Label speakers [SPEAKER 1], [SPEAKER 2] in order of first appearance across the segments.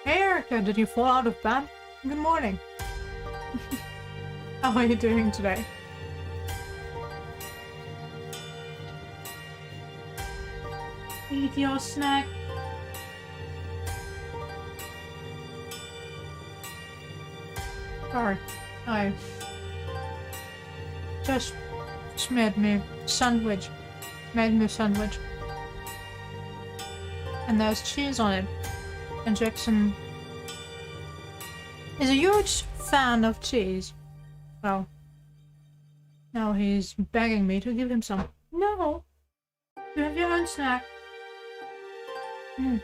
[SPEAKER 1] Hey Erica, did you fall out of bed? Good morning. How are you doing today? Eat your snack. Sorry, I just made me a sandwich. And there's cheese on it. And Jackson is a huge fan of cheese. Well, now he's begging me to give him some. No! You have your own snack. Mm.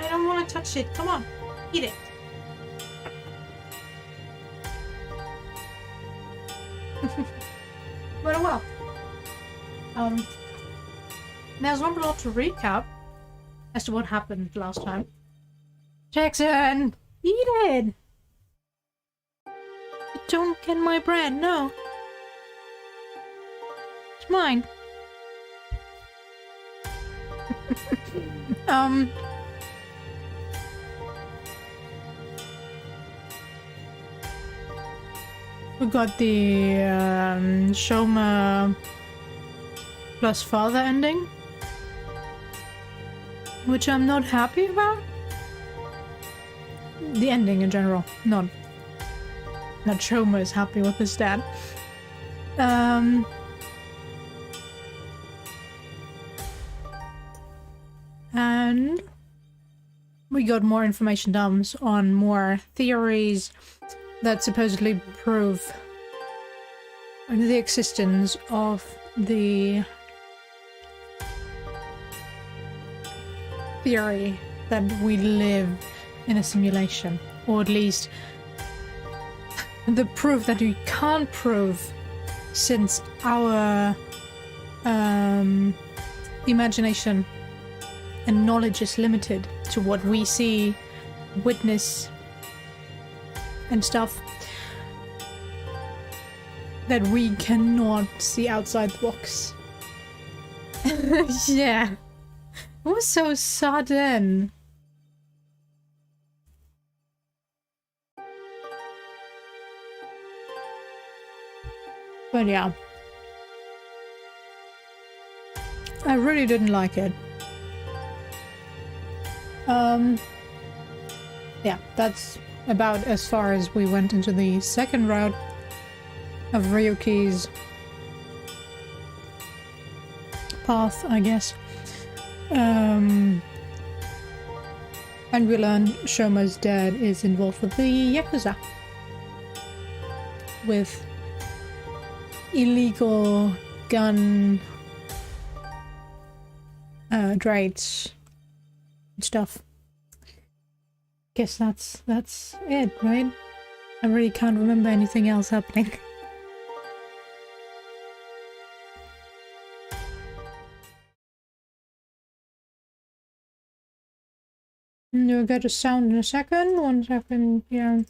[SPEAKER 1] I don't want to touch it. Come on, eat it. But well, there's not a lot to recap as to what happened last time. Jackson, eat it. Don't get my bread. No, it's mine. We got the Shoma plus father ending, which I'm not happy about. The ending in general, not Shoma is happy with his dad. And we got more information dumps on more theories that supposedly prove the existence of the theory that we live in a simulation, or at least the proof that we can't prove since our imagination and knowledge is limited to what we see, witness, and stuff, that we cannot see outside the box. Yeah. It was so sudden. But yeah. I really didn't like it. Yeah, that's about as far as we went into the second route of Ryuki's path, I guess. And we learned Shoma's dad is involved with the Yakuza. With illegal gun trades and stuff. Guess that's it, right? I really can't remember anything else happening. You'll get a sound in a second. 1 second, yeah.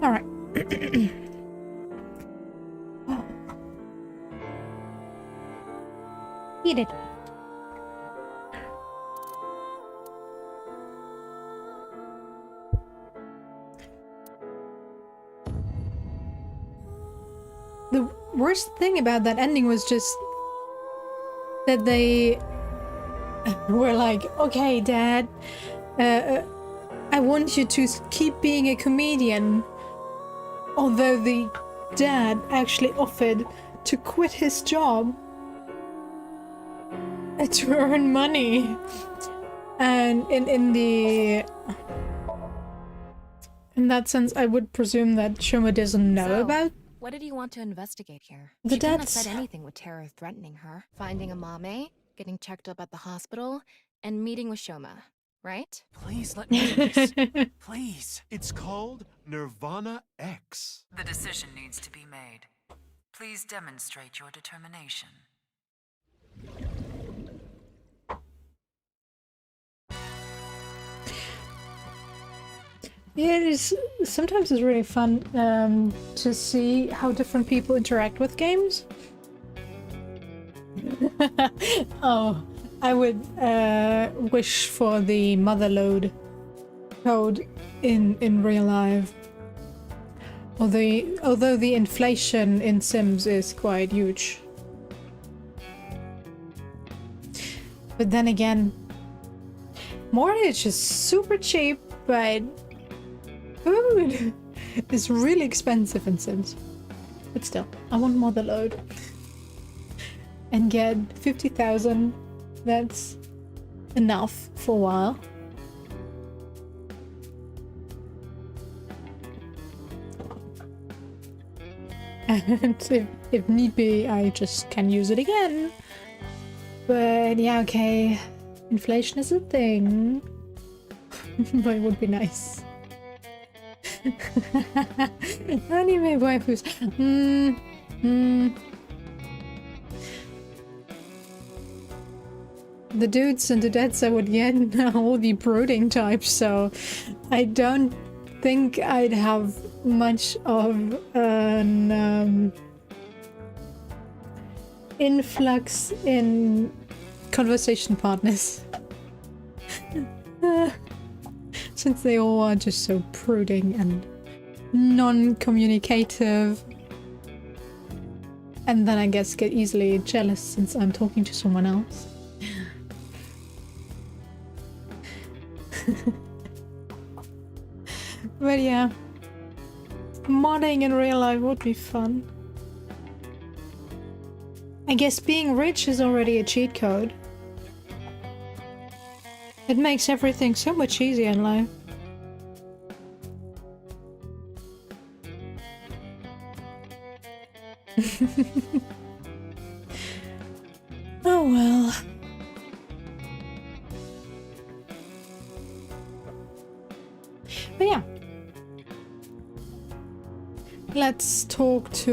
[SPEAKER 1] Alright. Eat it. The worst thing about that ending was just that they were like, okay, Dad, I want you to keep being a comedian. Although the dad actually offered to quit his job to earn money. And in that sense, I would presume that Shoma doesn't know about.
[SPEAKER 2] What did you want to investigate here?
[SPEAKER 1] The
[SPEAKER 2] She couldn't have
[SPEAKER 1] dad's...
[SPEAKER 2] said anything with terror threatening her. Finding a mame, getting checked up at the hospital, and meeting with Shoma, right?
[SPEAKER 3] Please let me do this. Please. It's called Nirvana X.
[SPEAKER 4] The decision needs to be made. Please demonstrate your determination.
[SPEAKER 1] Yeah, it is. Sometimes it's really fun to see how different people interact with games. Oh, I would wish for the motherload code in real life. Although the inflation in Sims is quite huge. But then again, mortgage is super cheap, but food is really expensive in Sims. But still, I want motherload. And get 50,000. That's enough for a while. And if need be, I just can use it again. But yeah, okay. Inflation is a thing. But it would be nice. Anime waifus. The dudes and the dads I would get are all the brooding types, so I don't think I'd have much of an influx in conversation partners. Since they all are just so brooding and non-communicative. And then I guess get easily jealous since I'm talking to someone else. But yeah, modding in real life would be fun. I guess being rich is already a cheat code. It makes everything so much easier in life. Oh well. But yeah. Let's talk to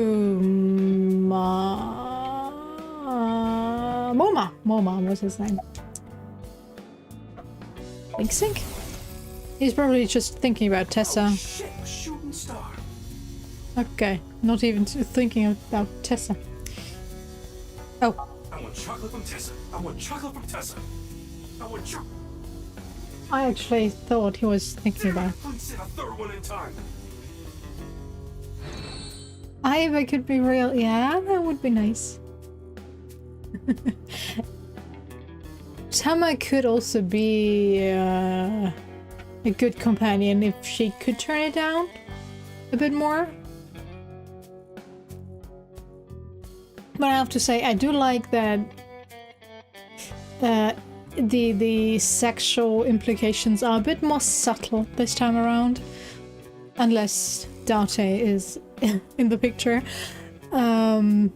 [SPEAKER 1] Moma. Moma was his name. Link Sync? He's probably just thinking about Tessa.
[SPEAKER 3] Oh, shit, shooting star.
[SPEAKER 1] Okay, not even thinking about Tessa. Oh.
[SPEAKER 3] I want chocolate from Tessa. I want chocolate from Tessa. I want chocolate.
[SPEAKER 1] I actually thought he was thinking about.
[SPEAKER 3] Please say a third one in time.
[SPEAKER 1] If I could be real, yeah, that would be nice. Tama could also be a good companion if she could turn it down a bit more. But I have to say, I do like that the sexual implications are a bit more subtle this time around. Unless Date is in the picture. And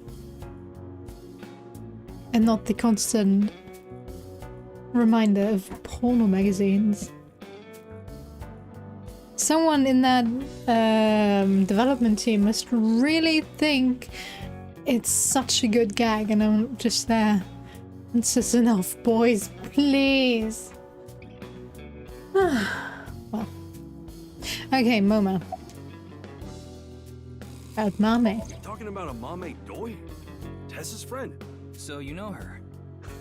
[SPEAKER 1] not the constant reminder of porno magazines. Someone in that development team must really think it's such a good gag, and I'm just there. It's just enough, boys, please. Well. Okay, Moma. About Mame.
[SPEAKER 3] Talking about a Mame Doi? Tessa's friend.
[SPEAKER 5] So you know her?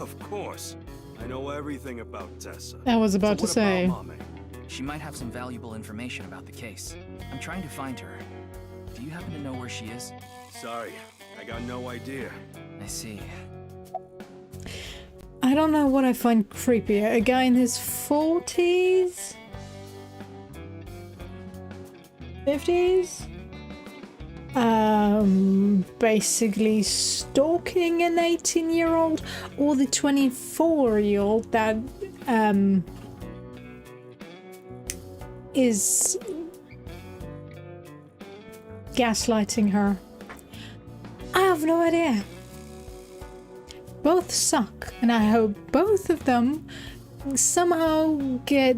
[SPEAKER 3] Of course. I know everything about Tessa.
[SPEAKER 1] I was about to
[SPEAKER 3] what
[SPEAKER 1] say.
[SPEAKER 3] about Mame?
[SPEAKER 5] She might have some valuable information about the case. I'm trying to find her. Do you happen to know where she is?
[SPEAKER 3] Sorry, I got no idea.
[SPEAKER 5] I see.
[SPEAKER 1] I don't know what I find creepier. A guy in his 40s? 50s? Basically stalking an 18-year-old, or the 24-year-old that is gaslighting her. I have no idea. Both suck, and I hope both of them somehow get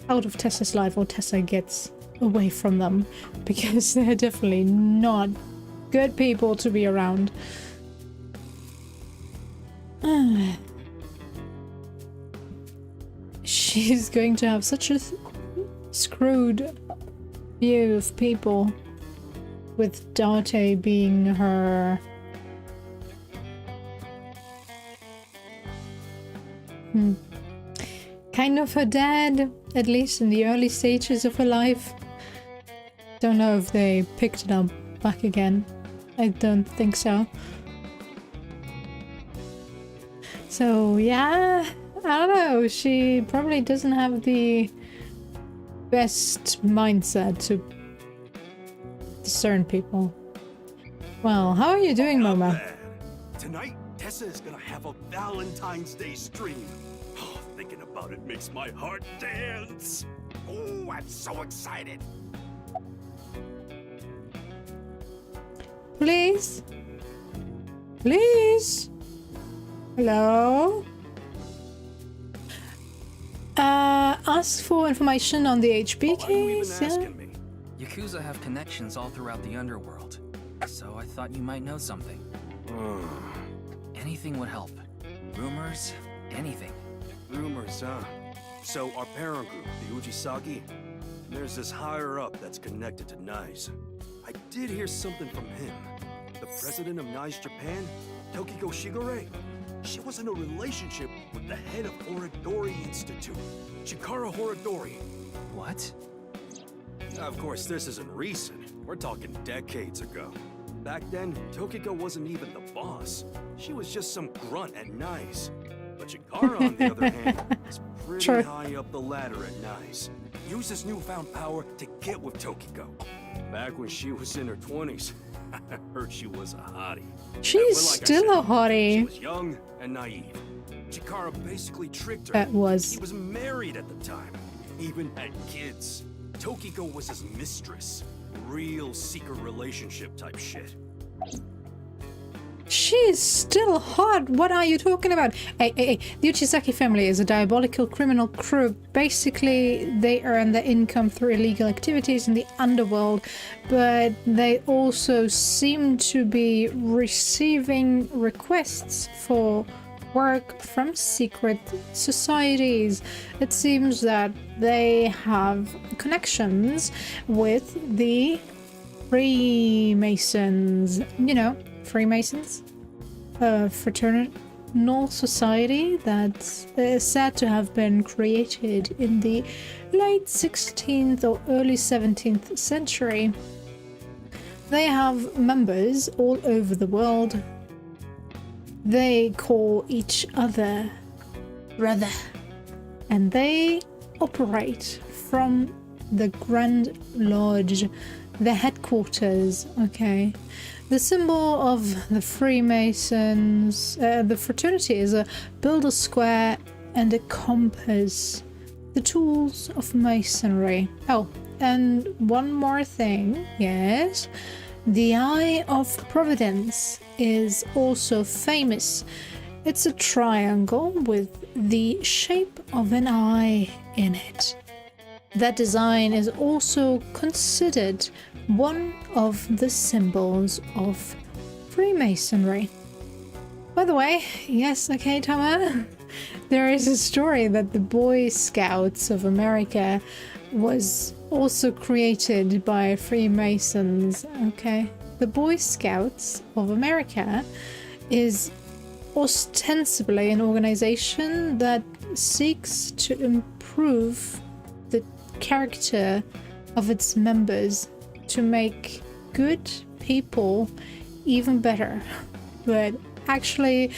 [SPEAKER 1] out of Tessa's life, or Tessa gets away from them, because they're definitely not good people to be around. She's going to have such a screwed view of people, with Date being her kind of her dad, at least in the early stages of her life. Don't know if they picked it up back again. I don't think so. So yeah, I don't know, she probably doesn't have the best mindset to discern people. Well, how are you doing,
[SPEAKER 3] Not
[SPEAKER 1] Moma?
[SPEAKER 3] bad. Tonight, Tessa is gonna have a Valentine's Day stream. Oh, thinking about it makes my heart dance. Oh, I'm so excited.
[SPEAKER 1] Please? Please? Hello? Ask for information on the HB
[SPEAKER 3] Why are you even
[SPEAKER 1] case, yeah?
[SPEAKER 3] asking me?
[SPEAKER 5] Yakuza have connections all throughout the underworld, so I thought you might know something. Anything would help. Rumors, anything.
[SPEAKER 3] Rumors, huh? So our parent group, the Ujisaki, there's this higher up that's connected to NICE. I did hear something from him. The president of NICE Japan, Tokiko Shigure. She was in a relationship with the head of Horidori Institute, Chikara Horidori.
[SPEAKER 5] What?
[SPEAKER 3] Of course, this isn't recent. We're talking decades ago. Back then, Tokiko wasn't even the boss. She was just some grunt at NICE. But Chikara, on the other hand, is pretty
[SPEAKER 1] True.
[SPEAKER 3] high up the ladder at NICE. Used his newfound power to get with Tokiko. Back when she was in her 20s, I heard she was a hottie.
[SPEAKER 1] She's
[SPEAKER 3] But like I
[SPEAKER 1] still a
[SPEAKER 3] said, She
[SPEAKER 1] hottie.
[SPEAKER 3] was young and naive. Chikara basically tricked her.
[SPEAKER 1] That was.
[SPEAKER 3] He was married at the time, even had kids. Tokiko was his mistress. Real secret relationship type shit.
[SPEAKER 1] She's still hot. What are you talking about? Hey. The Uchisaki family is a diabolical criminal crew. Basically, they earn their income through illegal activities in the underworld, but they also seem to be receiving requests for work from secret societies. It seems that they have connections with the Freemasons. You know, Freemasons, a fraternal society that's said to have been created in the late 16th or early 17th century. They have members all over the world. They call each other brother, and they operate from the Grand Lodge, the headquarters, okay? The symbol of the Freemasons, the fraternity, is a builder square and a compass, the tools of masonry. Oh, and one more thing, yes. The Eye of Providence is also famous. It's a triangle with the shape of an eye in it. That design is also considered one of the symbols of Freemasonry. By the way, yes, okay, Tama, there is a story that the Boy Scouts of America was also created by Freemasons, okay? The Boy Scouts of America is ostensibly an organization that seeks to improve the character of its members to make good people even better. But actually...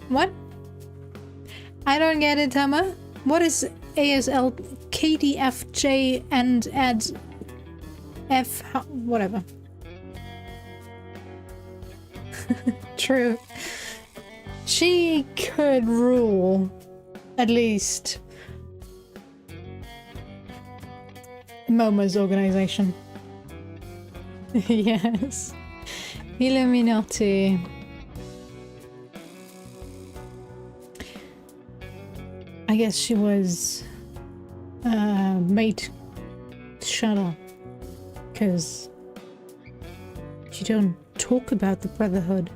[SPEAKER 1] What? I don't get it, Tama. What is ASL, KDFJ, and add F... whatever. True. She could rule, at least, Momo's organization. Yes. Illuminati. I guess she was mate shut up. Because you don't talk about the Brotherhood.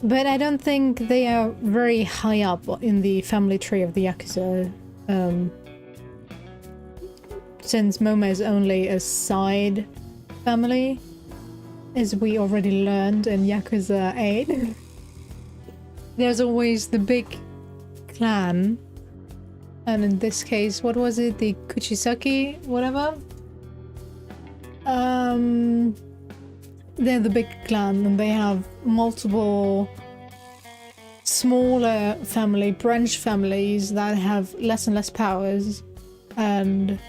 [SPEAKER 1] But I don't think they are very high up in the family tree of the Yakuza. Since Moma is only a side family, as we already learned in Yakuza 8. There's always the big clan. And in this case, what was it? The Kuchisaki, whatever? They're the big clan, and they have multiple smaller branch families that have less and less powers, and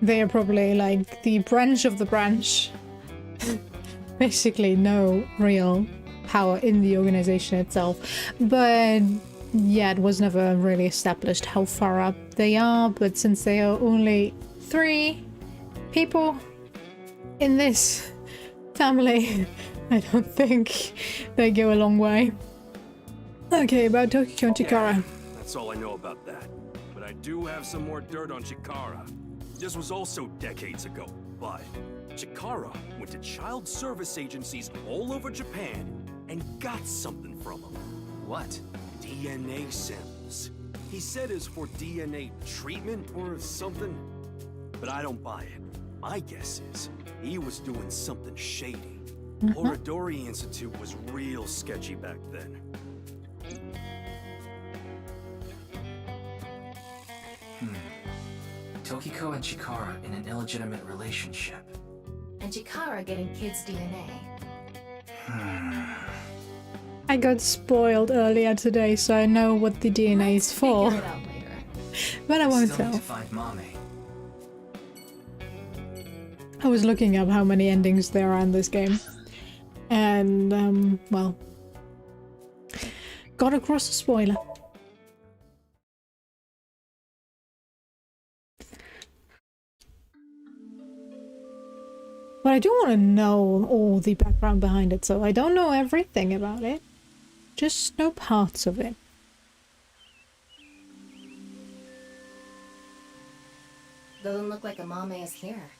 [SPEAKER 1] they are probably like the branch of the branch. Basically no real power in the organization itself, but yeah, it was never really established how far up they are. But since they are only 3 people in this family, I don't think they go a long way. Okay, about Tokiko and Chikara.
[SPEAKER 3] That's all I know about that. But I do have some more dirt on Chikara. This was also decades ago, but Chikara went to child service agencies all over Japan and got something from them.
[SPEAKER 5] What?
[SPEAKER 3] DNA samples. He said it's for DNA treatment or something, but I don't buy it. My guess is he was doing something shady. Oradori Institute was real sketchy back then.
[SPEAKER 5] Tokiko and Chikara in an illegitimate relationship.
[SPEAKER 2] And Chikara getting kids' DNA.
[SPEAKER 1] I got spoiled earlier today, so I know what the DNA is for.
[SPEAKER 2] Figure it out later.
[SPEAKER 1] But I won't
[SPEAKER 5] Still need
[SPEAKER 1] tell.
[SPEAKER 5] to find Mame.
[SPEAKER 1] I was looking up how many endings there are in this game. And, well, got across a spoiler. But I do want to know all the background behind it, so I don't know everything about it. Just know parts of it.
[SPEAKER 2] Doesn't look like a Mame is here.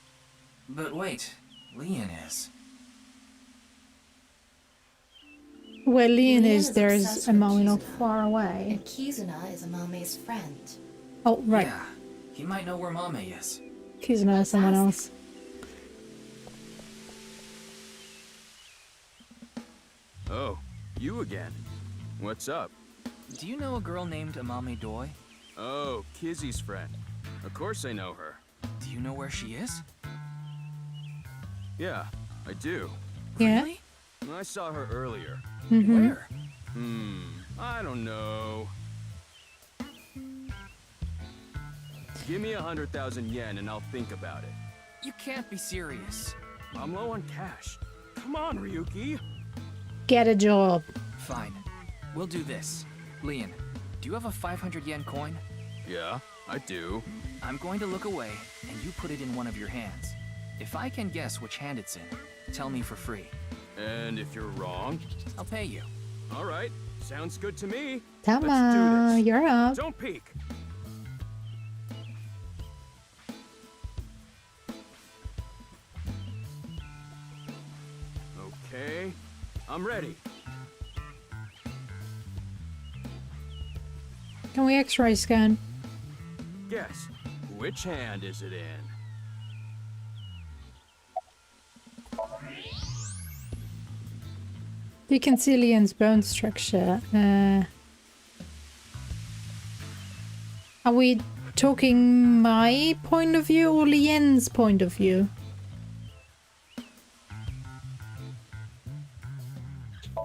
[SPEAKER 5] But wait, Leon is.
[SPEAKER 1] Where Leon is,
[SPEAKER 2] is
[SPEAKER 1] there's
[SPEAKER 2] obsessed
[SPEAKER 1] a
[SPEAKER 2] with
[SPEAKER 1] Mame not
[SPEAKER 2] Kizuna.
[SPEAKER 1] far away.
[SPEAKER 2] And Kizuna is a Mame's friend.
[SPEAKER 1] Oh, right.
[SPEAKER 5] Yeah, he might know where Mame is.
[SPEAKER 1] Kizuna is someone else.
[SPEAKER 6] Oh, you again. What's up?
[SPEAKER 5] Do you know a girl named Amame Doi?
[SPEAKER 6] Oh, Kizzy's friend. Of course I know her.
[SPEAKER 5] Do you know where she is?
[SPEAKER 6] Yeah, I do.
[SPEAKER 1] Yeah?
[SPEAKER 5] Really?
[SPEAKER 6] I saw her earlier.
[SPEAKER 5] Where?
[SPEAKER 6] I don't know. Give me 100,000 yen and I'll think about it.
[SPEAKER 5] You can't be serious.
[SPEAKER 6] I'm low on cash. Come on, Ryuki.
[SPEAKER 1] Get a job.
[SPEAKER 5] Fine. We'll do this. Leon, do you have a 500 yen coin?
[SPEAKER 6] Yeah, I do.
[SPEAKER 5] I'm going to look away, and you put it in one of your hands. If I can guess which hand it's in, tell me for free.
[SPEAKER 6] And if you're wrong?
[SPEAKER 5] I'll pay you.
[SPEAKER 6] All right, sounds good to me.
[SPEAKER 1] Tama,
[SPEAKER 6] Let's do this.
[SPEAKER 1] you're up.
[SPEAKER 6] Don't peek. Okay, I'm ready.
[SPEAKER 1] Can we X-ray scan?
[SPEAKER 6] Guess, which hand is it in?
[SPEAKER 1] You can see Leon's bone structure. Are we talking my point of view or Lien's point of view?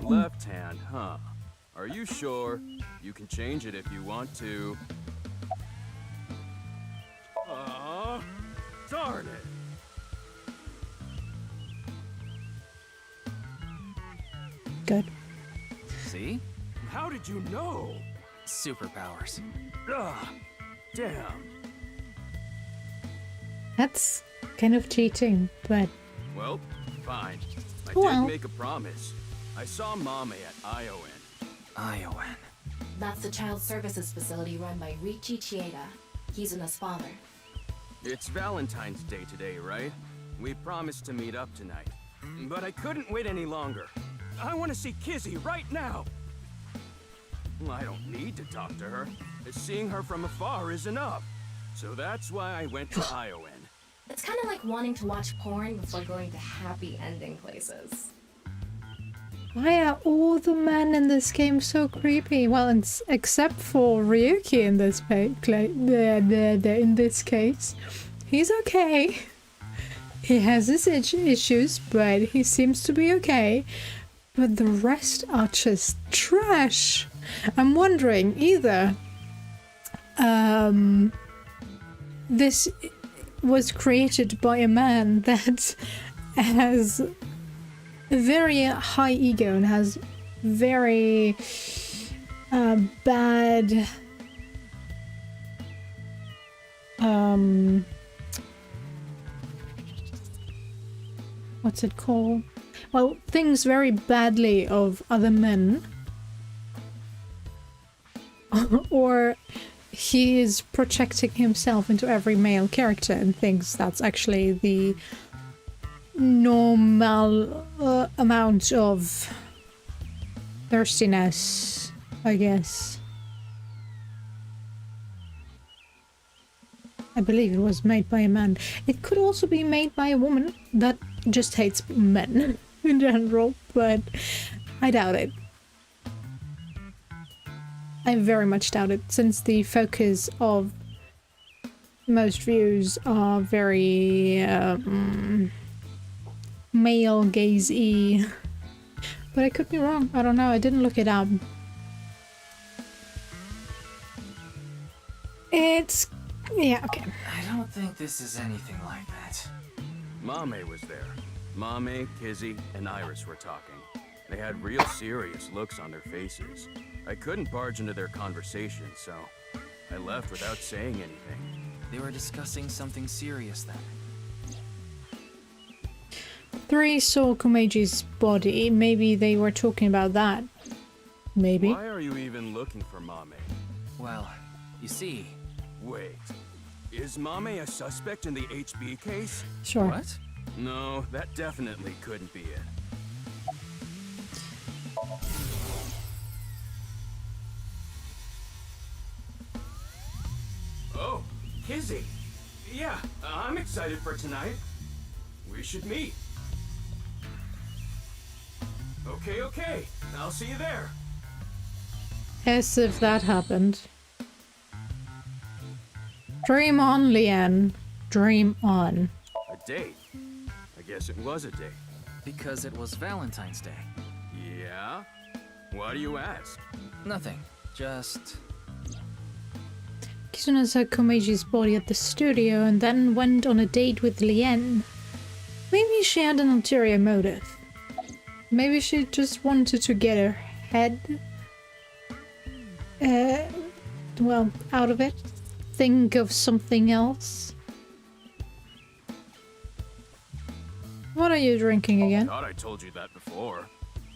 [SPEAKER 6] Left hand, huh? Are you sure? You can change it if you want to. Darn it!
[SPEAKER 1] Good.
[SPEAKER 5] See?
[SPEAKER 6] How did you know?
[SPEAKER 5] Superpowers.
[SPEAKER 6] Ugh, damn.
[SPEAKER 1] That's kind of cheating, but
[SPEAKER 6] Well, fine. I
[SPEAKER 1] Well.
[SPEAKER 6] did make a promise. I saw Mame at Iowan.
[SPEAKER 5] Iowan.
[SPEAKER 2] That's the child services facility run by Ryuki Chieda. He's Una's father.
[SPEAKER 6] It's Valentine's Day today, right? We promised to meet up tonight. But I couldn't wait any longer. I want to see Kizzy right now! Well, I don't need to talk to her. Seeing her from afar is enough. So that's why I went to Iowan.
[SPEAKER 2] It's kind of like wanting to watch porn before going to happy ending places.
[SPEAKER 1] Why are all the men in this game so creepy? Well, except for Ryuki in this in this case. He's okay. He has his issues, but he seems to be okay. But the rest are just trash. I'm wondering either this was created by a man that has a very high ego and has very bad what's it called? Well, thinks very badly of other men. Or he is projecting himself into every male character and thinks that's actually the normal amount of thirstiness, I guess. I believe it was made by a man. It could also be made by a woman that just hates men in general, but I doubt it. I very much doubt it, since the focus of most views are very male gaze-y. But I could be wrong. I don't know. I didn't look it up. It's... yeah, okay.
[SPEAKER 5] I don't think this is anything like that.
[SPEAKER 6] Mame was there. Mame, Kizzy, and Iris were talking. They had real serious looks on their faces. I couldn't barge into their conversation, so I left without saying anything.
[SPEAKER 5] They were discussing something serious then.
[SPEAKER 1] 3 saw Komeji's body. Maybe they were talking about that. Maybe.
[SPEAKER 6] Why are you even looking for Mame?
[SPEAKER 5] Well, you see...
[SPEAKER 6] Wait. Is Mame a suspect in the HB case?
[SPEAKER 1] Sure.
[SPEAKER 5] What?
[SPEAKER 6] No, that definitely couldn't be it. Oh, Kizzy. Yeah, I'm excited for tonight. We should meet. Okay. I'll see you there.
[SPEAKER 1] As if that happened. Dream on, Leanne. Dream on.
[SPEAKER 6] A date? I guess it was a date.
[SPEAKER 5] Because it was Valentine's Day.
[SPEAKER 6] Yeah? Why do you ask?
[SPEAKER 5] Nothing. Just...
[SPEAKER 1] Kizuna saw Komeji's body at the studio and then went on a date with Lien. Maybe she had an ulterior motive. Maybe she just wanted to get her head well, out of it. Think of something else. What are you drinking again?
[SPEAKER 6] Thought I told you that before.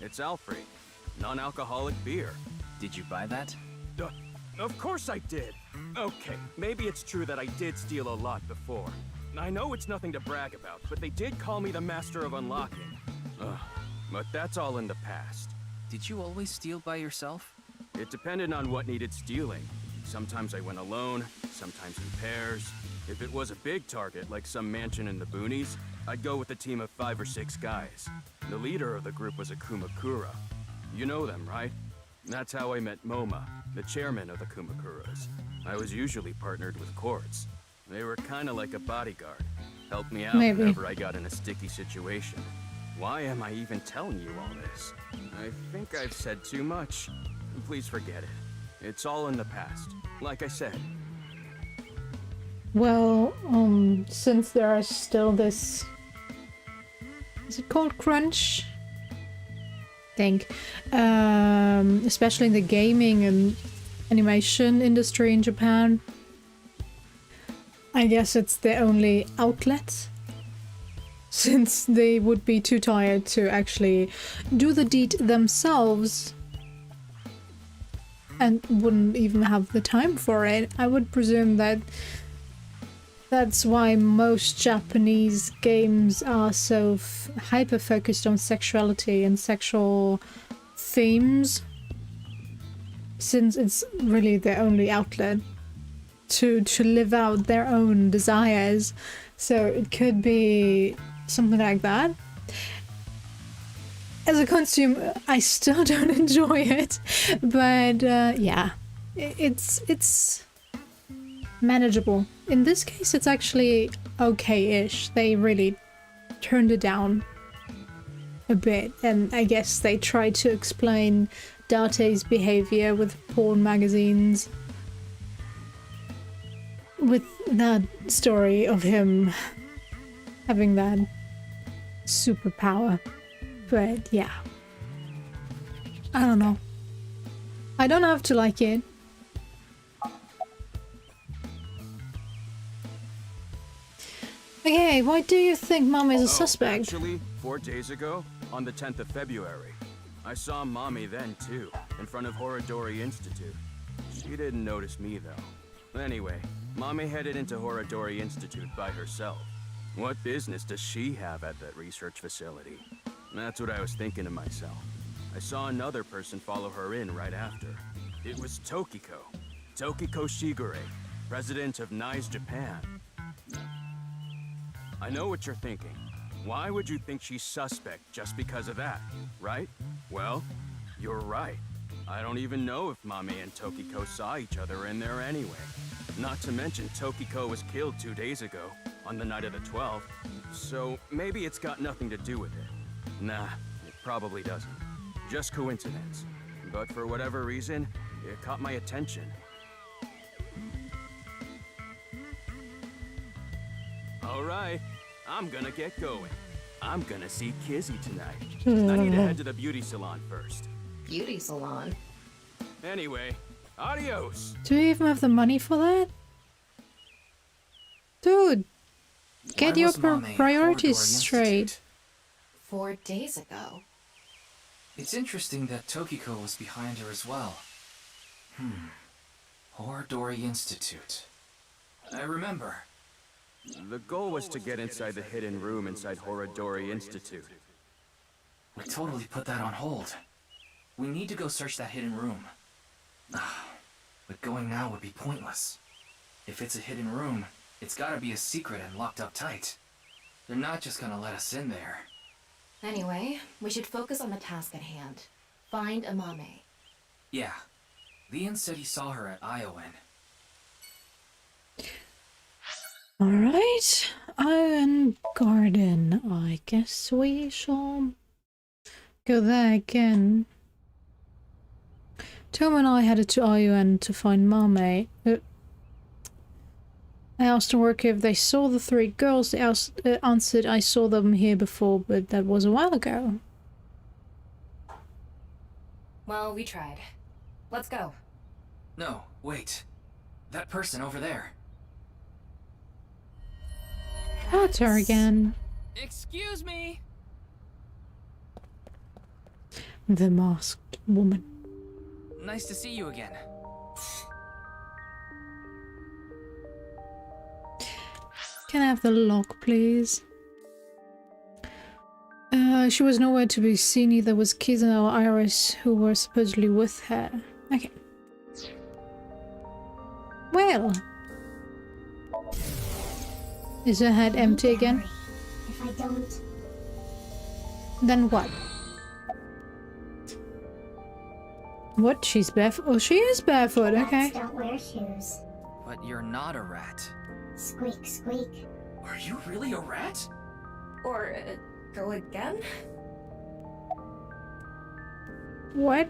[SPEAKER 6] It's Alfred. Non-alcoholic beer.
[SPEAKER 5] Did you buy that?
[SPEAKER 6] Of course I did. Okay, maybe it's true that I did steal a lot before. I know it's nothing to brag about, but they did call me the master of unlocking. But that's all in the past.
[SPEAKER 5] Did you always steal by yourself?
[SPEAKER 6] It depended on what needed stealing. Sometimes I went alone, sometimes in pairs. If it was a big target, like some mansion in the boonies, I'd go with a team of 5 or 6 guys. The leader of the group was a Kumakura. You know them, right? That's how I met Moma, the chairman of the Kumakuras. I was usually partnered with Quartz. They were kinda like a bodyguard. Helped me out whenever I got in a sticky situation. Why am I even telling you all this? I think I've said too much. Please forget it. It's all in the past, like I said.
[SPEAKER 1] Well, since there is still this... is it called crunch? Think. Especially in the gaming and animation industry in Japan. I guess it's the only outlet. Since they would be too tired to actually do the deed themselves. and wouldn't even have the time for it. I would presume that that's why most Japanese games are so hyper-focused on sexuality and sexual themes, since it's really their only outlet to live out their own desires. So it could be something like that. As a consumer, I still don't enjoy it, but yeah, it's manageable. In this case, it's actually okay-ish. They really turned it down a bit, and I guess they tried to explain Date's behavior with porn magazines, with that story of him having that superpower. But yeah, I don't know. I don't have to like it. Okay, why do you think Mom is a suspect?
[SPEAKER 6] Actually, 4 days ago, on the 10th of February, I saw Mommy then too, in front of Horodori Institute. She didn't notice me though. Anyway, Mommy headed into Horodori Institute by herself. What business does she have at that research facility? That's what I was thinking to myself. I saw another person follow her in right after. It was Tokiko. Tokiko Shigure, president of NICE Japan. I know what you're thinking. Why would you think she's suspect just because of that, right? Well, you're right. I don't even know if Mame and Tokiko saw each other in there anyway. Not to mention Tokiko was killed 2 days ago, on the night of the 12th. So maybe it's got nothing to do with it. Nah, it probably doesn't. Just coincidence. But for whatever reason, it caught my attention. Alright, I'm gonna get going. I'm gonna see Kizzy tonight. I need to head to the beauty salon first.
[SPEAKER 2] Beauty salon?
[SPEAKER 6] Anyway, adios!
[SPEAKER 1] Do you even have the money for that? Dude, get
[SPEAKER 5] Why
[SPEAKER 1] your
[SPEAKER 5] was Mame at
[SPEAKER 1] priorities
[SPEAKER 5] Horodori
[SPEAKER 1] straight.
[SPEAKER 5] Institute?
[SPEAKER 2] 4 days ago.
[SPEAKER 5] It's interesting that Tokiko was behind her as well. Horodori Institute. I remember.
[SPEAKER 6] The goal was to get inside the hidden room inside Horodori Institute.
[SPEAKER 5] We totally put that on hold. We need to go search that hidden room. But going now would be pointless. If it's a hidden room, it's gotta be a secret and locked up tight. They're not just gonna let us in there.
[SPEAKER 2] Anyway, we should focus on the task at hand. Find Amame.
[SPEAKER 5] Yeah. Leon said he saw her at Iowan.
[SPEAKER 1] Alright, Iron Garden. I guess we shall go there again. Tom and I headed to Iowan to find Mame. I asked the worker if they saw the 3 girls. They answered I saw them here before, but that was a while ago.
[SPEAKER 2] Well, we tried. Let's go.
[SPEAKER 5] No, wait. That person over there.
[SPEAKER 1] That's her again.
[SPEAKER 5] Excuse me!
[SPEAKER 1] The masked woman.
[SPEAKER 5] Nice to see you again.
[SPEAKER 1] Can I have the lock, please? She was nowhere to be seen. Neither was Kiza or Iris, who were supposedly with her. Okay. Well. Is her head empty again?
[SPEAKER 7] If I don't...
[SPEAKER 1] Then what? What? She's barefoot? Oh, she is barefoot, okay.
[SPEAKER 7] Rats don't wear shoes.
[SPEAKER 5] But you're not a rat.
[SPEAKER 7] Squeak, squeak.
[SPEAKER 5] Are you really a rat?
[SPEAKER 2] Or, go again?
[SPEAKER 1] What?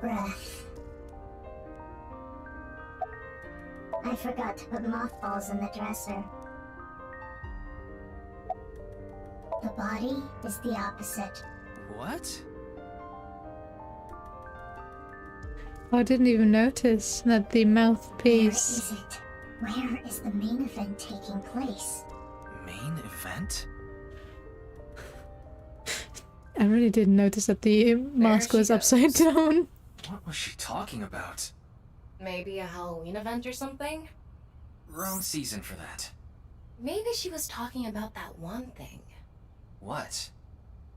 [SPEAKER 7] Breath. I forgot to put mothballs in the dresser. The body is the opposite.
[SPEAKER 5] What?
[SPEAKER 1] I didn't even notice that the
[SPEAKER 7] Where
[SPEAKER 1] mouthpiece...
[SPEAKER 7] is it? Where is the main event taking place?
[SPEAKER 5] Main event?
[SPEAKER 1] I really didn't notice that the mask
[SPEAKER 2] she
[SPEAKER 1] was upside
[SPEAKER 2] goes.
[SPEAKER 1] down.
[SPEAKER 5] What was she talking about?
[SPEAKER 2] Maybe a Halloween event or something?
[SPEAKER 5] Wrong season for that.
[SPEAKER 2] Maybe she was talking about that one thing.
[SPEAKER 5] What?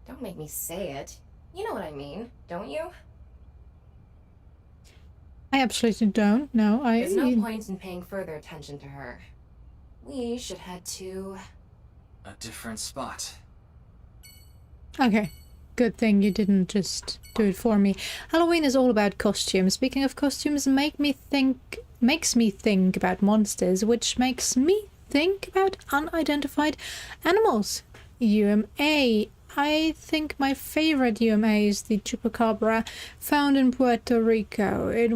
[SPEAKER 2] Don't make me say it. You know what I mean, don't you?
[SPEAKER 1] I absolutely don't. No,
[SPEAKER 2] There's no point in paying further attention to her. We should head to...
[SPEAKER 5] A different spot.
[SPEAKER 1] Okay. Good thing you didn't just do it for me. Halloween is all about costumes. Speaking of costumes, makes me think about monsters, which makes me think about unidentified animals. UMA. I think my favorite UMA is the chupacabra found in Puerto Rico. It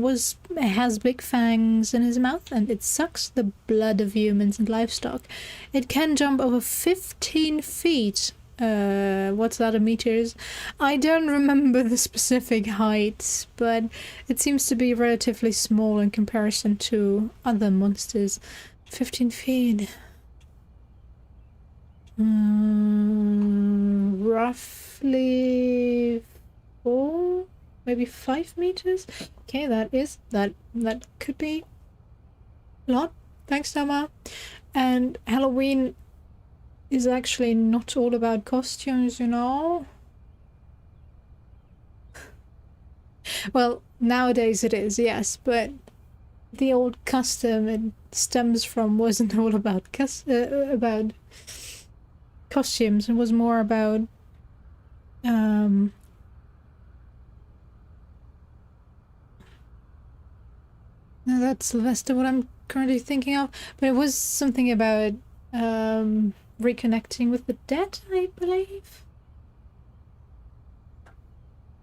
[SPEAKER 1] has big fangs in his mouth and it sucks the blood of humans and livestock. It can jump over 15 feet. What's that in meters? I don't remember the specific height, but it seems to be relatively small in comparison to other monsters. 15 feet. Roughly 4, maybe 5 meters. Okay, that could be a lot. Thanks, Tama. And Halloween is actually not all about costumes, you know. Well, nowadays it is, yes, but the old custom it stems from wasn't all about costumes. It was more about no, that's Sylvester what I'm currently thinking of, but it was something about reconnecting with the dead, I believe,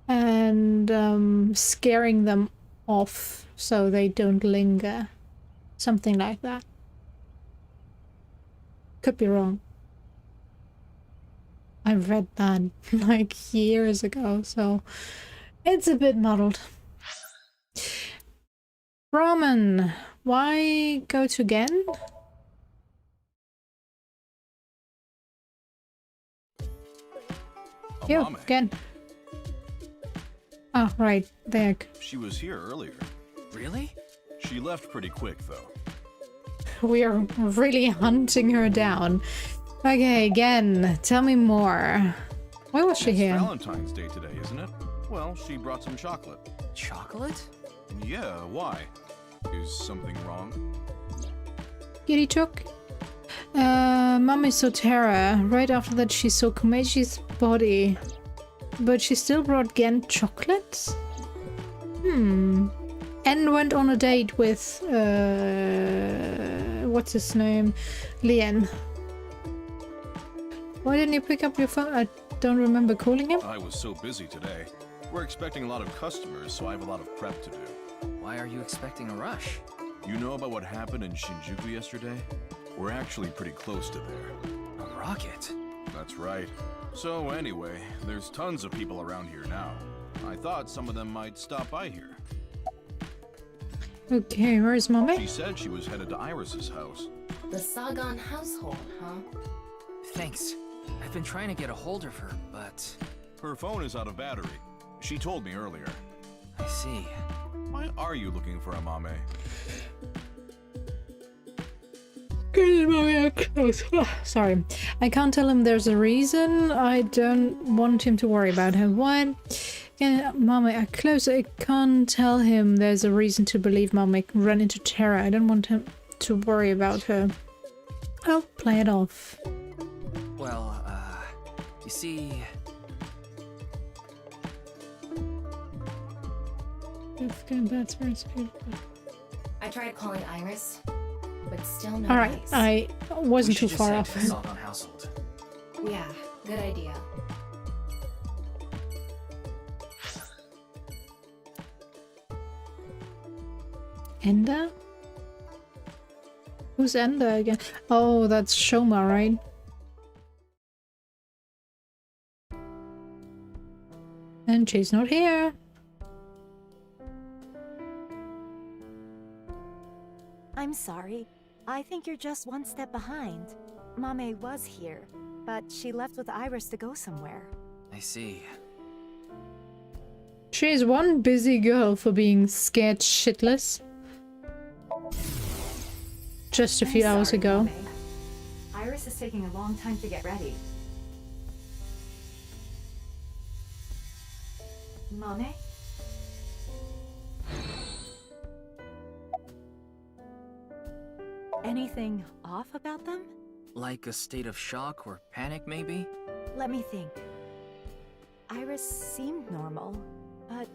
[SPEAKER 1] and scaring them off so they don't linger, something like that. Could be wrong. I read that like years ago, so it's a bit muddled. Ramen, why go to Gen? Yo,
[SPEAKER 3] Mame.
[SPEAKER 1] Gen. Oh, right, there.
[SPEAKER 3] She was here earlier.
[SPEAKER 5] Really?
[SPEAKER 3] She left pretty quick, though.
[SPEAKER 1] We are really hunting her down. Okay, Gen, tell me more. Why was she
[SPEAKER 3] It's
[SPEAKER 1] here?
[SPEAKER 3] Valentine's Day today, isn't it? Well, she brought some chocolate.
[SPEAKER 5] Chocolate?
[SPEAKER 3] Yeah, why? Is something wrong?
[SPEAKER 1] Kitty Chook? Mommy saw Tara. Right after that she saw Komechi's body. But she still brought Gen chocolates? And went on a date with, what's his name? Lien. Why didn't you pick up your phone? I don't remember calling him.
[SPEAKER 3] I was so busy today. We're expecting a lot of customers, so I have a lot of prep to do.
[SPEAKER 5] Why are you expecting a rush?
[SPEAKER 3] You know about what happened in Shinjuku yesterday? We're actually pretty close to there.
[SPEAKER 5] A rocket?
[SPEAKER 3] That's right. So anyway, there's tons of people around here now. I thought some of them might stop by here.
[SPEAKER 1] Okay, where's
[SPEAKER 3] She
[SPEAKER 1] Mommy?
[SPEAKER 3] said she was headed to Iris's house.
[SPEAKER 2] The Sagan household, huh?
[SPEAKER 5] Thanks. I've been trying to get a hold of her, but...
[SPEAKER 3] Her phone is out of battery. She told me earlier.
[SPEAKER 5] I see.
[SPEAKER 3] Why are you looking for a Mame?
[SPEAKER 1] Sorry. I can't tell him there's a reason. I don't want him to worry about her. What? Yeah, Mommy, I close. I can't tell him there's a reason to believe Mommy run into terror. I don't want him to worry about her. I'll play it off.
[SPEAKER 5] Well, you see...
[SPEAKER 2] I tried calling Iris, but still no
[SPEAKER 1] Alright,
[SPEAKER 2] dice.
[SPEAKER 1] I wasn't too
[SPEAKER 5] we should
[SPEAKER 1] far
[SPEAKER 5] just
[SPEAKER 1] off.
[SPEAKER 5] head to the Sagan household.
[SPEAKER 2] Yeah, good idea.
[SPEAKER 1] Enda? Who's Enda again? Oh, that's Shoma, right? And she's not here.
[SPEAKER 8] I'm sorry. I think you're just one step behind. Mame was here, but she left with Iris to go somewhere.
[SPEAKER 5] I see.
[SPEAKER 1] She is one busy girl for being scared shitless. Just a few hours ago.
[SPEAKER 8] Mame. Iris is taking a long time to get ready. Mame? Anything off about them?
[SPEAKER 5] Like a state of shock or panic, maybe?
[SPEAKER 8] Let me think. Iris seemed normal, but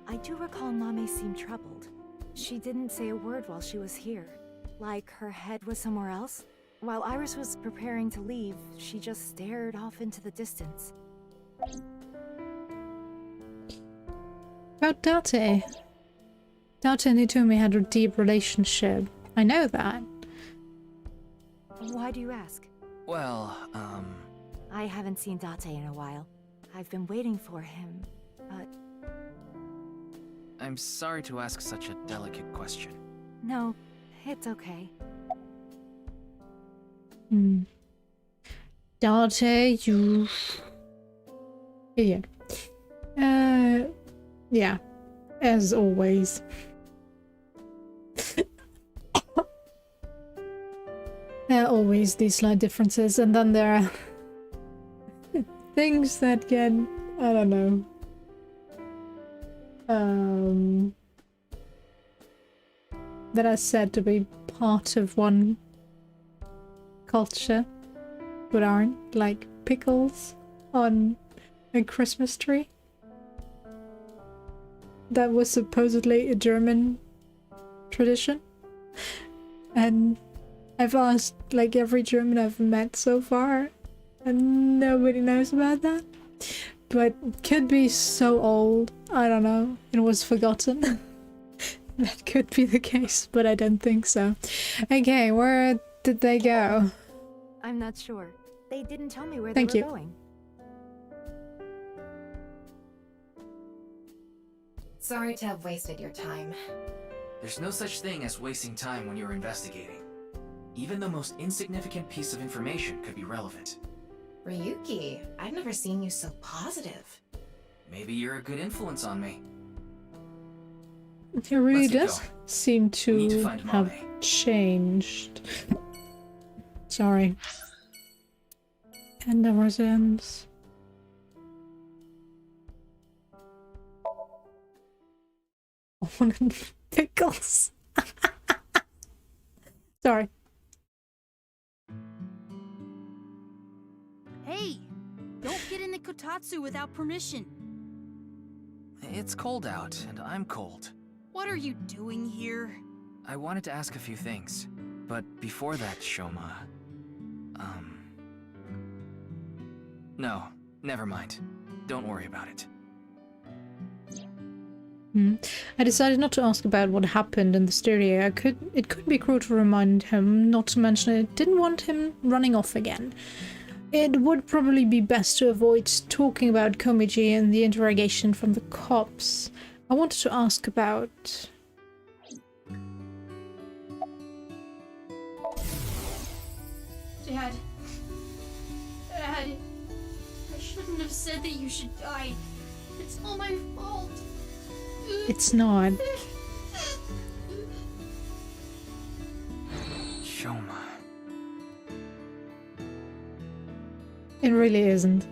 [SPEAKER 8] I do recall Mame seemed troubled. She didn't say a word while she was here. Like her head was somewhere else. While Iris was preparing to leave, she just stared off into the distance.
[SPEAKER 1] About Date. Date and Itumi had a deep relationship. I know that.
[SPEAKER 8] Why do you ask?
[SPEAKER 5] Well,
[SPEAKER 8] I haven't seen Date in a while. I've been waiting for him, but
[SPEAKER 5] I'm sorry to ask such a delicate question.
[SPEAKER 8] no, it's okay.
[SPEAKER 1] Date, you... Yeah. Yeah. As always. There are always these slight differences, and then there are things that get, I don't know, that are said to be part of one culture, but aren't, like pickles on a Christmas tree. That was supposedly a German tradition, and I've asked like every German I've met so far, and nobody knows about that. But could be so old, I don't know, it was forgotten. That could be the case, but I don't think so. Okay, where did they go?
[SPEAKER 8] I'm not sure. They didn't tell me where
[SPEAKER 1] Thank
[SPEAKER 8] they
[SPEAKER 1] you.
[SPEAKER 8] were going.
[SPEAKER 2] Sorry to have wasted your time.
[SPEAKER 5] There's no such thing as wasting time when you're investigating. Even the most insignificant piece of information could be relevant.
[SPEAKER 2] Ryuki, I've never seen you so positive.
[SPEAKER 5] Maybe you're a good influence on me.
[SPEAKER 1] He really
[SPEAKER 5] Let's get
[SPEAKER 1] does
[SPEAKER 5] going.
[SPEAKER 1] seem
[SPEAKER 5] We need to
[SPEAKER 1] to
[SPEAKER 5] find
[SPEAKER 1] have
[SPEAKER 5] Mame.
[SPEAKER 1] changed. Sorry. And the residence. Pickles. Sorry.
[SPEAKER 9] Hey! Don't get in the kotatsu without permission.
[SPEAKER 5] It's cold out, and I'm cold.
[SPEAKER 9] What are you doing here?
[SPEAKER 5] I wanted to ask a few things, but before that, Shoma... No, never mind. Don't worry about it.
[SPEAKER 1] I decided not to ask about what happened in the studio. It could be cruel to remind him, not to mention I didn't want him running off again. It would probably be best to avoid talking about Komiji and the interrogation from the cops. I wanted to ask about...
[SPEAKER 10] Dad. Dad. I shouldn't have said that you should die. It's all my fault.
[SPEAKER 1] It's not.
[SPEAKER 5] Shoma...
[SPEAKER 1] It really isn't.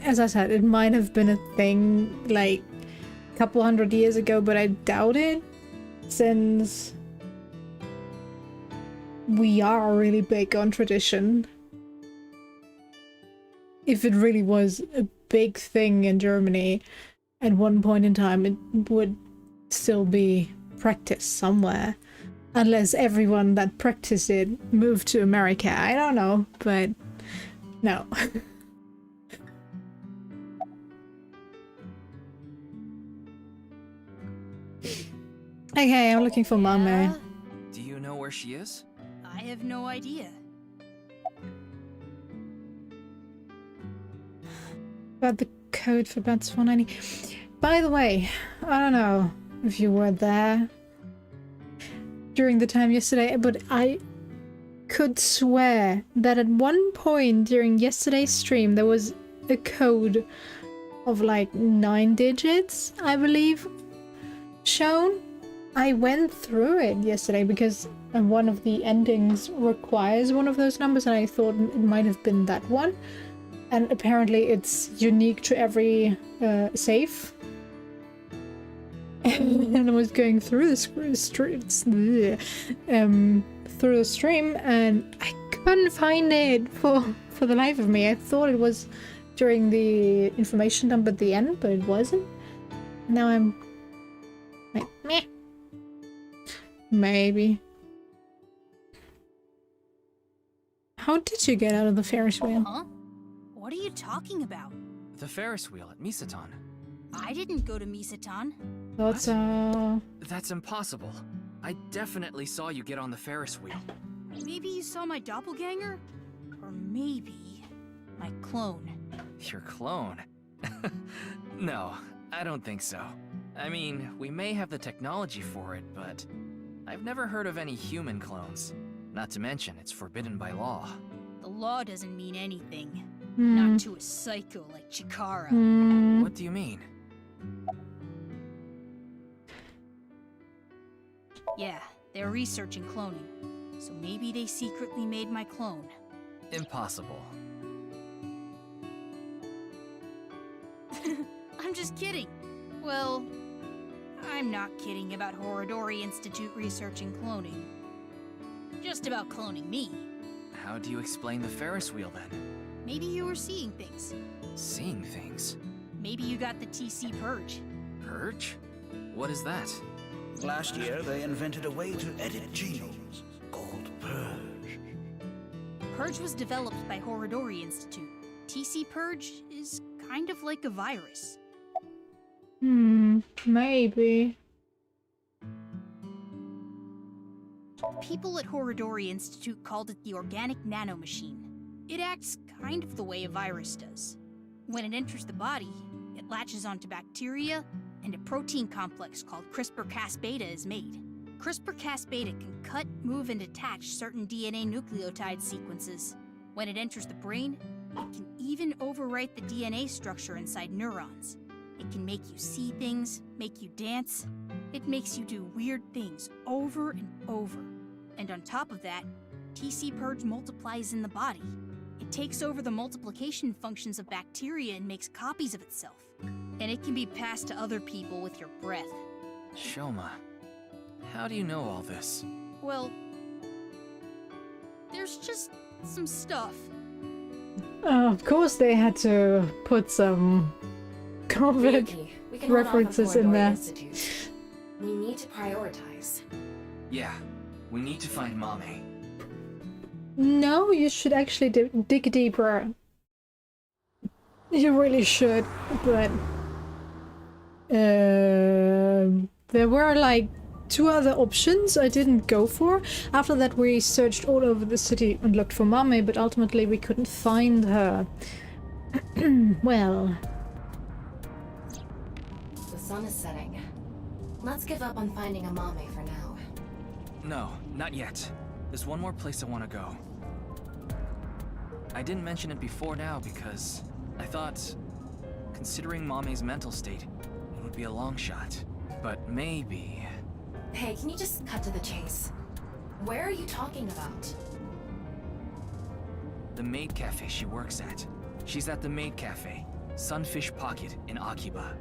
[SPEAKER 1] As I said, it might have been a thing like a couple hundred years ago, but I doubt it, since we are really big on tradition. If it really was a big thing in Germany, at one point in time, it would still be practiced somewhere. Unless everyone that practiced it moved to America. I don't know, but no. Okay, I'm looking for Mame.
[SPEAKER 9] Yeah?
[SPEAKER 5] Do you know where she is?
[SPEAKER 9] I have no idea.
[SPEAKER 1] About the code for Bats 190. By the way, I don't know if you were there during the time yesterday, but could swear that at one point during yesterday's stream there was a code of like 9 digits, I believe, shown. I went through it yesterday because one of the endings requires one of those numbers, and I thought it might have been that one. And apparently it's unique to every save. And I was going through the stream, and I couldn't find it for the life of me. I thought it was during the information dump at the end, but it wasn't. Now I'm like, meh. Maybe. How did you get out of the Ferris wheel?
[SPEAKER 9] Huh? What are you talking about?
[SPEAKER 5] The Ferris wheel at Misatan.
[SPEAKER 9] I didn't go to Misatan.
[SPEAKER 5] That's impossible. I definitely saw you get on the Ferris wheel.
[SPEAKER 9] Maybe you saw my doppelganger? Or maybe my clone.
[SPEAKER 5] Your clone? No, I don't think so. I mean, we may have the technology for it, but I've never heard of any human clones. Not to mention, it's forbidden by law.
[SPEAKER 9] The law doesn't mean anything.
[SPEAKER 1] Hmm.
[SPEAKER 9] Not to a psycho like Chikara.
[SPEAKER 5] What do you mean?
[SPEAKER 9] Yeah, they're researching cloning. So maybe they secretly made my clone.
[SPEAKER 5] Impossible.
[SPEAKER 9] I'm just kidding. Well, I'm not kidding about Horodori Institute researching cloning. Just about cloning me.
[SPEAKER 5] How do you explain the Ferris wheel then?
[SPEAKER 9] Maybe you were seeing things.
[SPEAKER 5] Seeing things?
[SPEAKER 9] Maybe you got the TC Purge.
[SPEAKER 5] Purge? What is that?
[SPEAKER 11] Last year, they invented a way to edit genomes called Purge.
[SPEAKER 9] Purge was developed by Horodori Institute. TC Purge is kind of like a virus.
[SPEAKER 1] Maybe.
[SPEAKER 9] People at Horodori Institute called it the Organic Nanomachine. It acts kind of the way a virus does. When it enters the body, it latches onto bacteria, and a protein complex called CRISPR-Cas-beta is made. CRISPR-Cas-beta can cut, move, and attach certain DNA nucleotide sequences. When it enters the brain, it can even overwrite the DNA structure inside neurons. It can make you see things, make you dance. It makes you do weird things over and over. And on top of that, TC Purge multiplies in the body. It takes over the multiplication functions of bacteria and makes copies of itself. And it can be passed to other people with your breath.
[SPEAKER 5] Shoma, how do you know all this?
[SPEAKER 9] Well, there's just some stuff.
[SPEAKER 1] Of course they had to put some COVID
[SPEAKER 12] Ryuki, we can
[SPEAKER 1] references
[SPEAKER 12] hold off on
[SPEAKER 1] in there.
[SPEAKER 12] Institute. We need to prioritize.
[SPEAKER 5] Yeah, we need to find Mame.
[SPEAKER 1] No, you should actually dig deeper. You really should, but there were like 2 other options I didn't go for. After that we searched all over the city and looked for Mame, but ultimately we couldn't find her. Well...
[SPEAKER 12] The sun is setting. Let's give up on finding a Mame for now.
[SPEAKER 5] No, not yet. There's one more place I want to go. I didn't mention it before now because I thought, considering Mame's mental state, it would be a long shot. But maybe...
[SPEAKER 12] Hey, can you just cut to the chase? Where are you talking about?
[SPEAKER 5] The maid cafe she works at. She's at the maid cafe, Sunfish Pocket in Akiba.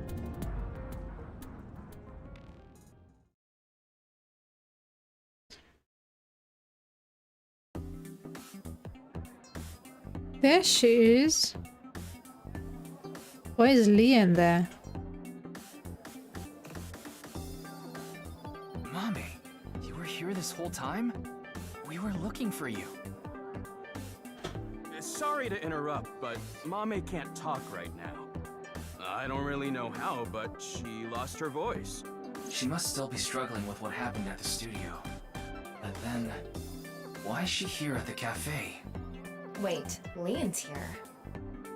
[SPEAKER 1] There she is. Why is Leon there?
[SPEAKER 5] Mame, you were here this whole time? We were looking for you.
[SPEAKER 6] Sorry to interrupt, but Mame can't talk right now. I don't really know how, but she lost her voice.
[SPEAKER 5] She must still be struggling with what happened at the studio. But then, why is she here at the cafe?
[SPEAKER 12] Wait, Leon's here.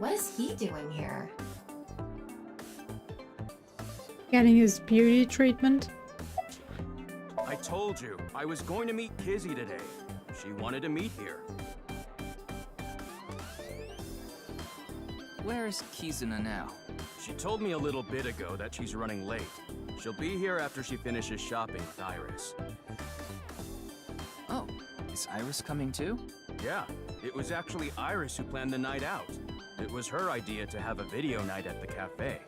[SPEAKER 12] What is he doing here?
[SPEAKER 1] Getting his beauty treatment?
[SPEAKER 6] I told you, I was going to meet Kizzy today. She wanted to meet here.
[SPEAKER 5] Where's Kizuna now?
[SPEAKER 6] She told me a little bit ago that she's running late. She'll be here after she finishes shopping with Iris.
[SPEAKER 5] Oh, is Iris coming too?
[SPEAKER 6] Yeah, it was actually Iris who planned the night out. It was her idea to have a video night at the cafe.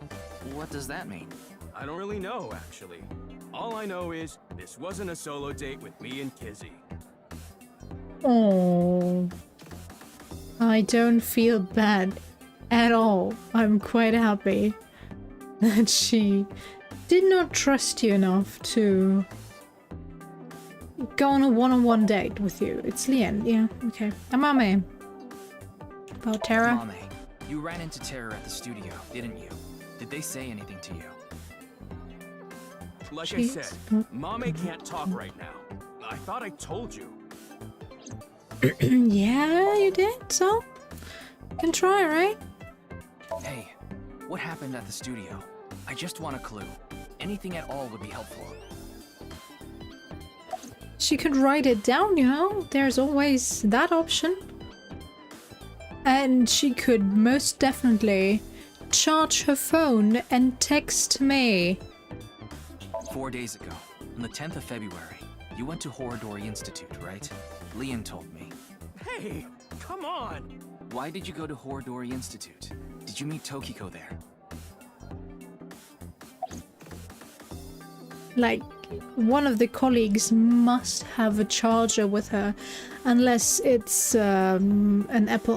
[SPEAKER 5] What does that mean?
[SPEAKER 6] I don't really know, actually. All I know is this wasn't a solo date with me and Kizzy.
[SPEAKER 1] Oh, I don't feel bad at all. I'm quite happy that she did not trust you enough to go on a one-on-one date with you. It's Lien, yeah, okay. And Mame. About Tara?
[SPEAKER 5] Mame, you ran into Tara at the studio, didn't you? Did they say anything to you?
[SPEAKER 6] Like I said, Mame can't talk right now. I thought I told you.
[SPEAKER 1] Yeah, you did, so? You can try, right?
[SPEAKER 5] Hey, what happened at the studio? I just want a clue. Anything at all would be helpful.
[SPEAKER 1] She could write it down, you know? There's always that option. And she could most definitely charge her phone and text me.
[SPEAKER 5] 4 days ago, on the 10th of February, you went to Horodori Institute, right? Leon told me.
[SPEAKER 6] Hey, come on!
[SPEAKER 5] Why did you go to Horodori Institute? Did you meet Tokiko there?
[SPEAKER 1] Like, one of the colleagues must have a charger with her. Unless it's an Apple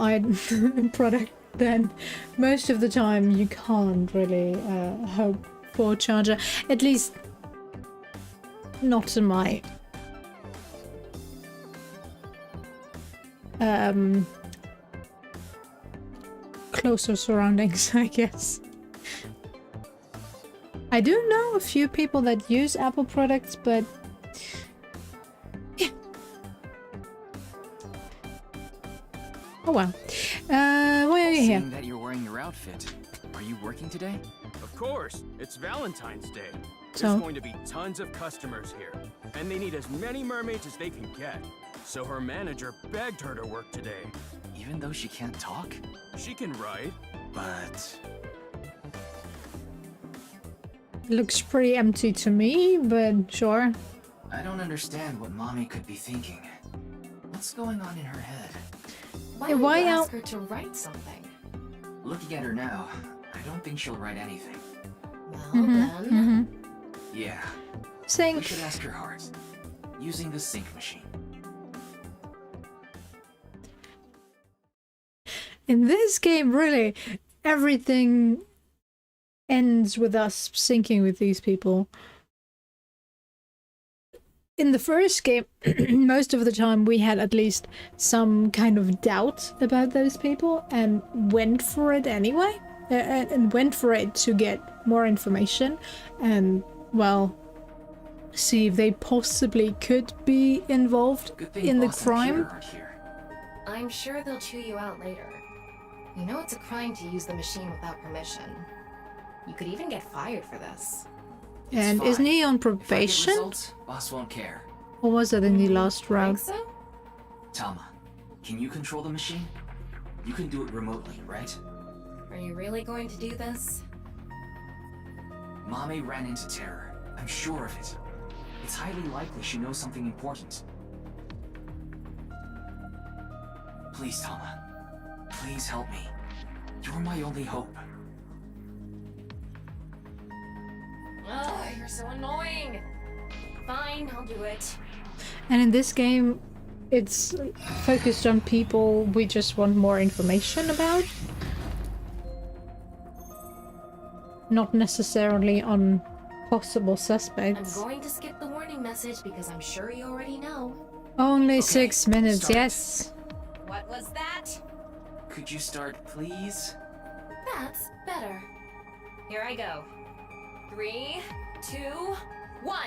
[SPEAKER 1] product, then most of the time you can't really hope for a charger. At least, not in my closer surroundings, I guess. I do know a few people that use Apple products, but yeah. Oh well. Why are you here?
[SPEAKER 5] Seeing that you're wearing your outfit, are you working today?
[SPEAKER 6] Of course, it's Valentine's Day.
[SPEAKER 1] So?
[SPEAKER 6] There's going to be tons of customers here, and they need as many mermaids as they can get. So her manager begged her to work today.
[SPEAKER 5] Even though she can't talk?
[SPEAKER 6] She can write.
[SPEAKER 5] But...
[SPEAKER 1] Looks pretty empty to me, but sure.
[SPEAKER 5] I don't understand what Mommy could be thinking. What's going on in her head?
[SPEAKER 12] Why don't you ask her to write something?
[SPEAKER 5] Looking at her now, I don't think she'll write anything.
[SPEAKER 12] Well, then...
[SPEAKER 5] Yeah.
[SPEAKER 1] Sync.
[SPEAKER 5] We should ask her hard. Using the sync machine.
[SPEAKER 1] In this game, really, everything ends with us syncing with these people. In the first game, most of the time we had at least some kind of doubt about those people and went for it anyway. And went for it to get more information and, well, see if they possibly could be involved in the crime.
[SPEAKER 12] I'm sure they'll chew you out later. You know it's a crime to use the machine without permission. You could even get fired for this.
[SPEAKER 1] And isn't he on
[SPEAKER 5] If I get
[SPEAKER 1] probation?
[SPEAKER 5] results, boss won't care.
[SPEAKER 1] Or was it in the last round?
[SPEAKER 12] Think so?
[SPEAKER 5] Tama, can you control the machine? You can do it remotely, right?
[SPEAKER 12] Are you really going to do this?
[SPEAKER 5] Mame ran into terror. I'm sure of it. It's highly likely she knows something important. Please, Tama. Please help me. You're my only hope.
[SPEAKER 12] Ugh, you're so annoying. Fine, I'll do it.
[SPEAKER 1] And in this game, it's focused on people we just want more information about. Not necessarily on possible
[SPEAKER 12] I'm
[SPEAKER 1] suspects.
[SPEAKER 12] going to skip the warning message because I'm sure you already know.
[SPEAKER 1] Only
[SPEAKER 5] Okay,
[SPEAKER 1] 6 minutes,
[SPEAKER 5] start.
[SPEAKER 1] yes.
[SPEAKER 12] What was that?
[SPEAKER 5] Could you start, please?
[SPEAKER 12] That's better. Here I go. 3, 2, 1.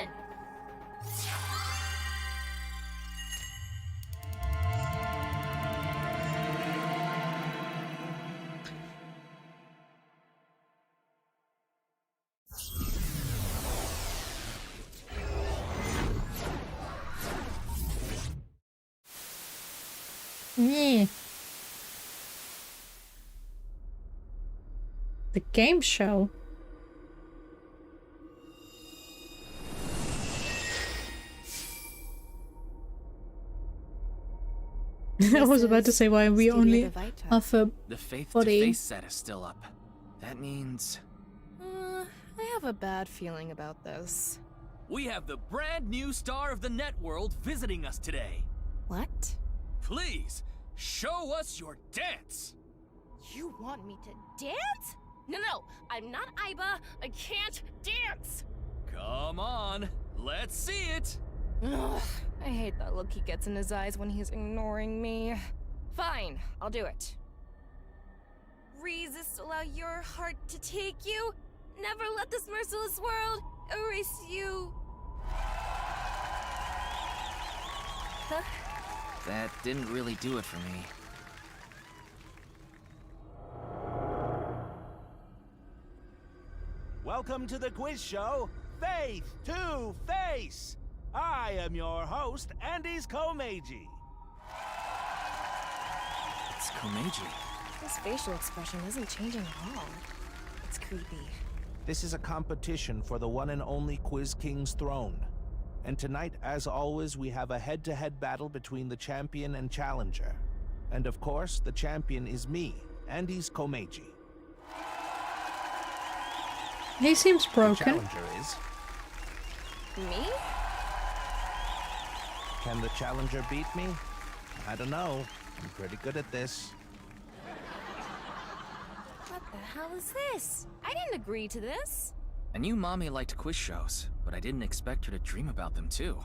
[SPEAKER 1] Yeah. The game show. I was about to say why we only offer
[SPEAKER 5] The face to
[SPEAKER 1] body.
[SPEAKER 5] face set is still up. That means
[SPEAKER 2] I have a bad feeling about this.
[SPEAKER 13] We have the brand new star of the networld visiting us today.
[SPEAKER 2] What?
[SPEAKER 13] Please, show us your dance!
[SPEAKER 14] You want me to dance? No, I'm not Aiba. I can't dance.
[SPEAKER 13] Come on, let's see it!
[SPEAKER 2] Ugh, I hate that look he gets in his eyes when he's ignoring me. Fine, I'll do it.
[SPEAKER 14] Resist, allow your heart to take you. Never let this merciless world erase you.
[SPEAKER 2] Huh?
[SPEAKER 5] that didn't really do it for me.
[SPEAKER 11] Welcome to the quiz show, Faith to Face. I am your host, Andy's Komeiji.
[SPEAKER 5] It's Komeiji.
[SPEAKER 2] His facial expression isn't changing at all. It's creepy.
[SPEAKER 11] This is a competition for the one and only Quiz King's throne. And tonight, as always, we have a head-to-head battle between the champion and challenger. And of course, the champion is me, Andy's Komeiji.
[SPEAKER 1] He seems broken.
[SPEAKER 11] The challenger is...
[SPEAKER 2] Me?
[SPEAKER 11] Can the challenger beat me? I don't know. I'm pretty good at this.
[SPEAKER 14] What the hell is this? I didn't agree to this.
[SPEAKER 5] I knew Mommy liked quiz shows, but I didn't expect her to dream about them too.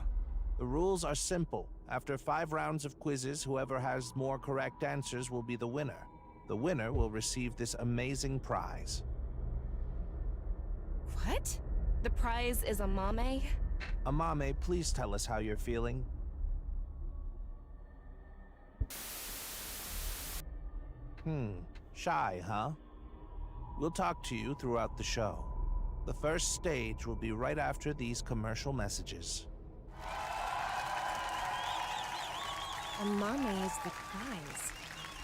[SPEAKER 11] The rules are simple. After 5 rounds of quizzes, whoever has more correct answers will be the winner. The winner will receive this amazing prize.
[SPEAKER 2] What? The prize is a mame?
[SPEAKER 11] Amame, please tell us how you're feeling. Shy, huh? We'll talk to you throughout the show. The first stage will be right after these commercial messages.
[SPEAKER 2] A mame is the prize.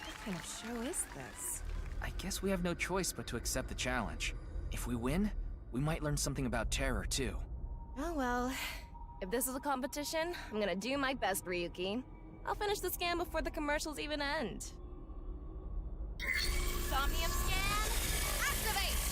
[SPEAKER 2] What kind of show is this?
[SPEAKER 5] I guess we have no choice but to accept the challenge. If we win, we might learn something about terror too.
[SPEAKER 2] Oh well. If this is a competition, I'm gonna do my best, Ryuki. I'll finish the scan before the commercials even end.
[SPEAKER 14] Somnium scan, activate!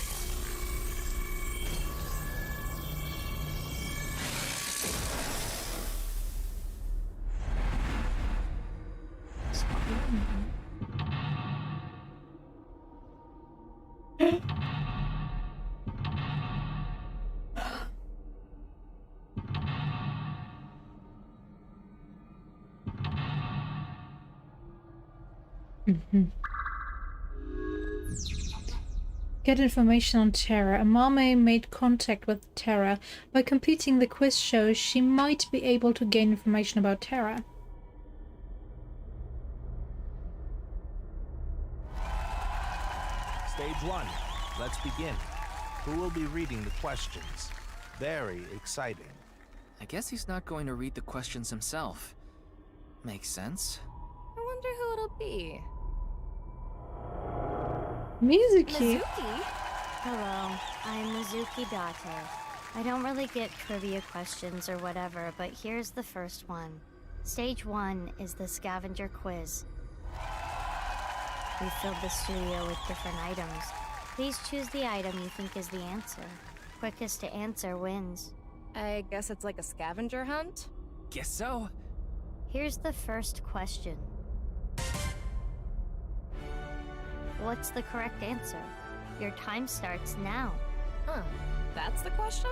[SPEAKER 1] Get information on Terra. Amame made contact with Terra. By completing the quiz show, she might be able to gain information about Terra.
[SPEAKER 11] Stage 1. Let's begin. Who will be reading the questions? Very exciting.
[SPEAKER 5] I guess he's not going to read the questions himself. Makes sense.
[SPEAKER 2] I wonder who it'll be.
[SPEAKER 1] Mizuki.
[SPEAKER 15] Hello, I'm Mizuki Date. I don't really get trivia questions or whatever, but here's the first one. Stage 1 is the scavenger quiz. We filled the studio with different items. Please choose the item you think is the answer. Quickest to answer wins.
[SPEAKER 2] I guess it's like a scavenger hunt?
[SPEAKER 5] Guess so.
[SPEAKER 15] Here's the first question. What's the correct answer? Your time starts now.
[SPEAKER 2] Huh, that's the question?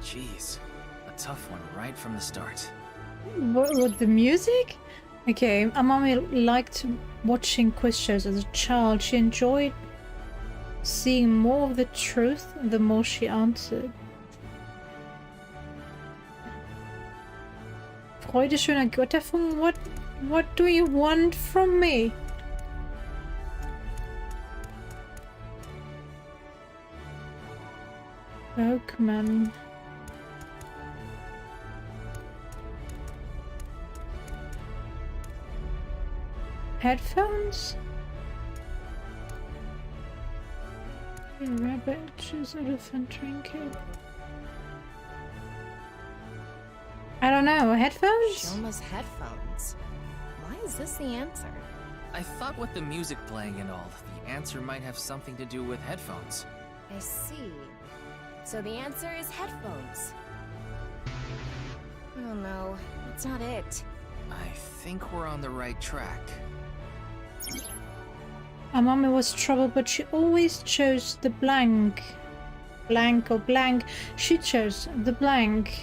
[SPEAKER 5] Jeez, a tough one right from the start.
[SPEAKER 1] What the music? Okay, Amame liked watching quiz shows as a child. She enjoyed seeing more of the truth the more she answered. Freude schöner Götterfunken, what do you want from me? Oakman. Headphones? A rabbit, choose elephant trinket. I don't know, headphones?
[SPEAKER 2] Shoma's headphones. Why is this the answer?
[SPEAKER 5] I thought with the music playing and all, the answer might have something to do with headphones.
[SPEAKER 2] I see. So the answer is headphones. Oh no, that's not it.
[SPEAKER 5] I think we're on the right track.
[SPEAKER 1] Our mommy was troubled, but she always chose the blank. Blank or blank. She chose the blank.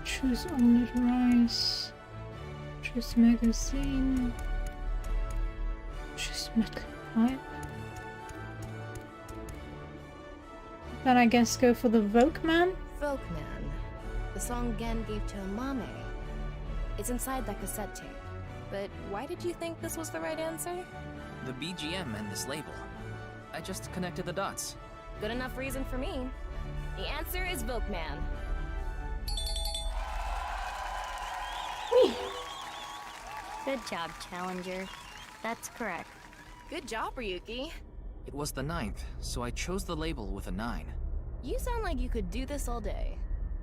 [SPEAKER 1] Choose omelette rice. Choose magazine. Choose metal pipe. Then I guess go for the Vogue Man.
[SPEAKER 2] Vogue Man. The song Gen gave to Mame. It's inside that cassette tape. But why did you think this was the right answer?
[SPEAKER 5] The BGM and this label. I just connected the dots.
[SPEAKER 2] Good enough reason for me. The answer is Vogue Man.
[SPEAKER 15] Good job, Challenger. That's correct.
[SPEAKER 2] Good job, Ryuki.
[SPEAKER 5] It was the 9th, so I chose the label with a 9.
[SPEAKER 2] You sound like you could do this all day.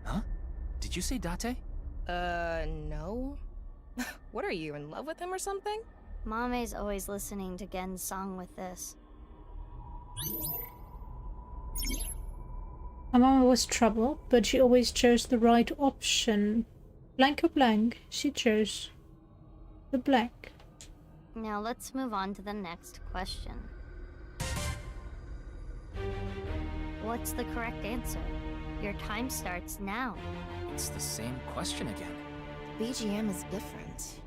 [SPEAKER 5] Huh? Did you say Date?
[SPEAKER 2] No. What are you, in love with him or something?
[SPEAKER 15] Mame's always listening to Gen's song with this.
[SPEAKER 1] My mama was troubled, but she always chose the right option. Blank or blank, she chose the blank.
[SPEAKER 15] Now let's move on to the next question. What's the correct answer? Your time starts now.
[SPEAKER 5] It's the same question again.
[SPEAKER 2] BGM is different.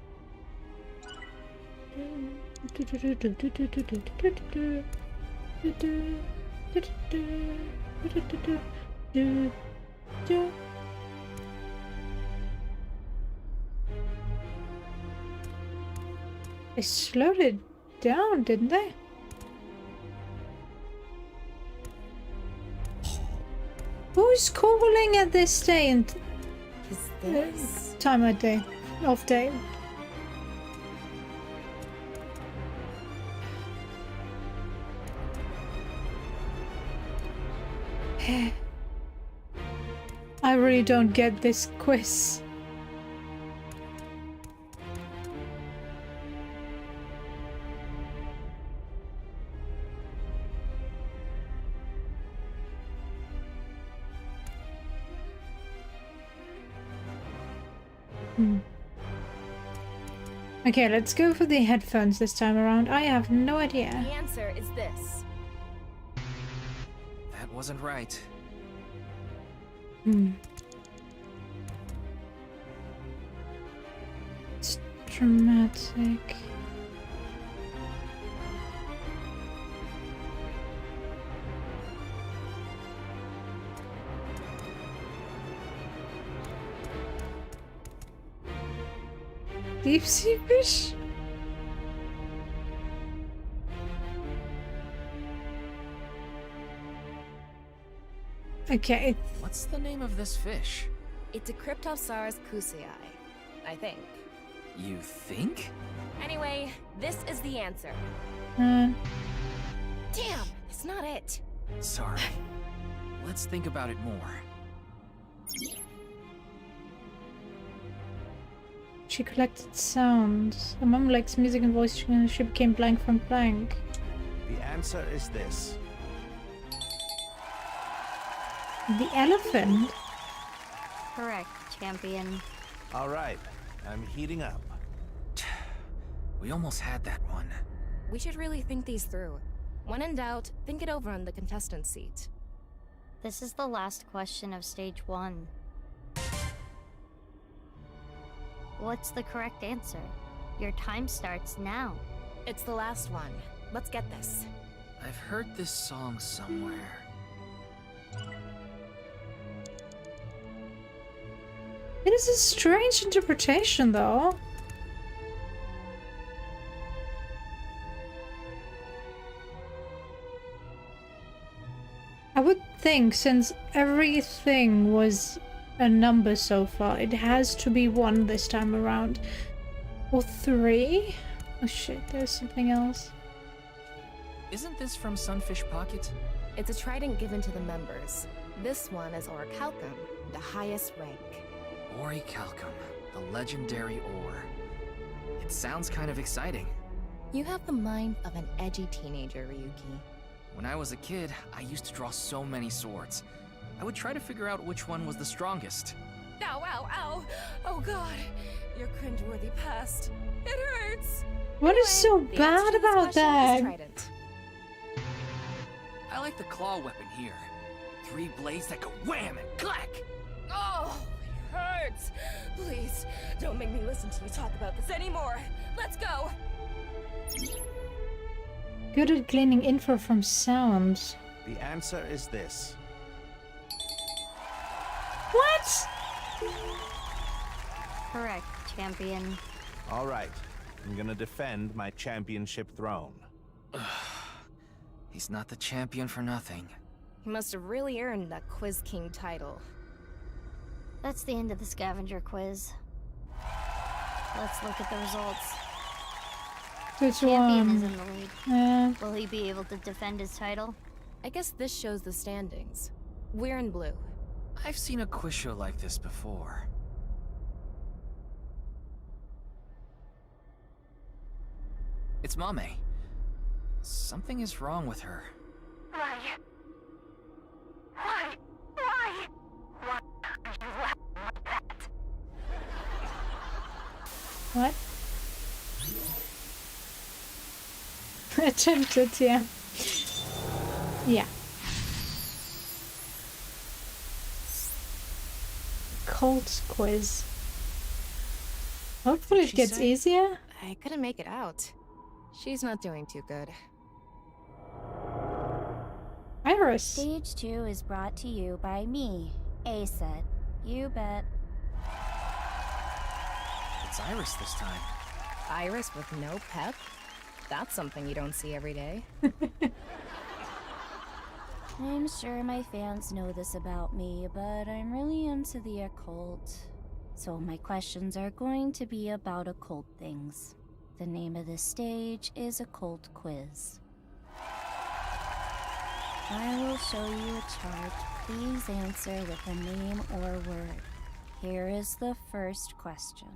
[SPEAKER 1] They slowed it down, didn't they? Who's calling at this day and
[SPEAKER 2] is this
[SPEAKER 1] time of day? Off day. I really don't get this quiz. Okay, let's go for the headphones this time around. I have no idea.
[SPEAKER 2] The answer is this.
[SPEAKER 5] That wasn't right.
[SPEAKER 1] It's dramatic. Deep sea fish? Okay.
[SPEAKER 5] What's the name of this fish?
[SPEAKER 2] It's a Cryptosaurus kusei, I think.
[SPEAKER 5] You think?
[SPEAKER 2] Anyway, this is the answer.
[SPEAKER 1] Damn,
[SPEAKER 2] it's not it.
[SPEAKER 5] Sorry. Let's think about it more.
[SPEAKER 1] She collected sounds. Her mom likes music and voice, she became blank from blank.
[SPEAKER 11] The answer is this.
[SPEAKER 1] The elephant?
[SPEAKER 15] Correct, champion.
[SPEAKER 11] Alright, I'm heating up.
[SPEAKER 5] We almost had that one.
[SPEAKER 2] We should really think these through. When in doubt, think it over on the contestant seat.
[SPEAKER 15] This is the last question of stage 1. What's the correct answer? Your time starts now.
[SPEAKER 2] It's the last one. Let's get this.
[SPEAKER 5] I've heard this song somewhere.
[SPEAKER 1] It is a strange interpretation, though. I would think, since everything was a number so far. It has to be 1 this time around. Or 3? Oh shit, there's something else.
[SPEAKER 5] Isn't this from Sunfish Pocket?
[SPEAKER 2] It's a trident given to the members. This one is Orichalcum, the highest rank.
[SPEAKER 5] Orichalcum, the legendary ore. It sounds kind of exciting.
[SPEAKER 2] You have the mind of an edgy teenager, Ryuki.
[SPEAKER 5] When I was a kid, I used to draw so many swords. I would try to figure out which one was the strongest.
[SPEAKER 14] Ow, ow, ow! Oh god, your cringeworthy past. It hurts!
[SPEAKER 1] What is so
[SPEAKER 2] The answer
[SPEAKER 1] bad
[SPEAKER 2] to this
[SPEAKER 1] about
[SPEAKER 2] question is
[SPEAKER 1] that?
[SPEAKER 2] trident.
[SPEAKER 5] I like the claw weapon here. 3 blades that go wham and clack!
[SPEAKER 14] Oh, it hurts! Please, don't make me listen to you talk about this anymore. Let's go!
[SPEAKER 1] Good at gleaning info from sounds.
[SPEAKER 11] The answer is this.
[SPEAKER 1] What?
[SPEAKER 15] Correct, champion.
[SPEAKER 11] All right, I'm gonna defend my championship throne.
[SPEAKER 5] He's not the champion for nothing.
[SPEAKER 2] He must have really earned that Quiz King title.
[SPEAKER 15] That's the end of the scavenger quiz. Let's look at the results.
[SPEAKER 1] Which
[SPEAKER 15] Champion
[SPEAKER 1] one?
[SPEAKER 15] is in the lead.
[SPEAKER 1] Yeah.
[SPEAKER 15] Will he be able to defend his title?
[SPEAKER 2] I guess this shows the standings. We're in blue.
[SPEAKER 5] I've seen a quiz show like this before. It's Mame. Something is wrong with her.
[SPEAKER 7] Why? Why are you laughing like that?
[SPEAKER 1] What? Attempted, yeah. Yeah. Cult quiz. Hopefully it gets easier.
[SPEAKER 2] I couldn't make it out. She's not doing too good.
[SPEAKER 1] Iris.
[SPEAKER 15] Stage 2 is brought to you by me, A-Set. You bet.
[SPEAKER 5] It's Iris this time.
[SPEAKER 2] Iris with no pep? That's something you don't see every day.
[SPEAKER 15] I'm sure my fans know this about me, but I'm really into the occult. So my questions are going to be about occult things. The name of this stage is Occult Quiz. I will show you a chart. Please answer with a name or word. Here is the first question.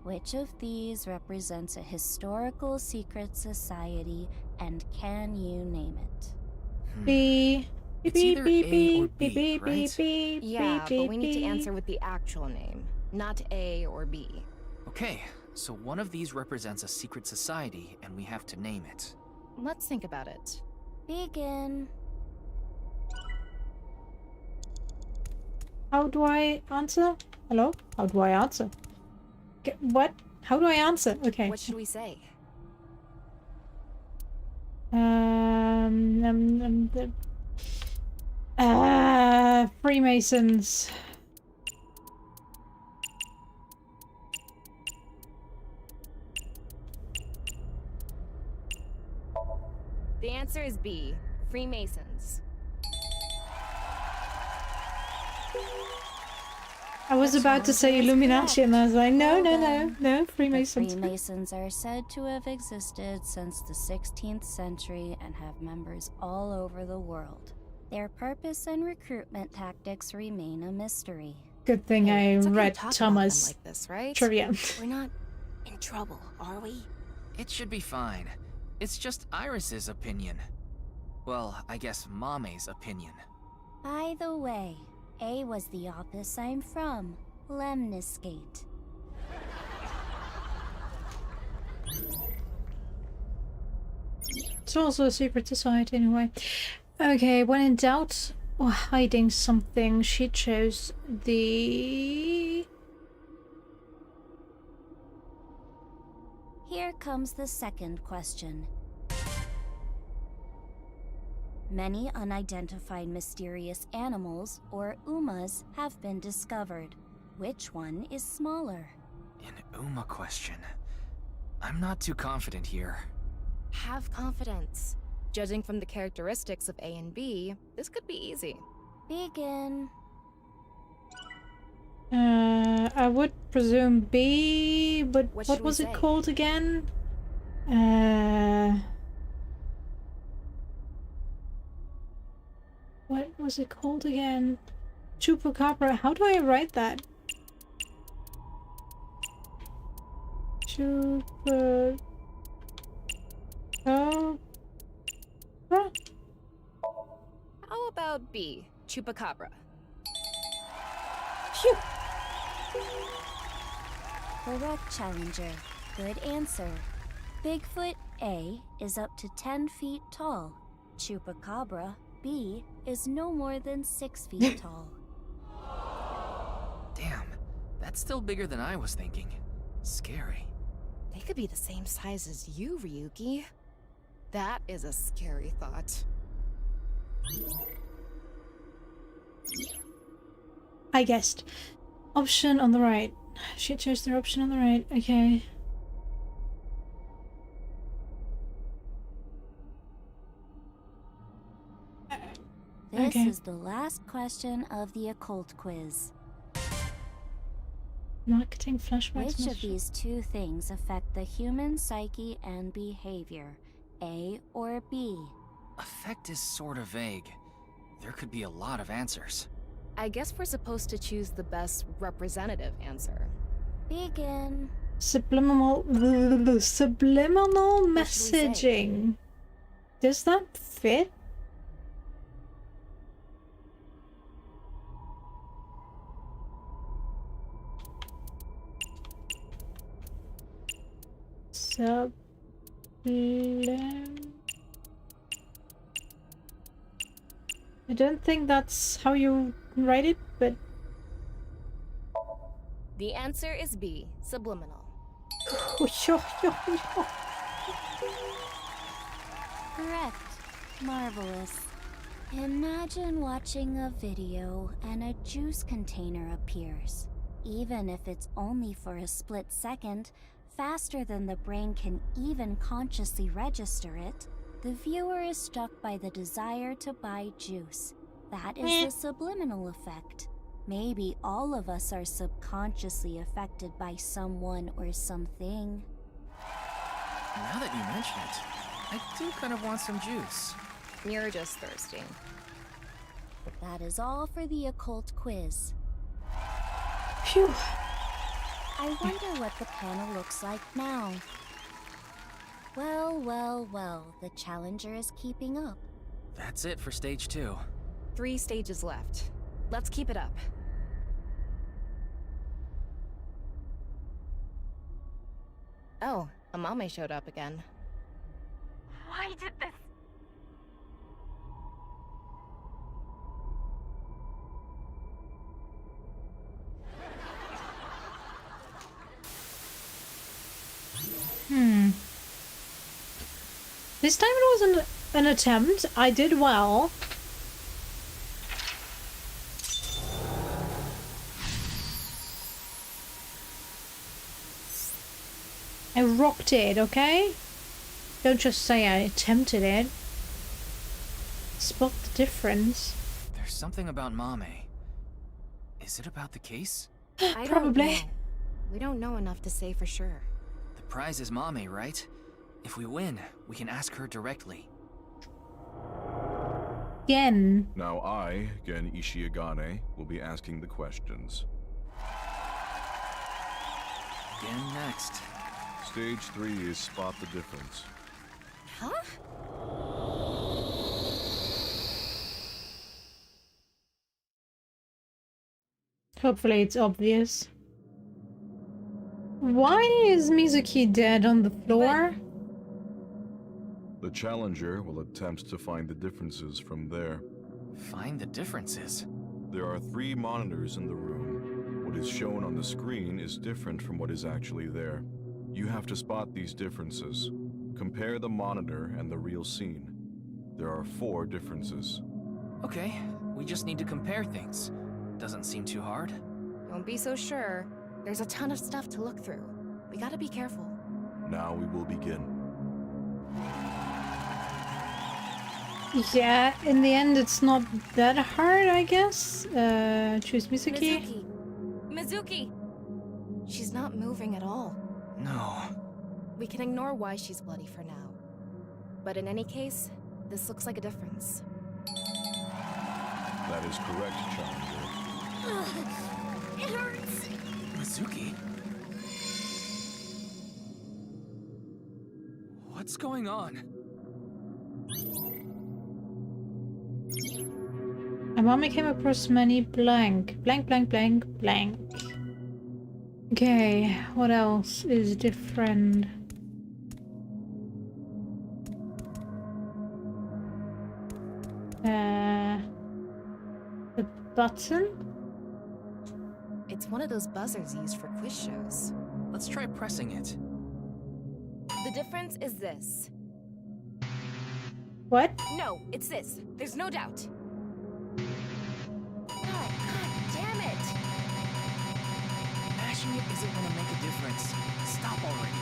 [SPEAKER 15] Which of these represents a historical secret society, and can you name it?
[SPEAKER 1] B.
[SPEAKER 5] It's either A or B, right?
[SPEAKER 2] Yeah, but we need to answer with the actual name, not A or B.
[SPEAKER 5] Okay, so one of these represents a secret society, and we have to name it.
[SPEAKER 2] Let's think about it.
[SPEAKER 15] Begin.
[SPEAKER 1] How do I answer? Hello? How do I answer? What? How do I answer? Okay.
[SPEAKER 2] What should we say?
[SPEAKER 1] Freemasons.
[SPEAKER 2] The answer is B, Freemasons.
[SPEAKER 1] I was about to say Illuminati and I was like, no, Freemasons.
[SPEAKER 15] The Freemasons are said to have existed since the 16th century and have members all over the world. Their purpose and recruitment tactics remain a mystery.
[SPEAKER 1] Good thing I
[SPEAKER 2] It's okay to
[SPEAKER 1] read
[SPEAKER 2] talk about
[SPEAKER 1] Thomas'
[SPEAKER 2] them like this, right?
[SPEAKER 1] trivia.
[SPEAKER 2] We're not in trouble, are we?
[SPEAKER 5] It should be fine. It's just Iris's opinion. Well, I guess Mame's opinion.
[SPEAKER 15] By the way, A was the office I'm from, Lemniscate.
[SPEAKER 1] It's also a secret society anyway. Okay, when in doubt or hiding something, she chose the...
[SPEAKER 15] Here comes the second question. Many unidentified mysterious animals, or UMAs, have been discovered. Which one is smaller?
[SPEAKER 5] An UMA question. I'm not too confident here.
[SPEAKER 2] Have confidence. Judging from the characteristics of A and B, this could be easy.
[SPEAKER 15] Begin.
[SPEAKER 1] I would presume B, but
[SPEAKER 2] What
[SPEAKER 1] what
[SPEAKER 2] should we
[SPEAKER 1] was it
[SPEAKER 2] say?
[SPEAKER 1] called again? What was it called again? Chupacabra. How do I write that? Chupacabra.
[SPEAKER 2] How about B, Chupacabra?
[SPEAKER 1] Phew.
[SPEAKER 15] Correct, Challenger. Good answer. Bigfoot A is up to 10 feet tall. Chupacabra B is no more than 6 feet tall.
[SPEAKER 5] Damn, that's still bigger than I was thinking. Scary.
[SPEAKER 2] They could be the same size as you, Ryuki. That is a scary thought.
[SPEAKER 1] I guessed. Option on the right. She chose their option on the right. Okay.
[SPEAKER 15] This is the last question of the occult quiz.
[SPEAKER 1] Marketing flashbacks.
[SPEAKER 15] Which of these two things affect the human psyche and behavior? A or B?
[SPEAKER 5] Effect is sort of vague. There could be a lot of answers.
[SPEAKER 2] I guess we're supposed to choose the best representative answer.
[SPEAKER 15] Begin.
[SPEAKER 1] Subliminal messaging. Does that fit? I don't think that's how you write it, but
[SPEAKER 2] The answer is B, subliminal.
[SPEAKER 15] Correct. Marvelous. Imagine watching a video and a juice container appears. Even if it's only for a split second, faster than the brain can even consciously register it, the viewer is struck by the desire to buy juice. That is the subliminal effect. Maybe all of us are subconsciously affected by someone or something.
[SPEAKER 5] Now that you mention it, I do kind of want some juice.
[SPEAKER 2] You're just thirsty.
[SPEAKER 15] That is all for the occult quiz.
[SPEAKER 1] Phew.
[SPEAKER 15] I wonder what the panel looks like now. Well, well, well, the challenger is keeping up.
[SPEAKER 5] That's it for stage 2.
[SPEAKER 2] 3 stages left. Let's keep it up. Oh, Amame showed up again.
[SPEAKER 14] Why did this?
[SPEAKER 1] This time it was an attempt. I did well. I rocked it, okay? Don't just say I attempted it. Spot the difference.
[SPEAKER 5] There's something about Mame. Is it about the case?
[SPEAKER 2] I
[SPEAKER 1] Probably.
[SPEAKER 2] Don't know. We don't know enough to say for sure.
[SPEAKER 5] The prize is Mame, right? If we win, we can ask her directly.
[SPEAKER 1] Again.
[SPEAKER 16] Now I, Gen Ishiagane, will be asking the questions.
[SPEAKER 5] Gen next.
[SPEAKER 16] Stage 3 is spot the difference.
[SPEAKER 2] Huh?
[SPEAKER 1] Hopefully it's obvious. Why is Mizuki dead on the floor?
[SPEAKER 16] The challenger will attempt to find the differences from there.
[SPEAKER 5] Find the differences?
[SPEAKER 16] There are 3 monitors in the room. What is shown on the screen is different from what is actually there. You have to spot these differences. Compare the monitor and the real scene. There are 4 differences.
[SPEAKER 5] Okay, we just need to compare things. Doesn't seem too hard.
[SPEAKER 2] Don't be so sure. There's a ton of stuff to look through. We gotta be careful.
[SPEAKER 16] Now we will begin.
[SPEAKER 1] Yeah, in the end, it's not that hard, I guess. Choose Mizuki.
[SPEAKER 2] Mizuki! She's not moving at all.
[SPEAKER 5] No.
[SPEAKER 2] We can ignore why she's bloody for now. But in any case, this looks like a difference.
[SPEAKER 16] That is correct, Challenger.
[SPEAKER 10] It hurts.
[SPEAKER 5] Mizuki? What's going on?
[SPEAKER 1] My mom came across many blank. Okay, what else is different? The button?
[SPEAKER 2] It's one of those buzzers used for quiz shows.
[SPEAKER 5] Let's try pressing it.
[SPEAKER 2] The difference is this.
[SPEAKER 1] What?
[SPEAKER 2] No, it's this. There's no doubt. God damn it!
[SPEAKER 5] Mashing it isn't gonna make a difference. Stop already.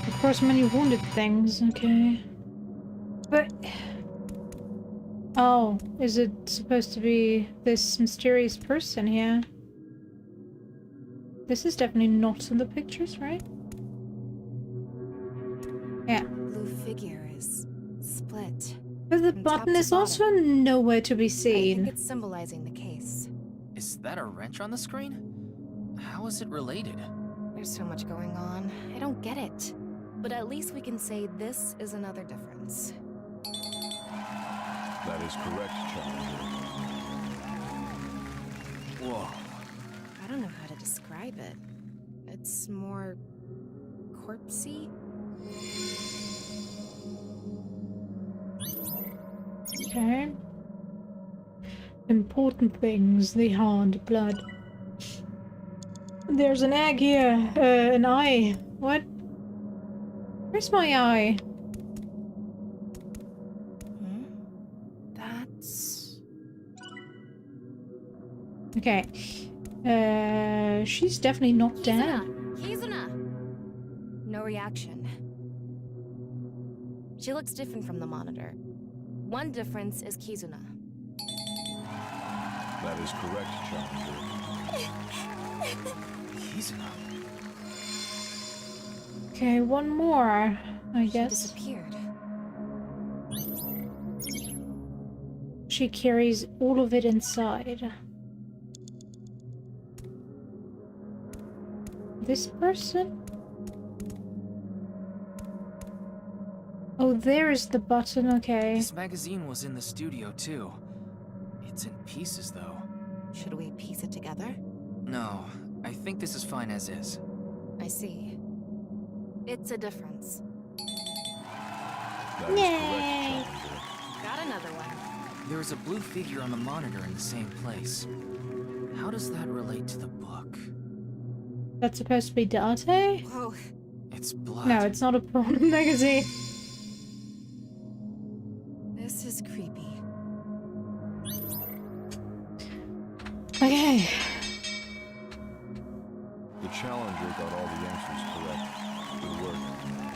[SPEAKER 1] Across many wounded things, okay. But... Oh, is it supposed to be this mysterious person here? This is definitely not in the pictures, right? Yeah.
[SPEAKER 2] Blue figure is split.
[SPEAKER 1] But the
[SPEAKER 2] from
[SPEAKER 1] button
[SPEAKER 2] top to
[SPEAKER 1] is also nowhere to be
[SPEAKER 2] I
[SPEAKER 1] seen.
[SPEAKER 2] think it's symbolizing the case.
[SPEAKER 5] Is that a wrench on the screen? How is it related?
[SPEAKER 2] There's so much going on. I don't get it. But at least we can say this is another difference.
[SPEAKER 16] That is correct, Challenger.
[SPEAKER 5] Whoa.
[SPEAKER 2] I don't know how to describe it. It's more corpsey.
[SPEAKER 1] Okay. Important things, the hard blood. There's an egg here. An eye. What? Where's my eye?
[SPEAKER 2] That's...
[SPEAKER 1] Okay. She's definitely not dead.
[SPEAKER 2] Kizuna! No reaction. She looks different from the monitor. One difference is Kizuna.
[SPEAKER 16] That is correct, Challenger.
[SPEAKER 5] Kizuna?
[SPEAKER 1] Okay, one more, I guess.
[SPEAKER 2] Disappeared.
[SPEAKER 1] She carries all of it inside. This person? Oh, there's the button, okay.
[SPEAKER 5] This magazine was in the studio too. It's in pieces though.
[SPEAKER 2] Should we piece it together?
[SPEAKER 5] No, I think this is fine as is.
[SPEAKER 2] I see. It's a difference.
[SPEAKER 16] That is correct, Challenger.
[SPEAKER 2] Got another one.
[SPEAKER 5] There is a blue figure on the monitor in the same place. How does that relate to the book?
[SPEAKER 1] That's supposed to be Date?
[SPEAKER 2] Whoa.
[SPEAKER 5] It's blood.
[SPEAKER 1] No, it's not a porn magazine.
[SPEAKER 2] This is creepy.
[SPEAKER 1] Okay.
[SPEAKER 16] The Challenger got all the answers correct. Good work.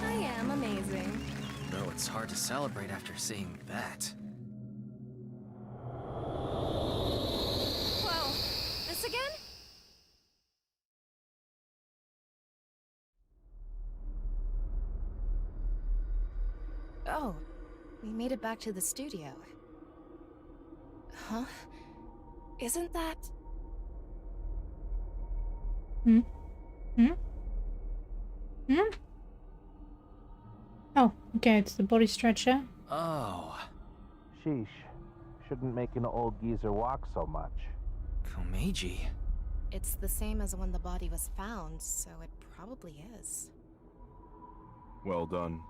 [SPEAKER 2] I am amazing.
[SPEAKER 5] Though it's hard to celebrate after seeing that.
[SPEAKER 2] Whoa. This again? Oh. We made it back to the studio. Huh? Isn't that...
[SPEAKER 1] Hmm? Oh, okay, it's the body stretcher.
[SPEAKER 5] Oh.
[SPEAKER 11] Sheesh. Shouldn't make an old geezer walk so much.
[SPEAKER 5] Komeiji.
[SPEAKER 2] It's the same as when the body was found, so it probably is.
[SPEAKER 16] Well done.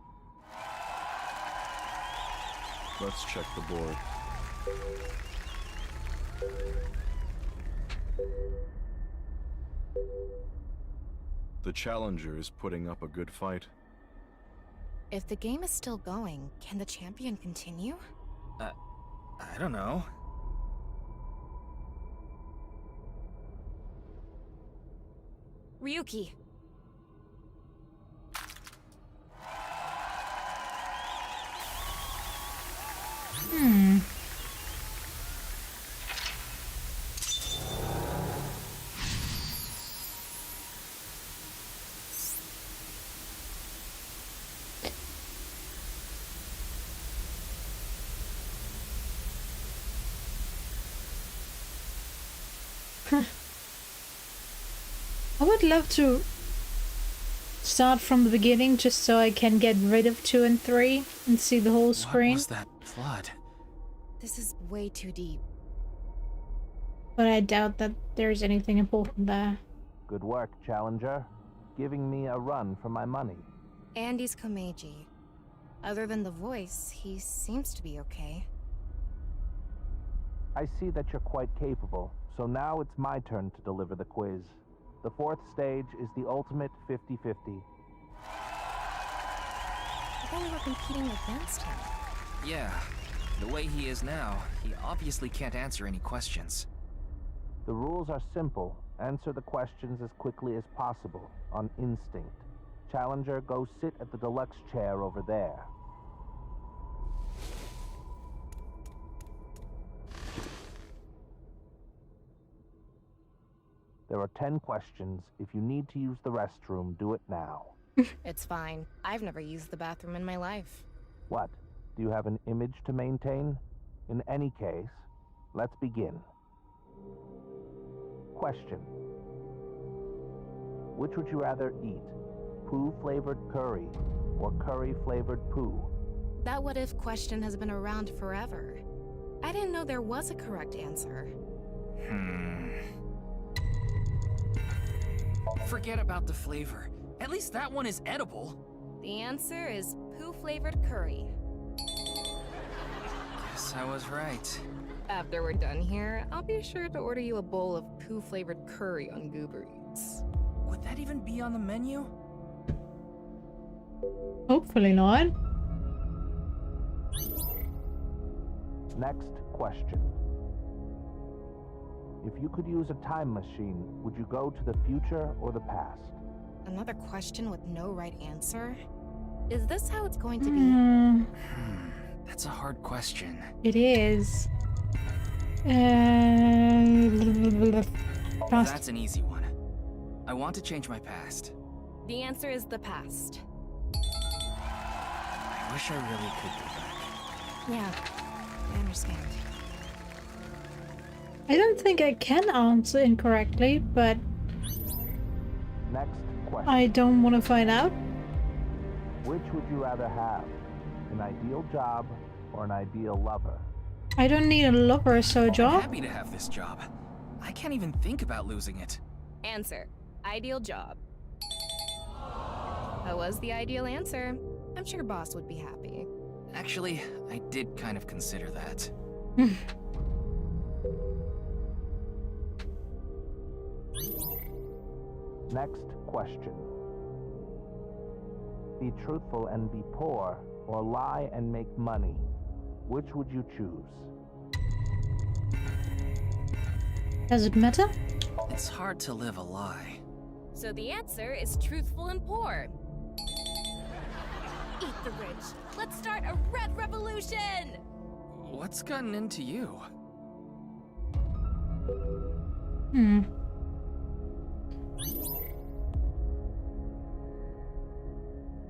[SPEAKER 16] Let's check the board. The Challenger is putting up a good fight.
[SPEAKER 2] If the game is still going, can the champion continue?
[SPEAKER 5] I don't know.
[SPEAKER 2] Ryuki!
[SPEAKER 1] I would love to start from the beginning just so I can get rid of 2 and 3 and see the whole screen.
[SPEAKER 5] What was that flood?
[SPEAKER 2] This is way too deep.
[SPEAKER 1] But I doubt that there's anything important there.
[SPEAKER 11] Good work, Challenger. Giving me a run for my money.
[SPEAKER 2] Andy's Komeiji. Other than the voice, he seems to be okay.
[SPEAKER 11] I see that you're quite capable, so now it's my turn to deliver the quiz. The 4th stage is the ultimate 50-50.
[SPEAKER 2] I thought we were competing against him.
[SPEAKER 5] Yeah, the way he is now, he obviously can't answer any questions.
[SPEAKER 11] The rules are simple. Answer the questions as quickly as possible, on instinct. Challenger, go sit at the deluxe chair over there. There are 10 questions. If you need to use the restroom, do it now.
[SPEAKER 2] It's fine. I've never used the bathroom in my life.
[SPEAKER 11] What? Do you have an image to maintain? In any case, let's begin. Question. Which would you rather eat? Poo-flavored curry or curry-flavored poo?
[SPEAKER 2] That what-if question has been around forever. I didn't know there was a correct answer.
[SPEAKER 5] Forget about the flavor. At least that one is edible.
[SPEAKER 2] The answer is poo-flavored curry.
[SPEAKER 5] Guess I was right.
[SPEAKER 2] After we're done here, I'll be sure to order you a bowl of poo-flavored curry on Goober Eats.
[SPEAKER 5] Would that even be on the menu?
[SPEAKER 1] Hopefully not.
[SPEAKER 11] Next question. If you could use a time machine, would you go to the future or the past?
[SPEAKER 2] Another question with no right answer? Is this how it's going to be?
[SPEAKER 5] That's a hard question.
[SPEAKER 1] It is. Past.
[SPEAKER 5] That's an easy one. I want to change my past.
[SPEAKER 2] The answer is the past.
[SPEAKER 5] I wish I really could go back.
[SPEAKER 2] Yeah, I understand.
[SPEAKER 1] I don't think I can answer incorrectly, but
[SPEAKER 11] Next question.
[SPEAKER 1] I don't want to find out.
[SPEAKER 11] Which would you rather have? An ideal job or an ideal lover?
[SPEAKER 1] I don't need a lover, so
[SPEAKER 5] I'm
[SPEAKER 1] job.
[SPEAKER 5] happy to have this job. I can't even think about losing it.
[SPEAKER 2] Answer. Ideal job. That was the ideal answer. I'm sure boss would be happy.
[SPEAKER 5] Actually, I did kind of consider that.
[SPEAKER 11] Next question. Be truthful and be poor, or lie and make money. Which would you choose?
[SPEAKER 1] Does it matter?
[SPEAKER 5] It's hard to live a lie.
[SPEAKER 2] So the answer is truthful and poor. Eat the rich. Let's start a red revolution!
[SPEAKER 5] What's gotten into you?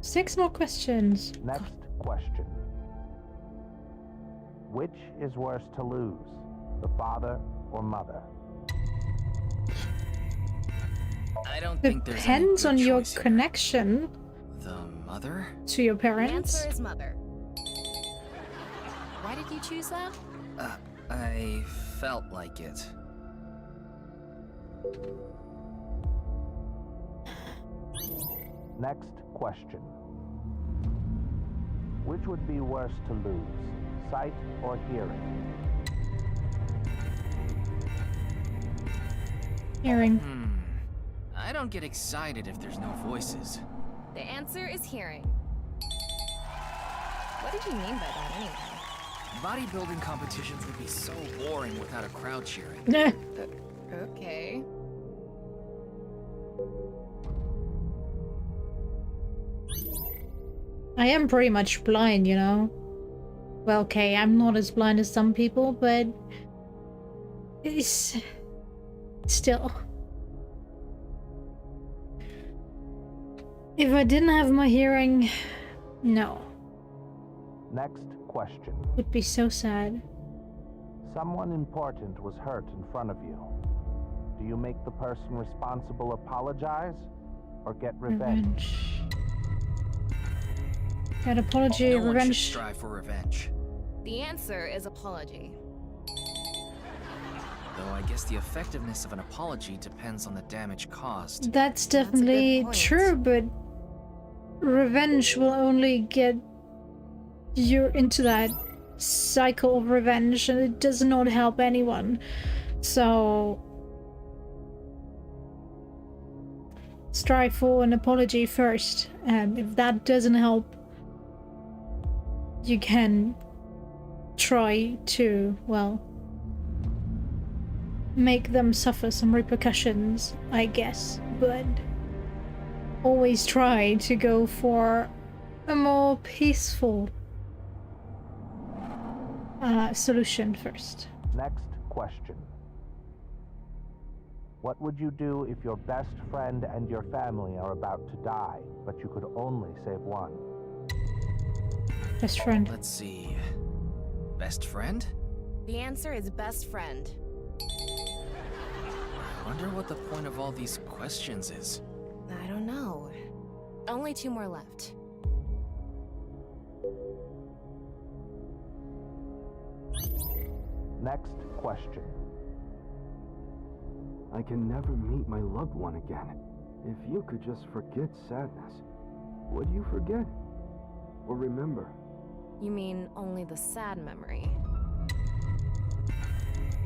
[SPEAKER 1] 6 more questions.
[SPEAKER 11] Next question. Which is worse to lose, the father or mother?
[SPEAKER 5] I don't think there's any
[SPEAKER 1] Depends
[SPEAKER 5] good
[SPEAKER 1] on your
[SPEAKER 5] choice here.
[SPEAKER 1] connection
[SPEAKER 5] The mother?
[SPEAKER 1] to your
[SPEAKER 2] The
[SPEAKER 1] parents.
[SPEAKER 2] answer is mother. Why did you choose that?
[SPEAKER 5] I felt like it.
[SPEAKER 11] Next question. Which would be worse to lose, sight or hearing?
[SPEAKER 1] Hearing.
[SPEAKER 5] I don't get excited if there's no voices.
[SPEAKER 2] The answer is hearing. What did you mean by that anyway?
[SPEAKER 5] Bodybuilding competitions would be so boring without a crowd cheering.
[SPEAKER 2] Okay.
[SPEAKER 1] I am pretty much blind, you know. Well, okay, I'm not as blind as some people, but it's still. If I didn't have my hearing, no,
[SPEAKER 11] Next question.
[SPEAKER 1] would be so sad.
[SPEAKER 11] Someone important was hurt in front of you. Do you make the person responsible apologize or get revenge?
[SPEAKER 1] An apology,
[SPEAKER 5] No one should
[SPEAKER 1] revenge.
[SPEAKER 5] strive for revenge.
[SPEAKER 2] The answer is apology.
[SPEAKER 5] Though I guess the effectiveness of an apology depends on the damage caused.
[SPEAKER 1] That's definitely true, but revenge will only get you into that cycle of revenge, and it does not help anyone. So strive for an apology first, and if that doesn't help, you can try to, well, make them suffer some repercussions, I guess, but always try to go for a more peaceful solution first.
[SPEAKER 11] Next question. What would you do if your best friend and your family are about to die, but you could only save one?
[SPEAKER 1] Best friend.
[SPEAKER 5] Let's see. Best friend?
[SPEAKER 2] The answer is best friend.
[SPEAKER 5] I wonder what the point of all these questions is.
[SPEAKER 2] I don't know. Only 2 more left.
[SPEAKER 11] Next question.
[SPEAKER 3] I can never meet my loved one again. If you could just forget sadness, would you forget? Or remember?
[SPEAKER 2] You mean only the sad memory?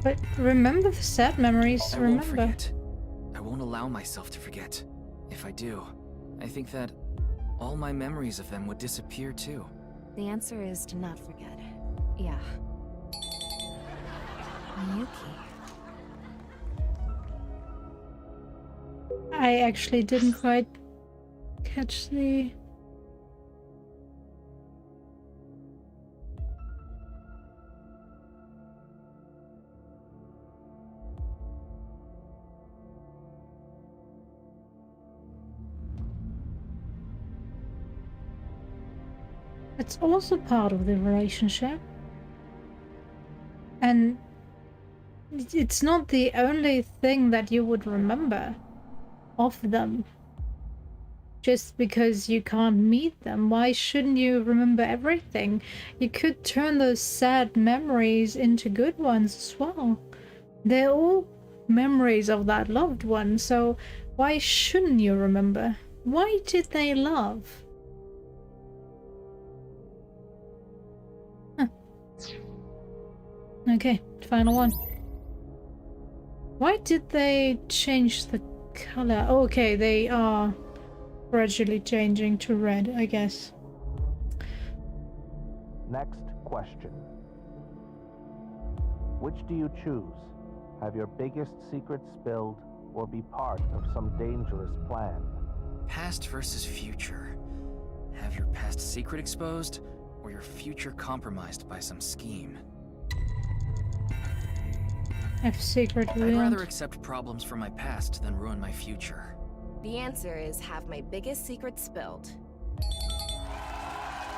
[SPEAKER 1] But remember the sad memories,
[SPEAKER 5] I won't
[SPEAKER 1] remember.
[SPEAKER 5] forget. I won't allow myself to forget. If I do, I think that all my memories of them would disappear too.
[SPEAKER 2] The answer is to not forget. Yeah. Ryuki.
[SPEAKER 1] I actually didn't quite catch the... It's also part of the relationship. And it's not the only thing that you would remember of them. Just because you can't meet them, why shouldn't you remember everything? You could turn those sad memories into good ones as well. They're all memories of that loved one, so why shouldn't you remember? Why did they love? Okay, final one. Why did they change the color? Oh, okay, they are gradually changing to red, I guess.
[SPEAKER 11] Next question. Which do you choose? Have your biggest secret spilled or be part of some dangerous plan?
[SPEAKER 5] Past versus future. Have your past secret exposed, or your future compromised by some scheme?
[SPEAKER 1] Have secret
[SPEAKER 5] I'd
[SPEAKER 1] ruined.
[SPEAKER 5] rather accept problems from my past than ruin my future.
[SPEAKER 2] The answer is have my biggest secret spilled.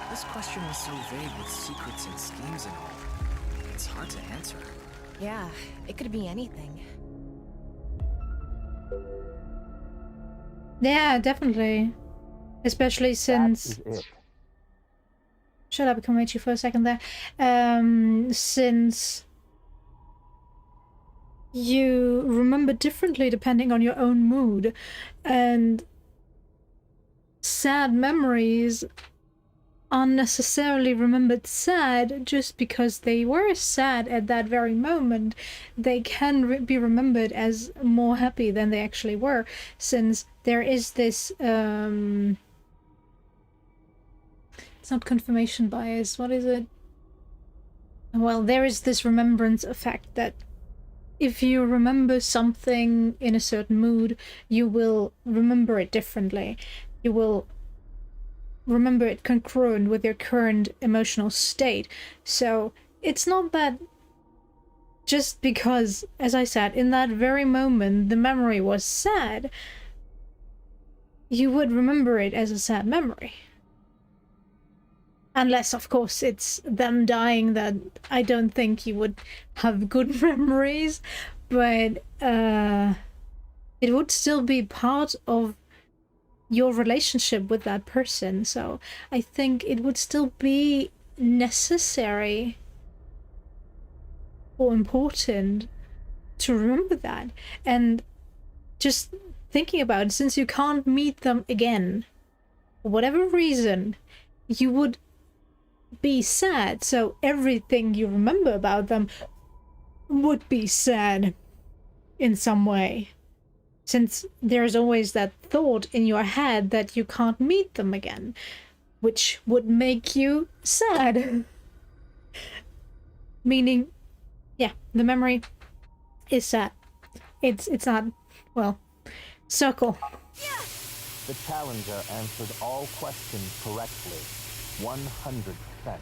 [SPEAKER 5] This question was so vague with secrets and schemes and all. It's hard to answer.
[SPEAKER 2] Yeah, it could be anything.
[SPEAKER 1] Yeah, definitely. Especially since...
[SPEAKER 11] That is it.
[SPEAKER 1] Shut up, Komichi, for a second there. Since you remember differently depending on your own mood, and sad memories aren't necessarily remembered sad just because they were sad at that very moment. They can be remembered as more happy than they actually were, since there is this it's not confirmation bias, what is it? Well, there is this remembrance effect that if you remember something in a certain mood, you will remember it differently. You will remember it congruent with your current emotional state. So it's not that just because, as I said, in that very moment the memory was sad, you would remember it as a sad memory. Unless, of course, it's them dying, that I don't think you would have good memories. But it would still be part of your relationship with that person. So I think it would still be necessary or important to remember that. And just thinking about it, since you can't meet them again, for whatever reason, you would be sad. So everything you remember about them would be sad in some way. Since there's always that thought in your head that you can't meet them again, which would make you sad. Meaning, yeah, the memory is sad. It's not, well, circle.
[SPEAKER 11] The challenger answered all questions correctly, 100%.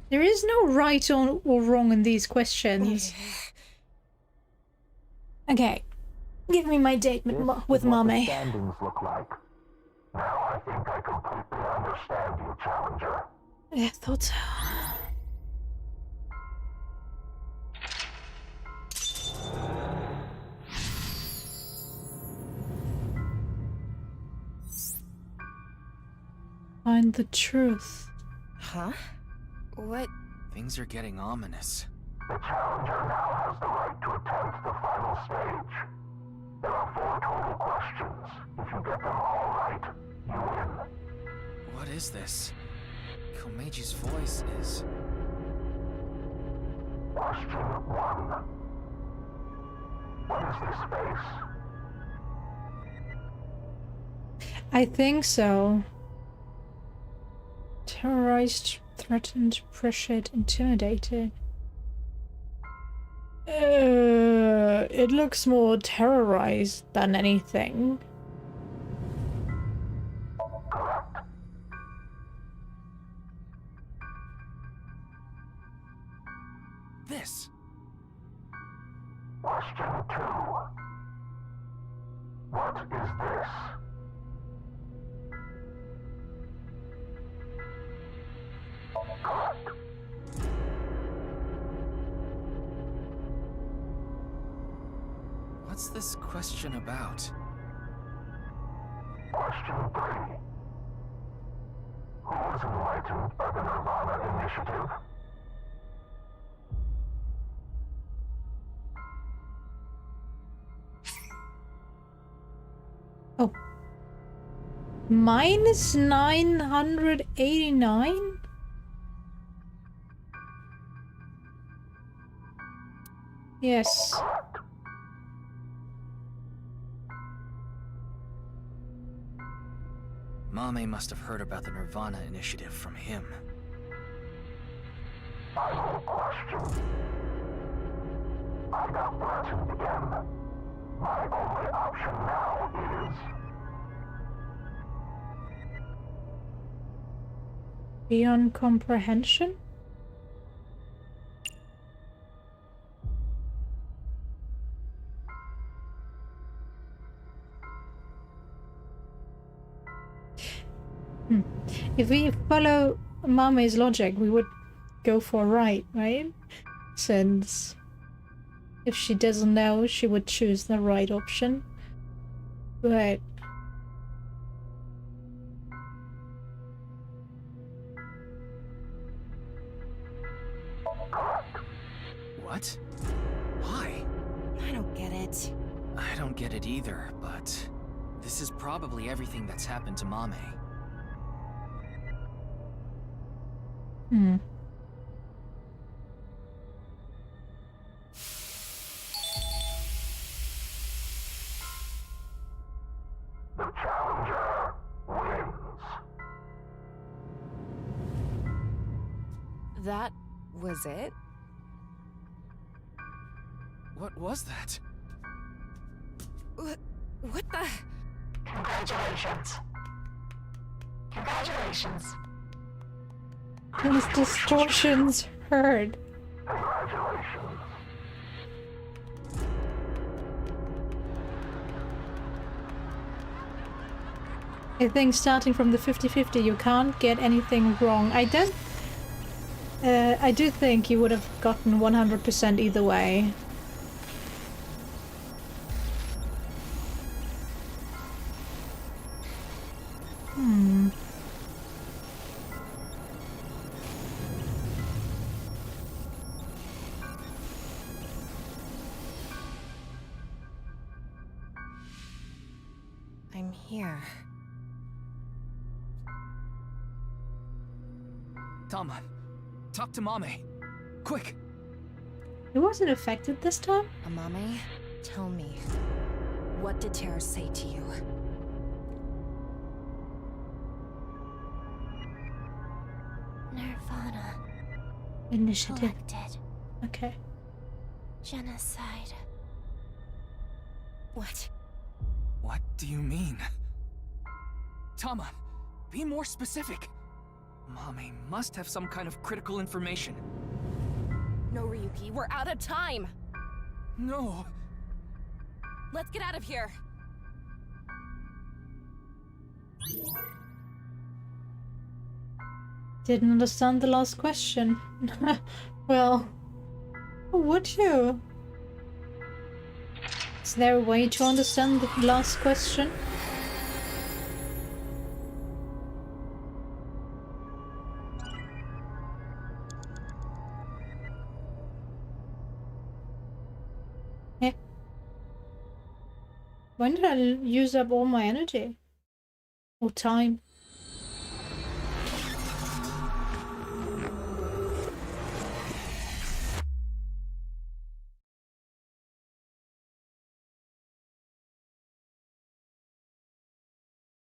[SPEAKER 1] There is no right or wrong in these questions. Okay, give me my date with Mommy.
[SPEAKER 11] Standings look like. Now I think I completely understand you, challenger.
[SPEAKER 1] I thought so. Find the truth.
[SPEAKER 5] Huh?
[SPEAKER 2] What?
[SPEAKER 5] Things are getting ominous.
[SPEAKER 11] The challenger now has the right to attempt the final stage. There are 4 total questions. If you get them all right, you win.
[SPEAKER 5] What is this? Komeji's voice is...
[SPEAKER 11] Question 1. What is this space?
[SPEAKER 1] I think so. Terrorized, threatened, pressured, intimidated. It looks more terrorized than anything.
[SPEAKER 11] Correct.
[SPEAKER 5] This.
[SPEAKER 11] Question 2. What is this? Correct.
[SPEAKER 5] What's this question about?
[SPEAKER 11] Question 3. Who was enlightened by the Nirvana Initiative?
[SPEAKER 1] Oh. Minus 989? Yes.
[SPEAKER 5] Mame must have heard about the Nirvana Initiative from him.
[SPEAKER 11] Final question. I got threatened again. My only option now is...
[SPEAKER 1] Beyond comprehension? If we follow Mame's logic, we would go for right, right? Since if she doesn't know, she would choose the right option. But
[SPEAKER 5] What? Why?
[SPEAKER 2] I don't get it.
[SPEAKER 5] I don't get it either, but this is probably everything that's happened to Mame.
[SPEAKER 11] The challenger wins.
[SPEAKER 2] That was it?
[SPEAKER 5] What was that?
[SPEAKER 2] What the?
[SPEAKER 7] Congratulations. Congratulations.
[SPEAKER 1] these distortions hurt.
[SPEAKER 11] Congratulations.
[SPEAKER 1] I think starting from the 50-50, you can't get anything wrong. I do think you would have gotten 100% either way.
[SPEAKER 2] here.
[SPEAKER 5] Tama, talk to Mame. Quick!
[SPEAKER 1] He wasn't affected this time?
[SPEAKER 2] Amame, tell me, what did Terra say to you?
[SPEAKER 15] Nirvana.
[SPEAKER 1] Initiative.
[SPEAKER 15] Collected.
[SPEAKER 1] Okay.
[SPEAKER 15] Genocide.
[SPEAKER 2] What?
[SPEAKER 5] What do you mean? Tama, be more specific. Mame must have some kind of critical information.
[SPEAKER 14] No, Ryuki, we're out of time!
[SPEAKER 5] No.
[SPEAKER 14] Let's get out of here!
[SPEAKER 1] Didn't understand the last question. Well, would you? Is there a way to understand the last question? Yeah. When did I use up all my energy? Or time?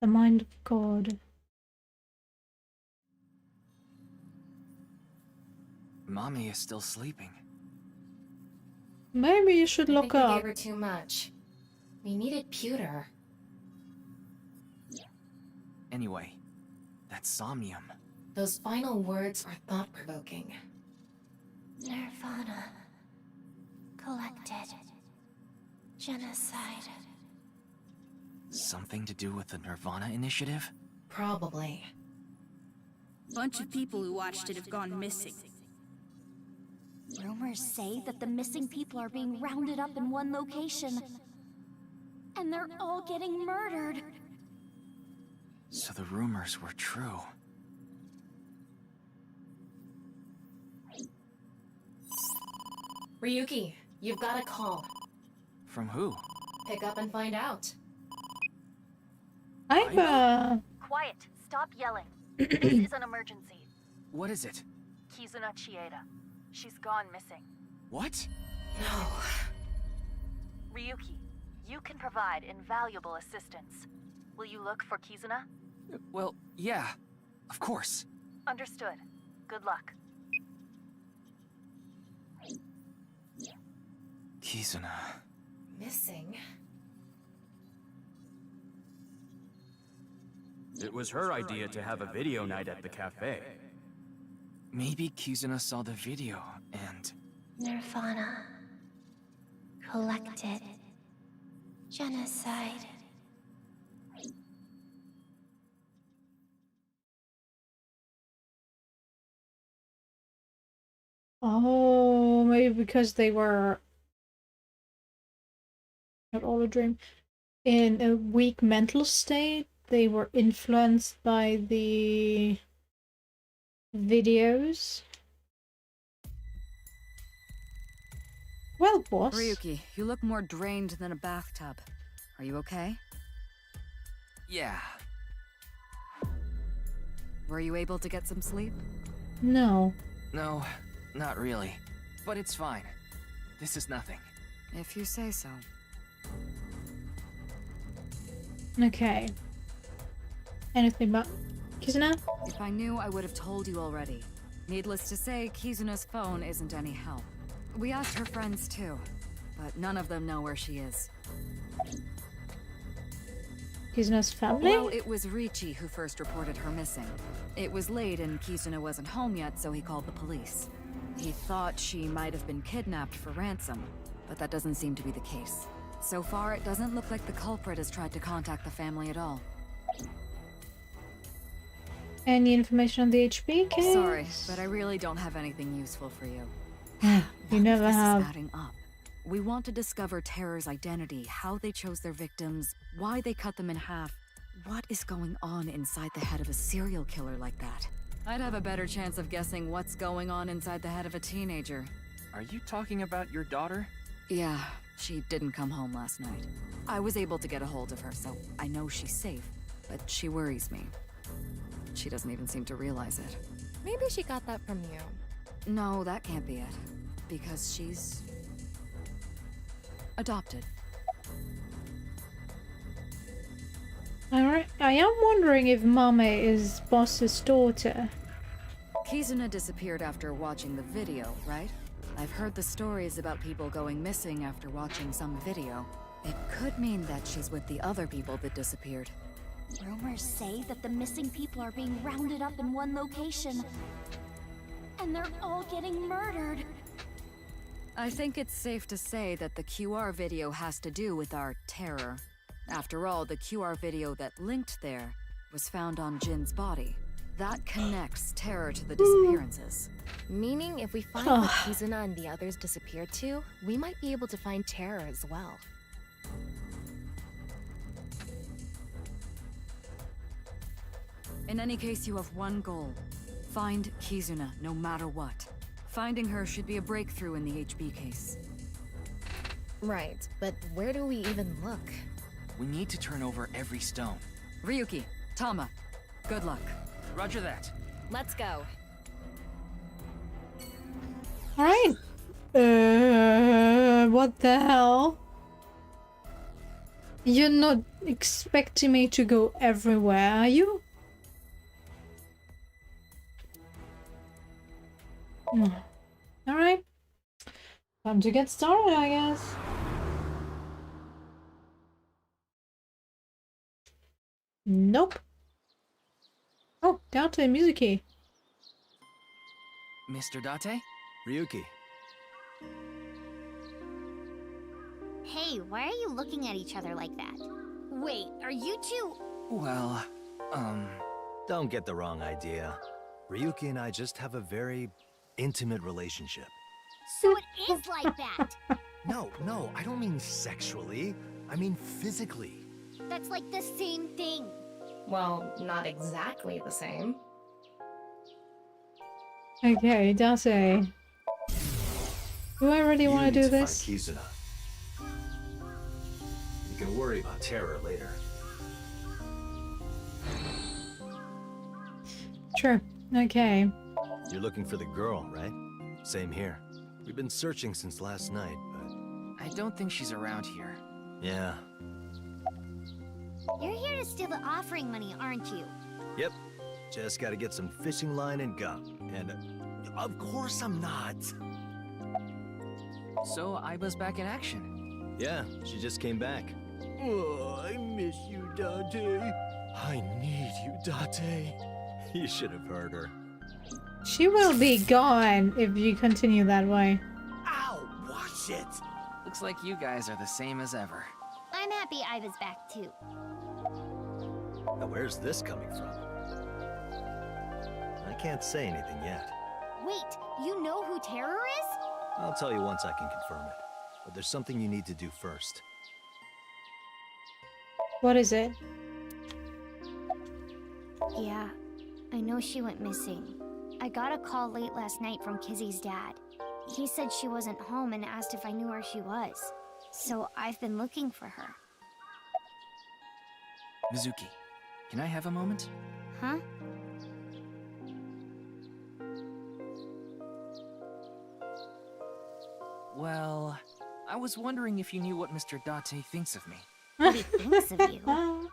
[SPEAKER 1] The mind of God.
[SPEAKER 5] Mame is still sleeping.
[SPEAKER 1] Maybe you should
[SPEAKER 12] I
[SPEAKER 1] look
[SPEAKER 12] think we
[SPEAKER 1] up.
[SPEAKER 12] gave her too much. We needed pewter.
[SPEAKER 5] Anyway, that's Somnium.
[SPEAKER 12] Those final words are thought-provoking.
[SPEAKER 15] Nirvana. Collected. Genocide.
[SPEAKER 5] Something to do with the Nirvana initiative?
[SPEAKER 12] Probably.
[SPEAKER 9] Bunch of people who watched it have gone missing.
[SPEAKER 17] Rumors say that the missing people are being rounded up in one location. And they're all getting murdered.
[SPEAKER 5] So the rumors were true.
[SPEAKER 12] Ryuki, you've got a call.
[SPEAKER 5] From who?
[SPEAKER 12] Pick up and find out.
[SPEAKER 17] Quiet. Stop yelling. This is an emergency.
[SPEAKER 5] What is it?
[SPEAKER 17] Kizuna Chieda. She's gone missing.
[SPEAKER 5] What?
[SPEAKER 12] No.
[SPEAKER 17] Ryuki, you can provide invaluable assistance. Will you look for Kizuna?
[SPEAKER 5] Well, yeah. Of course.
[SPEAKER 17] Understood. Good luck.
[SPEAKER 5] Kizuna.
[SPEAKER 12] Missing?
[SPEAKER 6] It was her idea to have a video night at the cafe.
[SPEAKER 5] Maybe Kizuna saw the video and...
[SPEAKER 15] Nirvana. Collected. Genocide.
[SPEAKER 1] Oh, maybe because they were not all a dream. In a weak mental state, they were influenced by the videos. Well, boss.
[SPEAKER 18] Ryuki, you look more drained than a bathtub. Are you okay?
[SPEAKER 5] Yeah.
[SPEAKER 18] Were you able to get some sleep?
[SPEAKER 1] No.
[SPEAKER 5] No, not really. But it's fine. This is nothing.
[SPEAKER 18] If you say so.
[SPEAKER 1] Okay. Anything about Kizuna?
[SPEAKER 18] If I knew, I would have told you already. Needless to say, Kizuna's phone isn't any help. We asked her friends too, but none of them know where she is.
[SPEAKER 1] Kizuna's family?
[SPEAKER 18] Well, it was Ryuki who first reported her missing. It was late and Kizuna wasn't home yet, so he called the police. He thought she might have been kidnapped for ransom, but that doesn't seem to be the case. So far, it doesn't look like the culprit has tried to contact the family at all.
[SPEAKER 1] Any information on the HP case?
[SPEAKER 18] Sorry, but I really don't have anything useful for you.
[SPEAKER 1] You never
[SPEAKER 18] This
[SPEAKER 1] have.
[SPEAKER 18] is adding up. We want to discover Terror's identity, how they chose their victims, why they cut them in half. What is going on inside the head of a serial killer like that? I'd have a better chance of guessing what's going on inside the head of a teenager.
[SPEAKER 5] Are you talking about your daughter?
[SPEAKER 18] Yeah, She didn't come home last night. I was able to get a hold of her, so I know she's safe, but she worries me. She doesn't even seem to realize it.
[SPEAKER 2] Maybe she got that from you.
[SPEAKER 18] No, that can't be it. Because she's... adopted.
[SPEAKER 1] Alright, I am wondering if Mame is Boss's daughter.
[SPEAKER 18] Kizuna disappeared after watching the video, right? I've heard the stories about people going missing after watching some video. It could mean that she's with the other people that disappeared.
[SPEAKER 17] Rumors say that the missing people are being rounded up in one location. And they're all getting murdered.
[SPEAKER 18] I think it's safe to say that the QR video has to do with our terror. After all, the QR video that linked there was found on Jin's body. That connects terror to the disappearances.
[SPEAKER 2] Meaning if we find what Kizuna and the others disappeared to, we might be able to find terror as well.
[SPEAKER 18] In any case, you have one goal. Find Kizuna, no matter what. Finding her should be a breakthrough in the HB case.
[SPEAKER 2] Right, but where do we even look?
[SPEAKER 5] We need to turn over every stone.
[SPEAKER 18] Ryuki, Tama, good luck.
[SPEAKER 5] Roger that.
[SPEAKER 2] Let's go.
[SPEAKER 1] Alright. What the hell? You're not expecting me to go everywhere, are you? Alright. Time to get started, I guess. Nope. Oh, Date Mizuki.
[SPEAKER 5] Mr. Date?
[SPEAKER 3] Ryuki.
[SPEAKER 7] Hey, why are you looking at each other like that? Wait, are you two...
[SPEAKER 5] Well,
[SPEAKER 3] Don't get the wrong idea. Ryuki and I just have a very intimate relationship.
[SPEAKER 7] So it is like that!
[SPEAKER 3] No, I don't mean sexually. I mean physically.
[SPEAKER 7] That's like the same thing.
[SPEAKER 12] Well, not exactly the same.
[SPEAKER 1] Okay, Date. Do I really want to do this?
[SPEAKER 3] Find Kizuna. You can worry about terror later.
[SPEAKER 1] True. Okay.
[SPEAKER 3] You're looking for the girl, right? Same here. We've been searching since last night, but...
[SPEAKER 5] I don't think she's around here.
[SPEAKER 3] Yeah.
[SPEAKER 7] You're here to steal the offering money, aren't you?
[SPEAKER 3] Yep. Just gotta get some fishing line and gum. And... of course I'm not!
[SPEAKER 5] So, Aiba's back in action.
[SPEAKER 3] Yeah, she just came back. Oh, I miss you, Date. I need you, Date. You should have heard her.
[SPEAKER 1] She will be gone if you continue that way.
[SPEAKER 3] Ow! Watch it!
[SPEAKER 5] Looks like you guys are the same as ever.
[SPEAKER 7] I'm happy Iva's back too.
[SPEAKER 3] Now where's this coming from? I can't say anything yet.
[SPEAKER 7] Wait, you know who Terror is?
[SPEAKER 3] I'll tell you once I can confirm it. But there's something you need to do first.
[SPEAKER 1] What is it?
[SPEAKER 7] Yeah, I know she went missing. I got a call late last night from Kizzy's dad. He said she wasn't home and asked if I knew where she was. So I've been looking for her.
[SPEAKER 5] Mizuki, can I have a moment?
[SPEAKER 7] Huh?
[SPEAKER 5] Well, I was wondering if you knew what Mr. Date thinks of me.
[SPEAKER 7] What he thinks of you?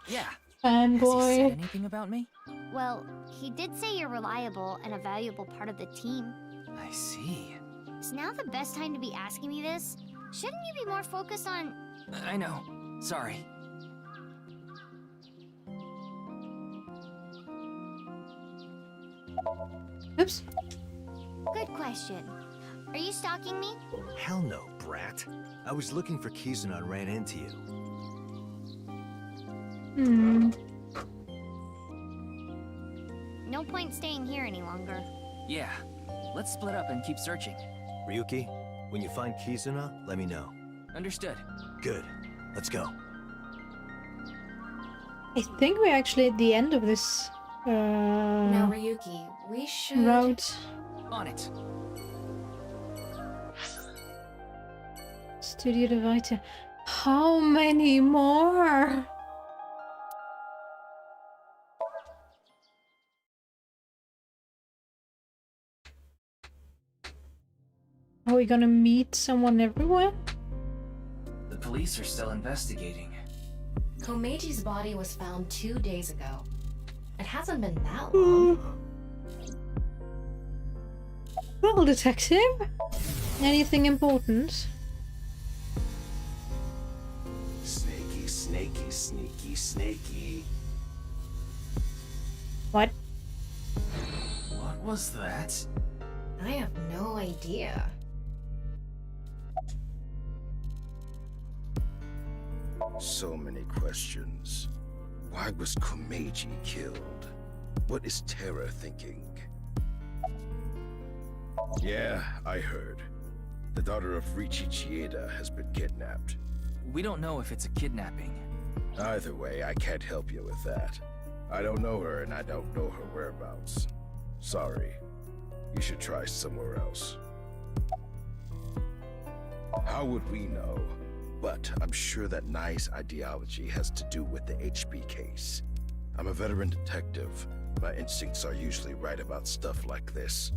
[SPEAKER 5] Yeah.
[SPEAKER 1] Fanboy.
[SPEAKER 5] Has he said anything about me?
[SPEAKER 7] Well, he did say you're reliable and a valuable part of the team.
[SPEAKER 5] I see.
[SPEAKER 7] Is now the best time to be asking me this? Shouldn't you be more focused on...
[SPEAKER 5] I know. Sorry.
[SPEAKER 1] Oops.
[SPEAKER 7] Good question. Are you stalking me?
[SPEAKER 3] Hell no, brat. I was looking for Kizuna and ran into you.
[SPEAKER 7] No point staying here any longer.
[SPEAKER 5] Yeah. Let's split up and keep searching.
[SPEAKER 3] Ryuki, when you find Kizuna, let me know.
[SPEAKER 5] Understood.
[SPEAKER 3] Good. Let's go.
[SPEAKER 1] I think we're actually at the end of this
[SPEAKER 12] Now, Ryuki, we should...
[SPEAKER 1] route.
[SPEAKER 5] On it.
[SPEAKER 1] Studio Divider. How many more? Are we gonna meet someone everywhere?
[SPEAKER 5] The police are still investigating.
[SPEAKER 12] Komeji's body was found 2 days ago. It hasn't been that long.
[SPEAKER 1] Well, detective, anything important?
[SPEAKER 19] Snaky, snaky, sneaky, snaky.
[SPEAKER 1] What?
[SPEAKER 5] What was that?
[SPEAKER 12] I have no idea.
[SPEAKER 19] So many questions. Why was Komeji killed? What is Terra thinking? Yeah, I heard. The daughter of Ryuki Chieda has been kidnapped.
[SPEAKER 5] We don't know if it's a kidnapping.
[SPEAKER 19] Either way, I can't help you with that. I don't know her and I don't know her whereabouts. Sorry. You should try somewhere else. How would we know? But I'm sure that Nai's ideology has to do with the HB case. I'm a veteran detective. My instincts are usually right about stuff like this.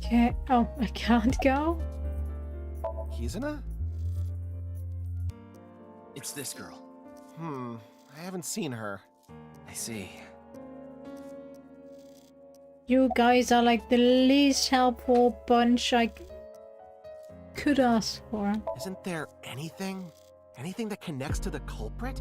[SPEAKER 1] Okay. Oh, I can't go?
[SPEAKER 20] Kizuna?
[SPEAKER 5] It's this girl.
[SPEAKER 20] I haven't seen her.
[SPEAKER 5] I see.
[SPEAKER 1] You guys are like the least helpful bunch I could ask for.
[SPEAKER 20] Isn't there anything? Anything that connects to the culprit?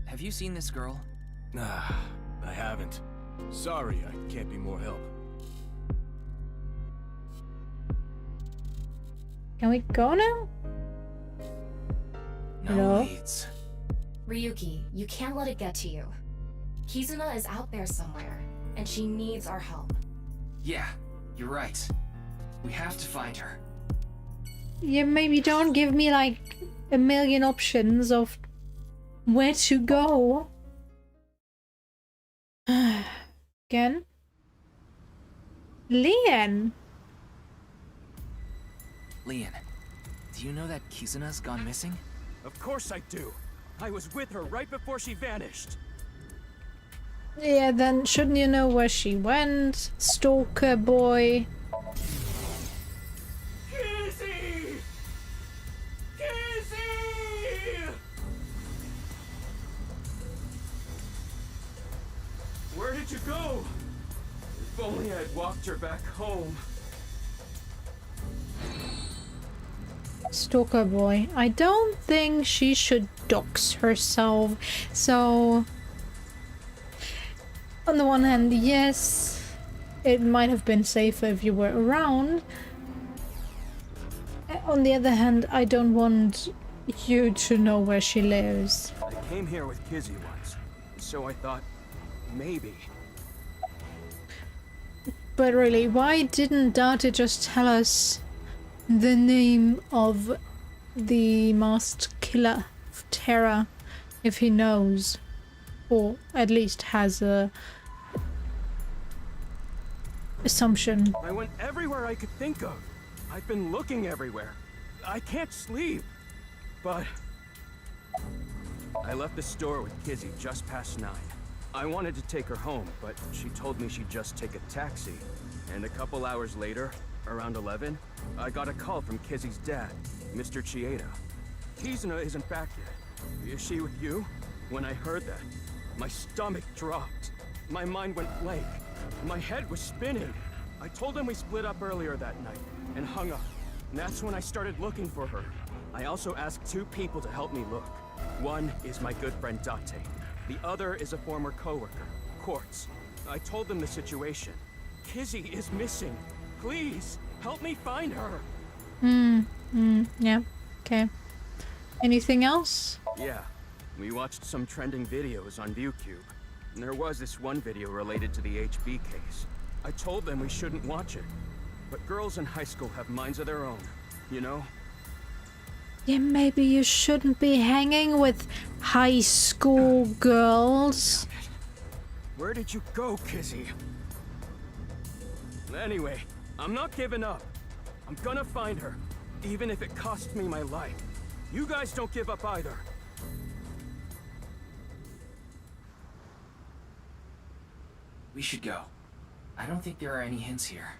[SPEAKER 5] Have you seen this girl?
[SPEAKER 6] Nah, I haven't. Sorry, I can't be more help.
[SPEAKER 1] Can we go now?
[SPEAKER 5] No
[SPEAKER 1] Hello?
[SPEAKER 5] leads.
[SPEAKER 12] Ryuki, you can't let it get to you. Kizuna is out there somewhere, and she needs our help.
[SPEAKER 5] Yeah, you're right. We have to find her.
[SPEAKER 1] Yeah, maybe don't give me like a million options of where to go. Again? Leon!
[SPEAKER 5] Leon, do you know that Kizuna's gone missing?
[SPEAKER 6] Of course I do. I was with her right before she vanished.
[SPEAKER 1] Yeah, then shouldn't you know where she went? Stalker boy.
[SPEAKER 6] Kizzy! Kizzy! Where did you go? If only I'd walked her back home.
[SPEAKER 1] Stalker boy. I don't think she should dox herself. So, on the one hand, yes, it might have been safer if you were around. On the other hand, I don't want you to know where she lives.
[SPEAKER 6] I came here with Kizzy once, so I thought, maybe.
[SPEAKER 1] But really, why didn't Date just tell us the name of the masked killer of Terra, if he knows, or at least has a assumption?
[SPEAKER 6] I went everywhere I could think of. I've been looking everywhere. I can't sleep. But I left the store with Kizzy just past 9. I wanted to take her home, but she told me she'd just take a taxi. And a couple hours later, around 11, I got a call from Kizzy's dad, Mr. Chieda. Kizuna isn't back yet. Is she with you? When I heard that, my stomach dropped. My mind went blank. My head was spinning. I told him we split up earlier that night and hung up. And that's when I started looking for her. I also asked 2 people to help me look. One is my good friend Date. The other is a former coworker, Quartz. I told them the situation. Kizzy is missing. Please, help me find her.
[SPEAKER 1] Yeah, okay. Anything else?
[SPEAKER 6] Yeah, we watched some trending videos on ViewCube. And there was this one video related to the HB case. I told them we shouldn't watch it. But girls in high school have minds of their own, you know?
[SPEAKER 1] Yeah, maybe you shouldn't be hanging with high school girls.
[SPEAKER 6] Where did you go, Kizzy? Anyway, I'm not giving up. I'm gonna find her, even if it costs me my life. You guys don't give up either.
[SPEAKER 5] We should go. I don't think there are any hints here.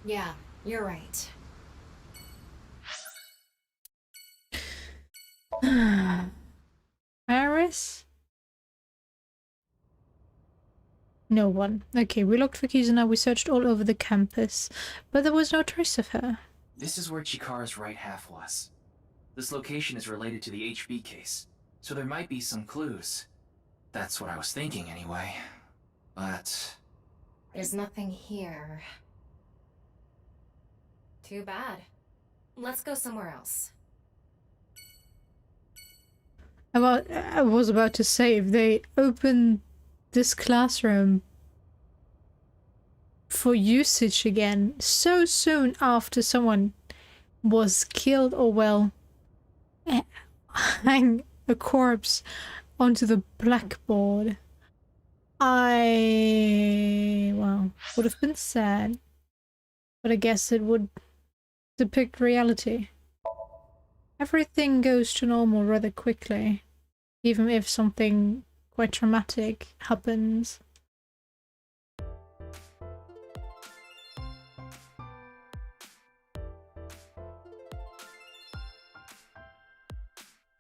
[SPEAKER 12] Yeah, you're right.
[SPEAKER 1] Paris? No one. Okay, we looked for Kizuna, we searched all over the campus, but there was no trace of her.
[SPEAKER 5] This is where Chikara's right half was. This location is related to the HB case, so there might be some clues. That's what I was thinking anyway. But...
[SPEAKER 12] There's nothing here. Too bad. Let's go somewhere else.
[SPEAKER 1] I was about to say, if they open this classroom for usage again so soon after someone was killed, or well, hang a corpse onto the blackboard, well, would have been sad, but I guess it would depict reality. Everything goes to normal rather quickly, even if something quite traumatic happens.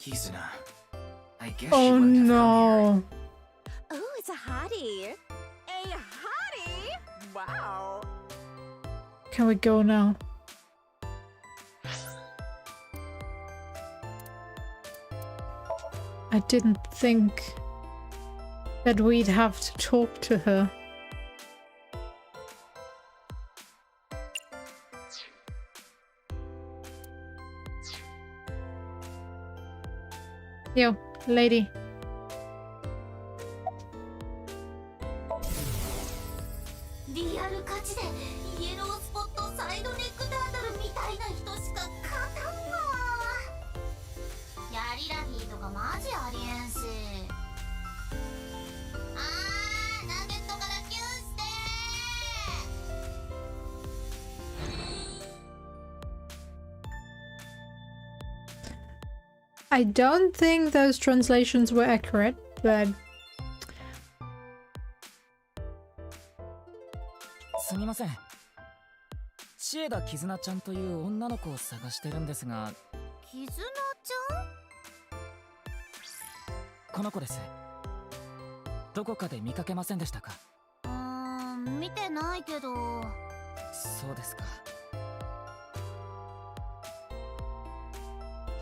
[SPEAKER 5] Kizuna, I guess
[SPEAKER 1] Oh
[SPEAKER 5] she wouldn't have
[SPEAKER 1] no!
[SPEAKER 17] Oh, it's a hottie. A hottie? Wow.
[SPEAKER 1] Can we go now? I didn't think that we'd have to talk to her. Yo, lady. I don't think those translations were accurate, but...
[SPEAKER 21] すみません。シエダ・キズナちゃんという女の子を探してるんですが。
[SPEAKER 17] キズナち
[SPEAKER 21] この子です。どこかで見かけませんでしたか？
[SPEAKER 17] 見てないけど。
[SPEAKER 21] そうですか。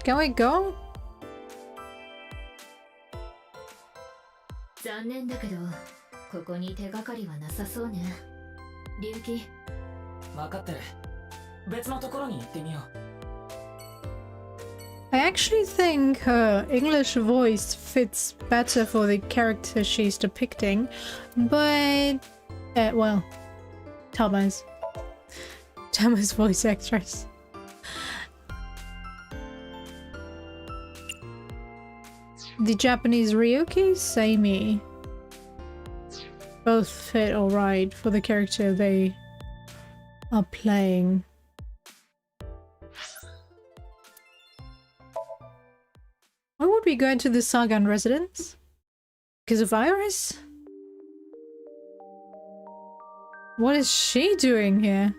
[SPEAKER 1] Can we go?
[SPEAKER 22] 残念だけど、ここに手がかりはなさそうね。龍騎。
[SPEAKER 21] 分かってる。別のところに行ってみよう。
[SPEAKER 1] I actually think her English voice fits better for the character she's depicting, but... well, Tama's voice actress. The Japanese Ryuki, Samey, both fit alright for the character they are playing. Why would we go into the Sagan residence? Because of Iris? What is she doing here?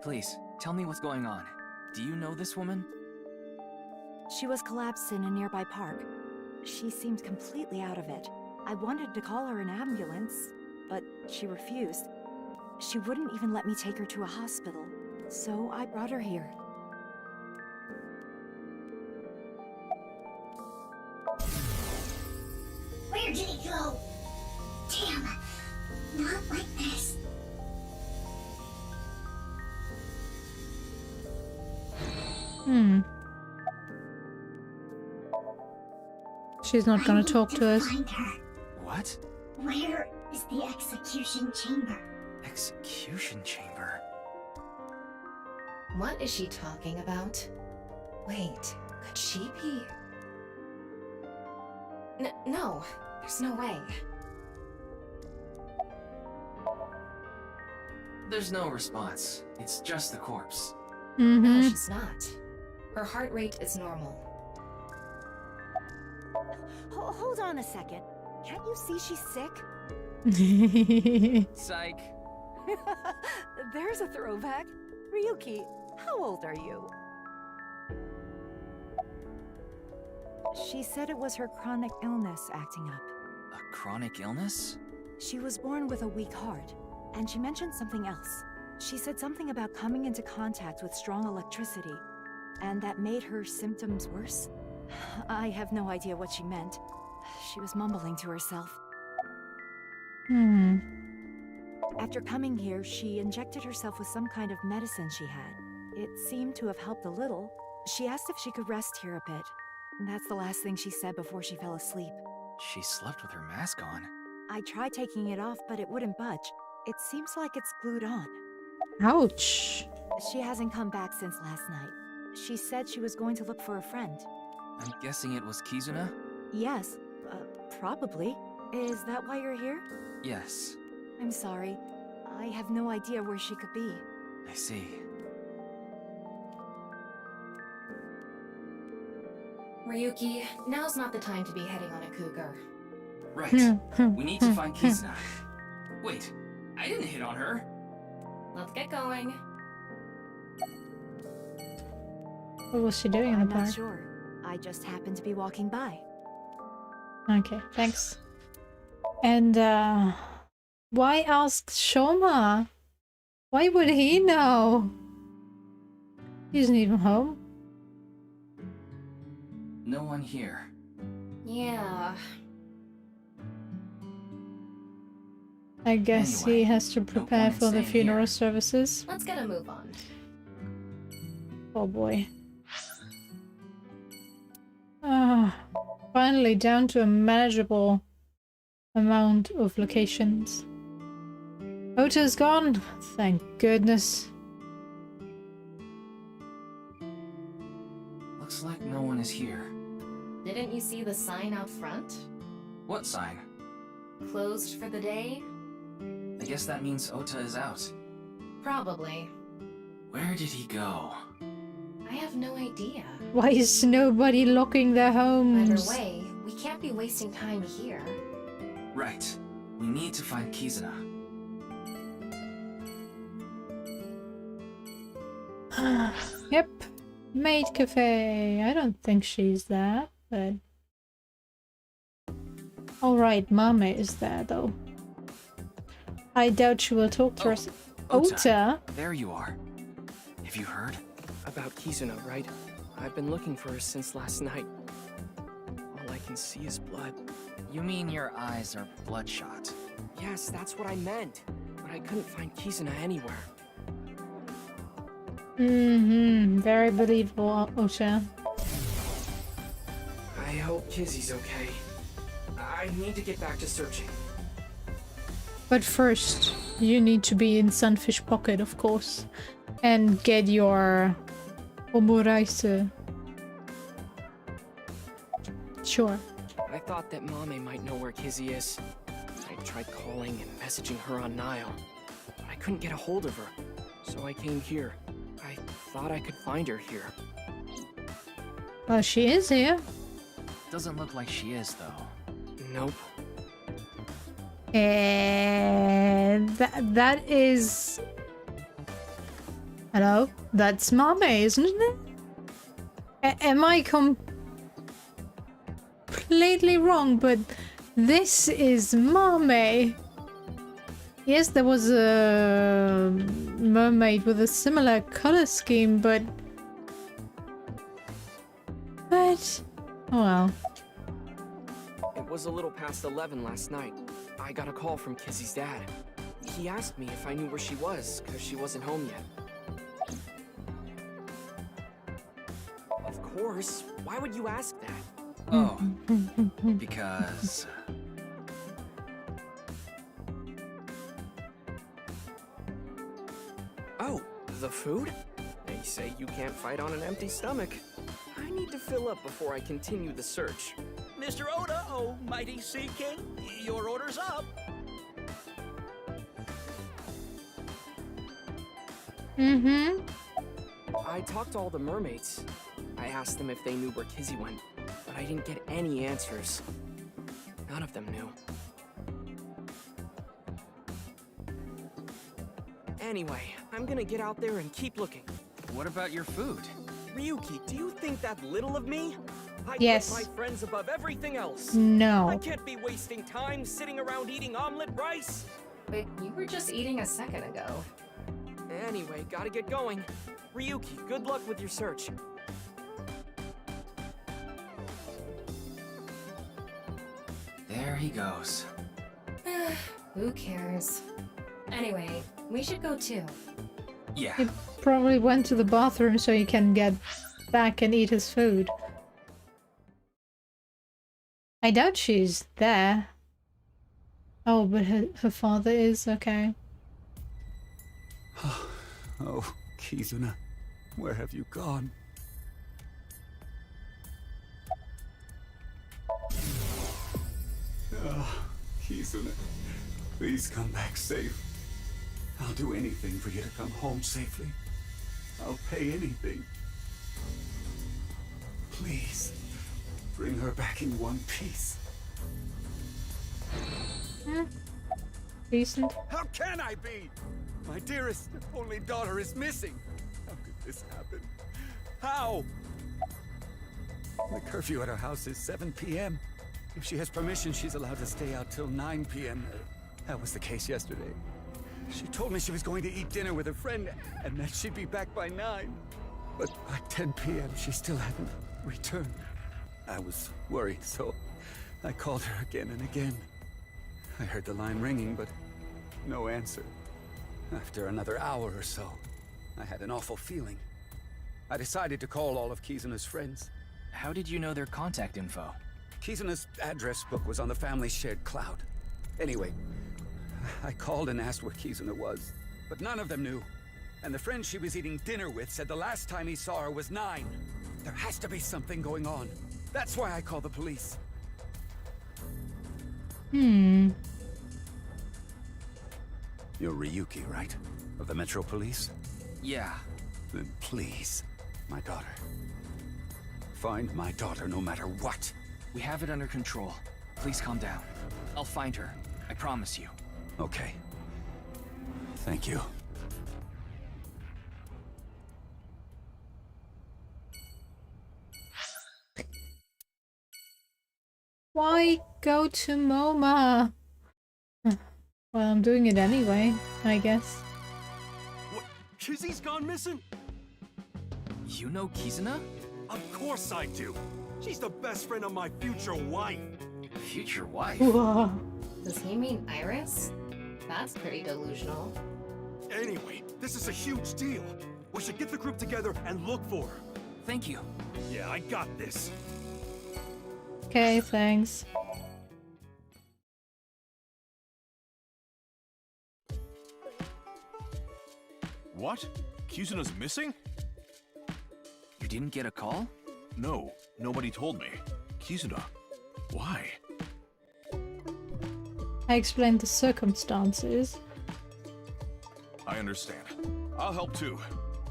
[SPEAKER 5] Please, tell me what's going on. Do you know this woman?
[SPEAKER 8] She was collapsed in a nearby park. She seemed completely out of it. I wanted to call her an ambulance, but she refused. She wouldn't even let me take her to a hospital, so I brought her here.
[SPEAKER 17] Where did he go? Damn, not like this.
[SPEAKER 1] She's not gonna talk to us.
[SPEAKER 17] Find her.
[SPEAKER 5] What?
[SPEAKER 17] Where is the execution chamber?
[SPEAKER 5] Execution chamber?
[SPEAKER 12] What is she talking about? Wait, could she be... No, there's no way.
[SPEAKER 5] There's no response. It's just the corpse.
[SPEAKER 12] No, she's not. Her heart rate is normal.
[SPEAKER 8] Hold on a second. Can't you see she's sick?
[SPEAKER 21] Psych.
[SPEAKER 8] There's a throwback. Ryuki, how old are you? She said it was her chronic illness acting up.
[SPEAKER 21] A chronic illness?
[SPEAKER 8] She was born with a weak heart, and she mentioned something else. She said something about coming into contact with strong electricity, and that made her symptoms worse. I have no idea what she meant. She was mumbling to herself. After coming here, she injected herself with some kind of medicine she had. It seemed to have helped a little. She asked if she could rest here a bit. That's the last thing she said before she fell asleep.
[SPEAKER 21] She slept with her mask on.
[SPEAKER 8] I tried taking it off, but it wouldn't budge. It seems like it's glued on.
[SPEAKER 1] Ouch.
[SPEAKER 8] She hasn't come back since last night. She said she was going to look for a friend.
[SPEAKER 21] I'm guessing it was Kizuna?
[SPEAKER 8] Yes, probably. Is that why you're here?
[SPEAKER 21] Yes.
[SPEAKER 8] I'm sorry. I have no idea where she could be.
[SPEAKER 21] I see.
[SPEAKER 12] Ryuki, now's not the time to be heading on a cougar.
[SPEAKER 5] Right. We need to find Kizuna. Wait, I didn't hit on her.
[SPEAKER 12] Let's get going.
[SPEAKER 1] What was she doing in the
[SPEAKER 8] I'm
[SPEAKER 1] park?
[SPEAKER 8] not sure. I just happened to be walking by.
[SPEAKER 1] Okay, thanks. And why ask Shoma? Why would he know? He isn't even home.
[SPEAKER 5] No one here.
[SPEAKER 12] Yeah.
[SPEAKER 1] I guess
[SPEAKER 5] Anyway,
[SPEAKER 1] he has to prepare for the funeral services.
[SPEAKER 12] Let's get a move on.
[SPEAKER 1] Oh boy. Finally down to a manageable amount of locations. Ota's gone. Thank goodness.
[SPEAKER 5] Looks like no one is here.
[SPEAKER 12] Didn't you see the sign out front?
[SPEAKER 5] What sign?
[SPEAKER 12] Closed for the day?
[SPEAKER 5] I guess that means Ota is out.
[SPEAKER 12] Probably.
[SPEAKER 5] Where did he go?
[SPEAKER 12] I have no idea.
[SPEAKER 1] Why is nobody locking their homes?
[SPEAKER 12] Either way, we can't be wasting time here.
[SPEAKER 5] Right. We need to find Kizuna.
[SPEAKER 1] Yep. Maid cafe. I don't think she's there, but... Alright, Mame is there though. I doubt she will talk to us. Ota?
[SPEAKER 21] There you are. Have you heard?
[SPEAKER 4] About Kizuna, right? I've been looking for her since last night. All I can see is blood.
[SPEAKER 21] You mean your eyes are bloodshot?
[SPEAKER 4] Yes, that's what I meant. But I couldn't find Kizuna anywhere.
[SPEAKER 1] Very believable, Ota.
[SPEAKER 4] I hope Kizzy's okay. I need to get back to searching.
[SPEAKER 1] But first, you need to be in Sunfish Pocket, of course, and get your omuraise. Sure.
[SPEAKER 4] I thought that Mame might know where Kizzy is. I tried calling and messaging her on Nile, but I couldn't get a hold of her, so I came here. I thought I could find her here.
[SPEAKER 1] Well, she is here.
[SPEAKER 21] Doesn't look like she is, though.
[SPEAKER 4] Nope.
[SPEAKER 1] And that is... Hello? That's Mame, isn't it? Am I completely wrong? But this is Mame. Yes, there was a mermaid with a similar color scheme, but... Oh well.
[SPEAKER 4] It was a little past 11 last night. I got a call from Kizzy's dad. He asked me if I knew where she was, because she wasn't home yet. Of course. Why would you ask that?
[SPEAKER 5] Oh, because...
[SPEAKER 4] Oh, the food? say you can't fight on an empty stomach. I need to fill up before I continue the search.
[SPEAKER 10] Mr. Oda, oh mighty Sea King, your order's up.
[SPEAKER 1] Mm-hmm.
[SPEAKER 4] I talked to all the mermaids. I asked them if they knew where Kizzy went, but I didn't get any answers. None of them knew. Anyway, I'm gonna get out there and keep looking.
[SPEAKER 6] What about your food?
[SPEAKER 4] Ryuki, do you think that little of me? I
[SPEAKER 1] Yes.
[SPEAKER 4] put my friends above everything else.
[SPEAKER 1] No.
[SPEAKER 4] I can't be wasting time sitting around eating omelet rice.
[SPEAKER 12] But you were just eating a second ago.
[SPEAKER 4] Anyway, gotta get going. Ryuki, good luck with your search.
[SPEAKER 5] There he goes.
[SPEAKER 12] Who cares? Anyway, we should go too.
[SPEAKER 5] Yeah.
[SPEAKER 1] He probably went to the bathroom so he can get back and eat his food. I doubt she's there. Oh, but her father is, okay.
[SPEAKER 13] Oh, Kizuna, where have you gone? Oh, Kizuna, please come back safe. I'll do anything for you to come home safely. I'll pay anything. Please, bring her back in one piece.
[SPEAKER 1] Decent.
[SPEAKER 13] How can I be? My dearest, only daughter is missing. How could this happen? How? The curfew at our house is 7 p.m. If she has permission, she's allowed to stay out till 9 p.m. That was the case yesterday. She told me she was going to eat dinner with a friend and that she'd be back by 9. But by 10 p.m., she still hadn't returned. I was worried, so I called her again and again. I heard the line ringing, but no answer. After another hour or so, I had an awful feeling. I decided to call all of Kizuna's friends.
[SPEAKER 5] How did you know their contact info?
[SPEAKER 13] Kizuna's address book was on the family's shared cloud. Anyway, I called and asked where Kizuna was, but none of them knew. And the friend she was eating dinner with said the last time he saw her was 9. There has to be something going on. That's why I called the police. You're Ryuki, right? Of the Metro Police?
[SPEAKER 5] Yeah.
[SPEAKER 13] Then please, my daughter. Find my daughter no matter what.
[SPEAKER 5] We have it under control. Please calm down. I'll find her. I promise you.
[SPEAKER 13] Okay. Thank you.
[SPEAKER 1] Why go to MoMA? Well, I'm doing it anyway, I guess.
[SPEAKER 3] What? Kizzy's gone missing?
[SPEAKER 5] You know Kizuna?
[SPEAKER 3] Of course I do. She's the best friend of my future wife.
[SPEAKER 5] Future wife?
[SPEAKER 1] Whoa.
[SPEAKER 12] Does he mean Iris? That's pretty delusional.
[SPEAKER 3] Anyway, this is a huge deal. We should get the group together and look for her.
[SPEAKER 5] Thank you.
[SPEAKER 3] Yeah, I got this.
[SPEAKER 1] Okay, thanks.
[SPEAKER 16] What? Kizuna's missing?
[SPEAKER 5] You didn't get a call?
[SPEAKER 16] No, nobody told me. Kizuna, why?
[SPEAKER 1] I explained the circumstances.
[SPEAKER 16] I understand. I'll help too.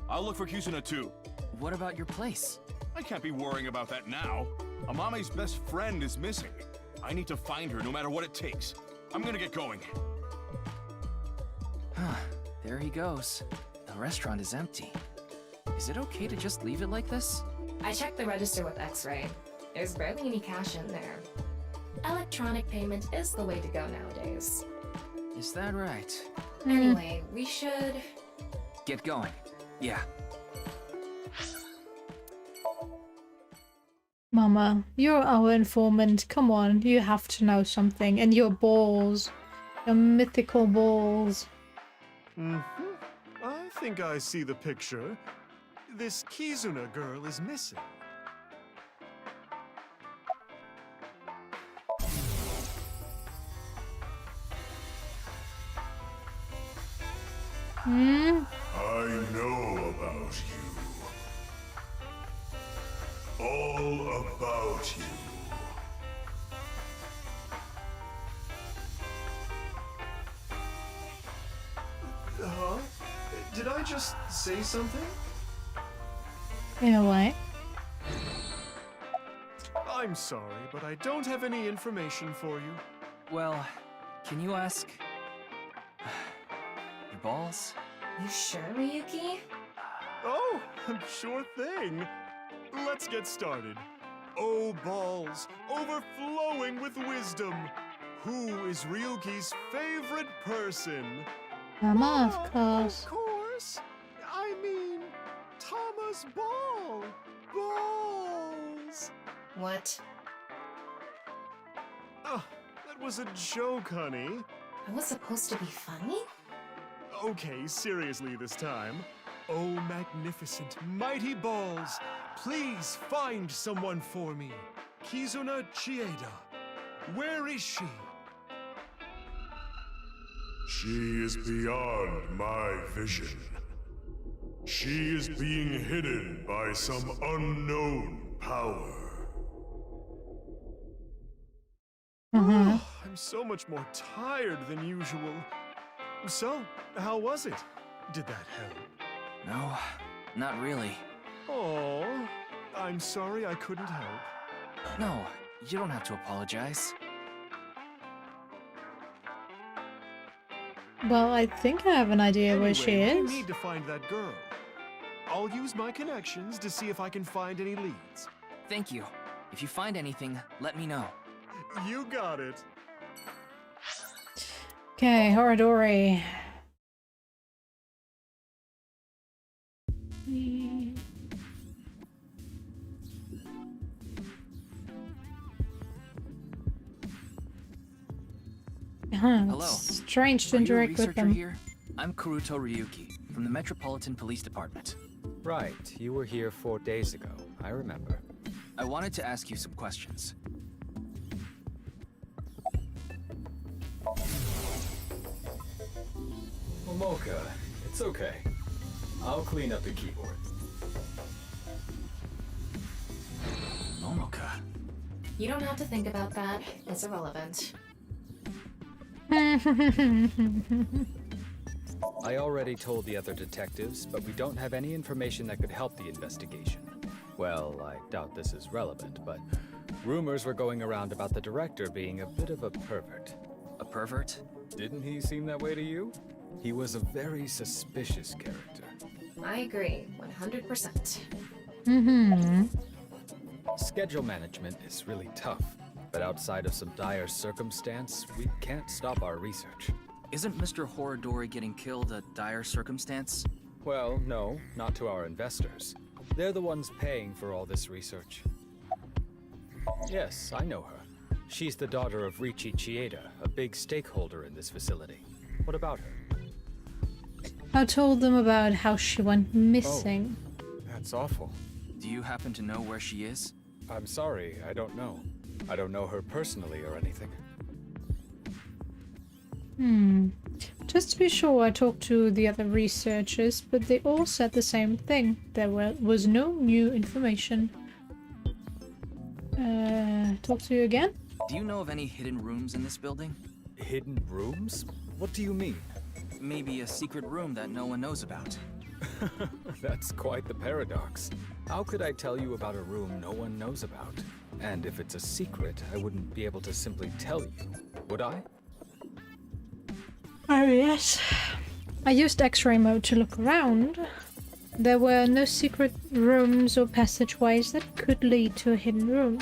[SPEAKER 16] I'll look for Kizuna too.
[SPEAKER 5] What about your place?
[SPEAKER 16] I can't be worrying about that now. Amame's best friend is missing. I need to find her no matter what it takes. I'm gonna get going.
[SPEAKER 5] There he goes. The restaurant is empty. Is it okay to just leave it like this?
[SPEAKER 12] I checked the register with X-Ray. There's barely any cash in there. Electronic payment is the way to go nowadays.
[SPEAKER 5] Is that right?
[SPEAKER 12] Anyway, we should...
[SPEAKER 5] Get going. Yeah.
[SPEAKER 1] Mama, you're our informant. Come on, you have to know something. And your balls. Your mythical balls.
[SPEAKER 23] I think I see the picture. This Kizuna girl is missing.
[SPEAKER 1] Hmm?
[SPEAKER 24] I know about you.
[SPEAKER 23] all about you. Huh? Did I just say something?
[SPEAKER 1] In a way.
[SPEAKER 23] I'm sorry, but I don't have any information for you.
[SPEAKER 4] Well, can you ask... your balls?
[SPEAKER 12] You sure, Ryuki?
[SPEAKER 23] Oh, sure thing. Let's get started. Oh, balls, overflowing with wisdom. Who is Ryuki's favorite person?
[SPEAKER 1] Mama, of course.
[SPEAKER 23] Of course. I mean, Thomas Ball. Balls.
[SPEAKER 12] What?
[SPEAKER 23] Oh, that was a joke, honey.
[SPEAKER 12] It was supposed to be funny?
[SPEAKER 23] Okay, seriously this time. Oh, magnificent, mighty balls, please find someone for me. Kizuna Chieda. Where is she?
[SPEAKER 9] She is beyond my vision. She is being hidden by some unknown power.
[SPEAKER 23] Oh, I'm so much more tired than usual. So, how was it? Did that help?
[SPEAKER 4] No, not really.
[SPEAKER 23] Oh, I'm sorry I couldn't help.
[SPEAKER 4] No, you don't have to apologize.
[SPEAKER 1] Well, I think I have an idea where she
[SPEAKER 23] Anyway,
[SPEAKER 1] is.
[SPEAKER 23] we need to find that girl. I'll use my connections to see if I can find any leads.
[SPEAKER 4] Thank you. If you find anything, let me know.
[SPEAKER 23] You got it.
[SPEAKER 1] Okay, Horadori.
[SPEAKER 4] Hello.
[SPEAKER 1] Strange to
[SPEAKER 4] Are you a
[SPEAKER 1] interact with
[SPEAKER 4] researcher
[SPEAKER 1] them.
[SPEAKER 4] here? I'm Kuruto Ryuki, from the Metropolitan Police Department.
[SPEAKER 11] Right, you were here 4 days ago. I remember.
[SPEAKER 4] I wanted to ask you some questions.
[SPEAKER 11] Momoka, it's okay. I'll clean up the keyboard.
[SPEAKER 4] Momoka.
[SPEAKER 12] You don't have to think about that. It's irrelevant.
[SPEAKER 11] I already told the other detectives, but we don't have any information that could help the investigation. Well, I doubt this is relevant, but rumors were going around about the director being a bit of a pervert.
[SPEAKER 4] A pervert?
[SPEAKER 11] Didn't he seem that way to you? He was a very suspicious character.
[SPEAKER 12] I agree, 100%.
[SPEAKER 11] Schedule management is really tough, but outside of some dire circumstance, we can't stop our research.
[SPEAKER 4] Isn't Mr. Horadori getting killed a dire circumstance?
[SPEAKER 11] Well, no, not to our investors. They're the ones paying for all this research. Yes, I know her. She's the daughter of Ryuki Chieda, a big stakeholder in this facility. What about her?
[SPEAKER 1] I told them about how she went missing.
[SPEAKER 11] Oh, that's awful.
[SPEAKER 4] Do you happen to know where she is?
[SPEAKER 11] I'm sorry, I don't know. I don't know her personally or anything.
[SPEAKER 1] Just to be sure, I talked to the other researchers, but they all said the same thing. There was no new information. Talk to you again?
[SPEAKER 4] Do you know of any hidden rooms in this building?
[SPEAKER 11] Hidden rooms? What do you mean?
[SPEAKER 4] Maybe a secret room that no one knows about.
[SPEAKER 11] That's quite the paradox. How could I tell you about a room no one knows about? And if it's a secret, I wouldn't be able to simply tell you, would I?
[SPEAKER 1] Oh yes. I used X-ray mode to look around. There were no secret rooms or passageways that could lead to a hidden room.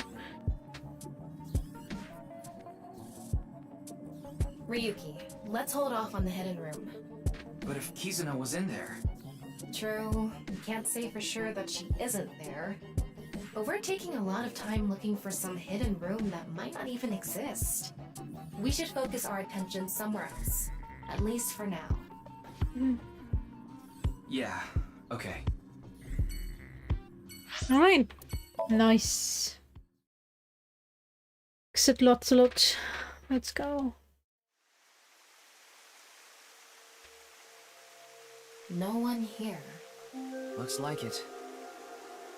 [SPEAKER 12] Ryuki, let's hold off on the hidden room.
[SPEAKER 5] But if Kizuna was in there...
[SPEAKER 12] True, we can't say for sure that she isn't there. But we're taking a lot of time looking for some hidden room that might not even exist. We should focus our attention somewhere else. At least for now.
[SPEAKER 5] Yeah, okay.
[SPEAKER 1] Alright. Nice. Exit lot. Let's go.
[SPEAKER 12] No one here.
[SPEAKER 4] Looks like it.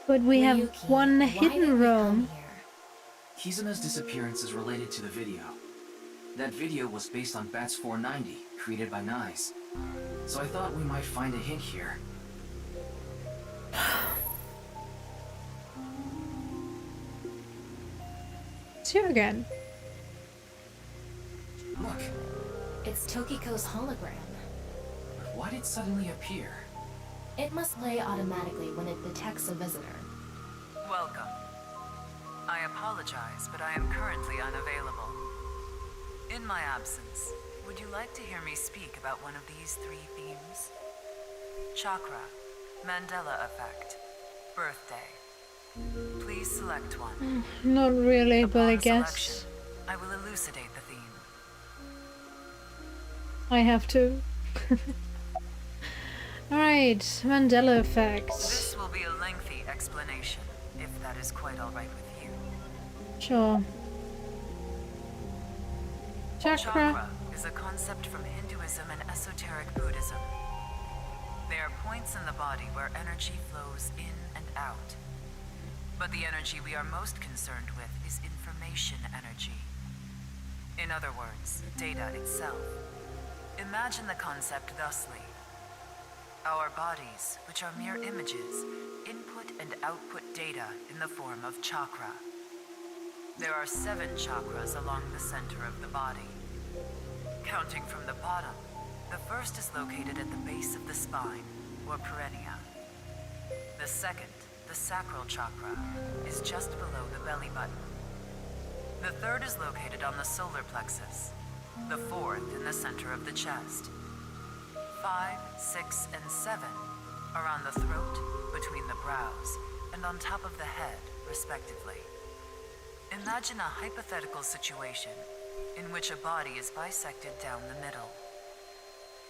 [SPEAKER 1] But we have
[SPEAKER 12] Ryuki,
[SPEAKER 1] one
[SPEAKER 12] why
[SPEAKER 1] hidden
[SPEAKER 12] did we come
[SPEAKER 1] room.
[SPEAKER 12] here?
[SPEAKER 5] Kizuna's disappearance is related to the video. That video was based on Bats 490, created by Nice. So I thought we might find a hint here.
[SPEAKER 1] It's you again.
[SPEAKER 5] Look,
[SPEAKER 12] It's Tokiko's hologram.
[SPEAKER 5] but why did it suddenly appear?
[SPEAKER 12] It must play automatically when it detects a visitor.
[SPEAKER 14] Welcome. I apologize, but I am currently unavailable. In my absence, would you like to hear me speak about one of these 3 themes? Chakra, Mandela effect, birthday. Please select one.
[SPEAKER 1] Not really, but I
[SPEAKER 14] Upon
[SPEAKER 1] guess
[SPEAKER 14] selection, I will elucidate the theme.
[SPEAKER 1] I have to. Alright, Mandela effect.
[SPEAKER 14] This will be a lengthy explanation, if that is quite all right with you.
[SPEAKER 1] Sure. Chakra.
[SPEAKER 14] is a concept from Hinduism and esoteric Buddhism. They are points in the body where energy flows in and out. But the energy we are most concerned with is information energy. In other words, data itself. Imagine the concept thusly. Our bodies, which are mere images, input and output data in the form of chakra. There are 7 chakras along the center of the body. Counting from the bottom, the first is located at the base of the spine, or perineum. The second, the sacral chakra, is just below the belly button. The third is located on the solar plexus. The fourth in the center of the chest. 5, 6, and 7 are on the throat, between the brows, and on top of the head, respectively. Imagine a hypothetical situation in which a body is bisected down the middle.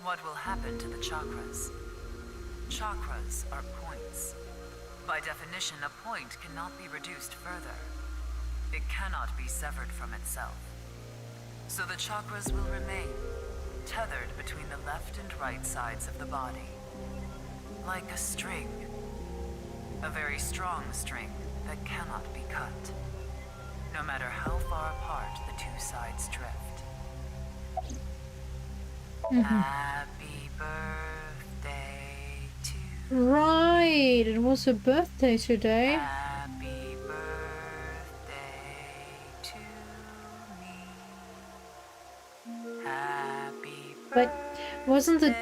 [SPEAKER 14] What will happen to the chakras? Chakras are points. By definition, a point cannot be reduced further. It cannot be severed from itself. So the chakras will remain, tethered between the left and right sides of the body. Like a string. A very strong string that cannot be cut. No matter how far apart the 2 sides drift. Happy birthday to
[SPEAKER 1] Right, it was her birthday today.
[SPEAKER 14] Happy birthday to me. Happy
[SPEAKER 1] But wasn't the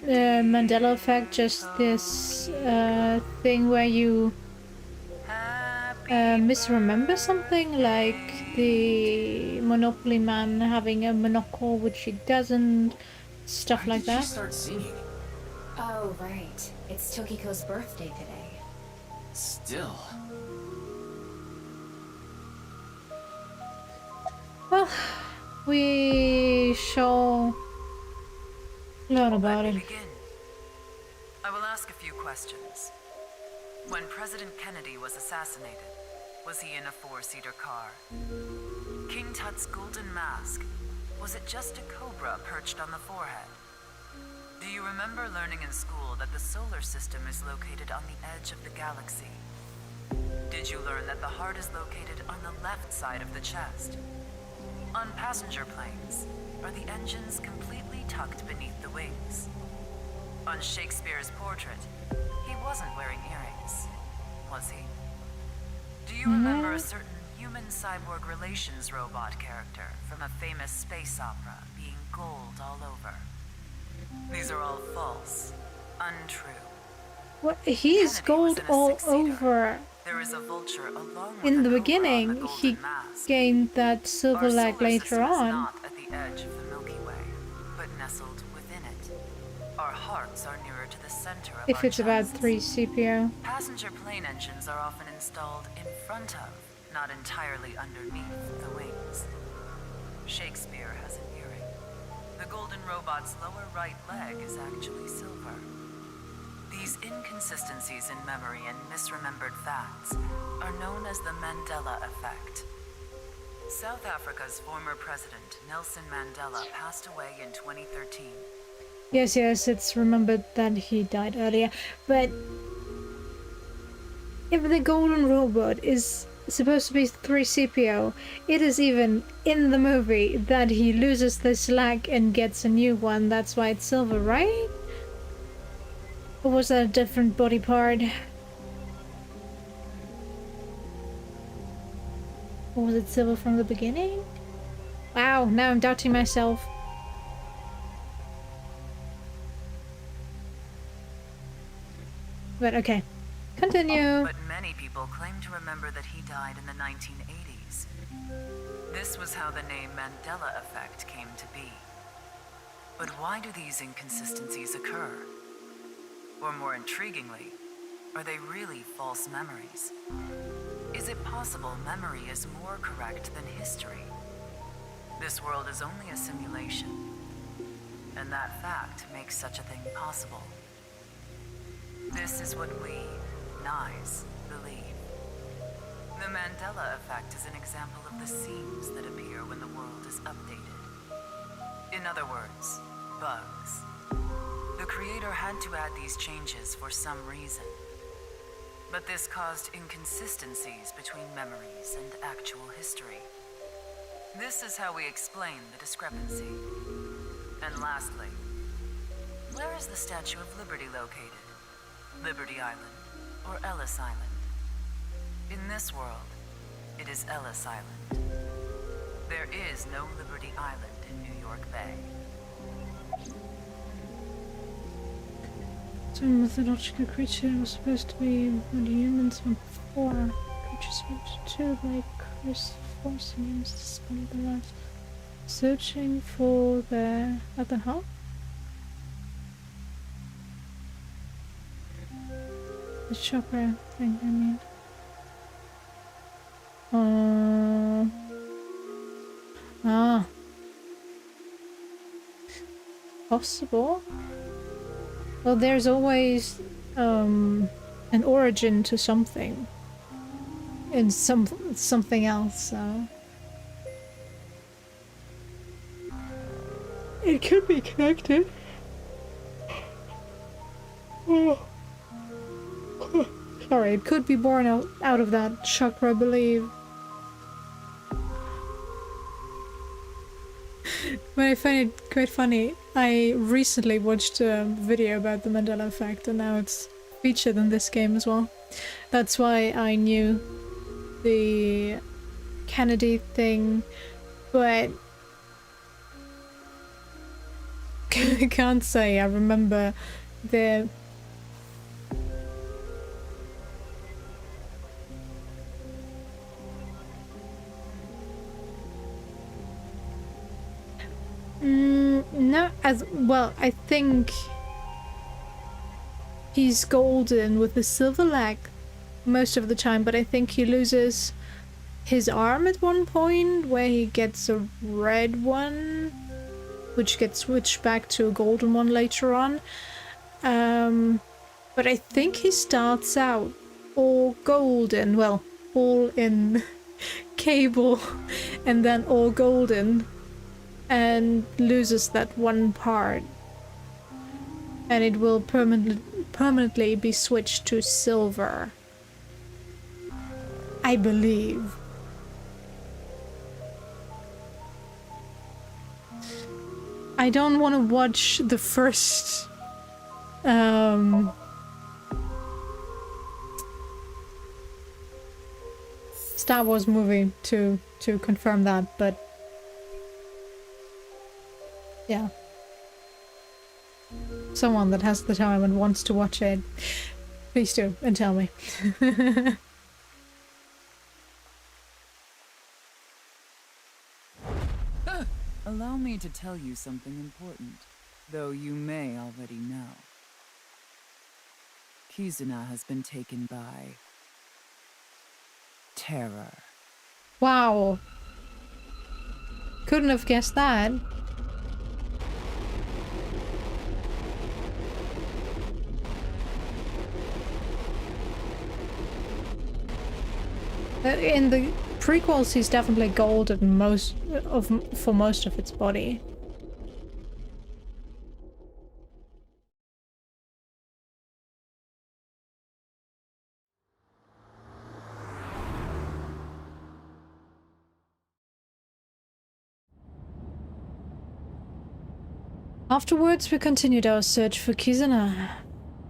[SPEAKER 1] Mandela effect just this thing where you misremember something, like the Monopoly man having a monocle which he doesn't, stuff like that?
[SPEAKER 5] Start singing.
[SPEAKER 12] Oh, right. It's Tokiko's birthday today.
[SPEAKER 5] Still.
[SPEAKER 1] Well, we shall learn about it.
[SPEAKER 14] I will ask a few questions. When President Kennedy was assassinated, was he in a 4-seater car? King Tut's golden mask, was it just a cobra perched on the forehead? Do you remember learning in school that the solar system is located on the edge of the galaxy? Did you learn that the heart is located on the left side of the chest? On passenger planes, are the engines completely tucked beneath the wings? On Shakespeare's portrait, he wasn't wearing earrings, was he? Do you remember a certain human-cyborg relations robot character from a famous space opera being gold all over? These are all false, untrue.
[SPEAKER 1] What? He's gold all over.
[SPEAKER 14] There is a vulture along with
[SPEAKER 1] In
[SPEAKER 14] a
[SPEAKER 1] the
[SPEAKER 14] cobra
[SPEAKER 1] beginning,
[SPEAKER 14] on the
[SPEAKER 1] he
[SPEAKER 14] golden mask.
[SPEAKER 1] gained that silver
[SPEAKER 14] Our
[SPEAKER 1] leg
[SPEAKER 14] solar
[SPEAKER 1] later
[SPEAKER 14] system is
[SPEAKER 1] on.
[SPEAKER 14] not at the edge of the Milky Way, but nestled within it. Our hearts are nearer to the center of
[SPEAKER 1] If
[SPEAKER 14] our
[SPEAKER 1] it's about
[SPEAKER 14] chests.
[SPEAKER 1] 3 CPO.
[SPEAKER 14] Passenger plane engines are often installed in front of, not entirely underneath, the wings. Shakespeare has an earring. The golden robot's lower right leg is actually silver. These inconsistencies in memory and misremembered facts are known as the Mandela effect. South Africa's former president, Nelson Mandela, passed away in 2013.
[SPEAKER 1] Yes, it's remembered that he died earlier, but if the golden robot is supposed to be 3CPO, it is even in the movie that he loses this leg and gets a new one. That's why it's silver, right? Or was that a different body part? Or was it silver from the beginning? Wow, now I'm doubting myself. But okay. Continue.
[SPEAKER 14] But many people claim to remember that he died in the 1980s. This was how the name Mandela effect came to be. But why do these inconsistencies occur? Or more intriguingly, are they really false memories? Is it possible memory is more correct than history? This world is only a simulation, and that fact makes such a thing possible. This is what we, Nyes, believe. The Mandela effect is an example of the seams that appear when the world is updated. In other words, bugs. The creator had to add these changes for some reason. But this caused inconsistencies between memories and actual history. This is how we explain the discrepancy. And lastly, where is the Statue of Liberty located? Liberty Island or Ellis Island? In this world, it is Ellis Island. There is no Liberty Island in New York Bay.
[SPEAKER 1] So mythological creature was supposed to be what humans were before. Creatures went to like Chris forcing humans to spend their lives searching for their other half. The chakra thing, I mean. Possible. Well, there's always an origin to something in something else, so it could be connected. Sorry, it could be born out of that chakra, I believe. But I find it quite funny. I recently watched a video about the Mandela effect, and now it's featured in this game as well. That's why I knew the Kennedy thing, but I can't say I remember the no, as well, I think he's golden with the silver leg most of the time, but I think he loses his arm at one point where he gets a red one, which gets switched back to a golden one later on. But I think he starts out all golden, well, all in cable and then all golden, and loses that one part, and it will permanently be switched to silver, I believe. I don't want to watch the first Star Wars movie to confirm that, but yeah. Someone that has the time and wants to watch it, please do, and tell me.
[SPEAKER 2] Allow me to tell you something important, though you may already know. Kizuna has been taken by terror.
[SPEAKER 1] Wow. Couldn't have guessed that. In the prequels, he's definitely golden for most of its body. Afterwards, we continued our search for Kizuna,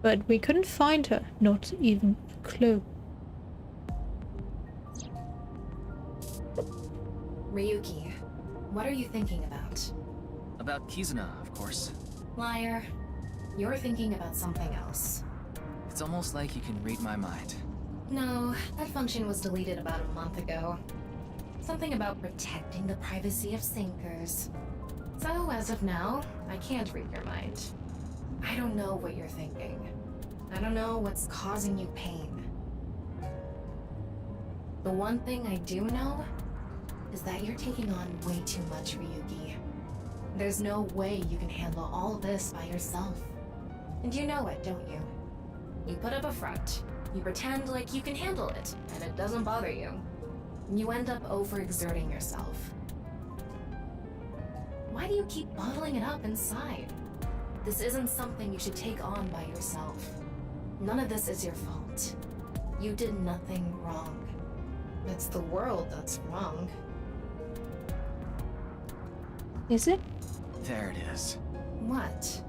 [SPEAKER 1] but we couldn't find her, not even a clue.
[SPEAKER 12] Ryuki, what are you thinking about?
[SPEAKER 5] About Kizuna, of course.
[SPEAKER 12] Liar. You're thinking about something else.
[SPEAKER 5] It's almost like you can read my mind.
[SPEAKER 12] No, that function was deleted about a month ago. Something about protecting the privacy of sinkers. So, as of now, I can't read your mind. I don't know what you're thinking. I don't know what's causing you pain. The one thing I do know is that you're taking on way too much, Ryuki. There's no way you can handle all this by yourself. And you know it, don't you? You put up a front. You pretend like you can handle it, and it doesn't bother you. You end up overexerting yourself. Why do you keep bottling it up inside? This isn't something you should take on by yourself. None of this is your fault. You did nothing wrong. It's the world that's wrong.
[SPEAKER 1] Is it?
[SPEAKER 5] There it is.
[SPEAKER 12] What?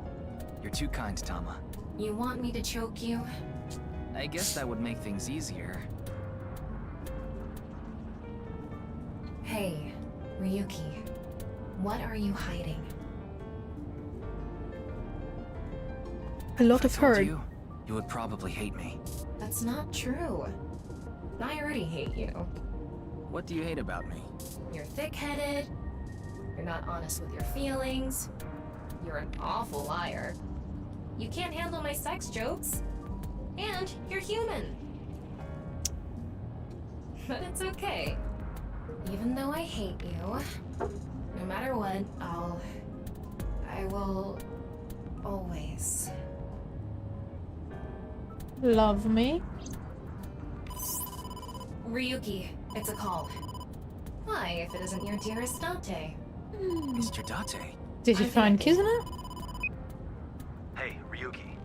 [SPEAKER 5] You're too kind, Tama.
[SPEAKER 12] You want me to choke you?
[SPEAKER 5] I guess that would make things easier.
[SPEAKER 12] Hey, Ryuki. What are you hiding?
[SPEAKER 1] A lot of her.
[SPEAKER 5] You would probably hate me.
[SPEAKER 12] That's not true. I already hate you.
[SPEAKER 5] What do you hate about me?
[SPEAKER 12] You're thick-headed. You're not honest with your feelings. You're an awful liar. You can't handle my sex jokes. And you're human. But it's okay. Even though I hate you, no matter what, I will always
[SPEAKER 1] love me.
[SPEAKER 12] Ryuki, it's a call. Why, if it isn't your dearest Date?
[SPEAKER 5] Mr. Date.
[SPEAKER 1] Did you find Kizuna?
[SPEAKER 7] Hey, Ryuki.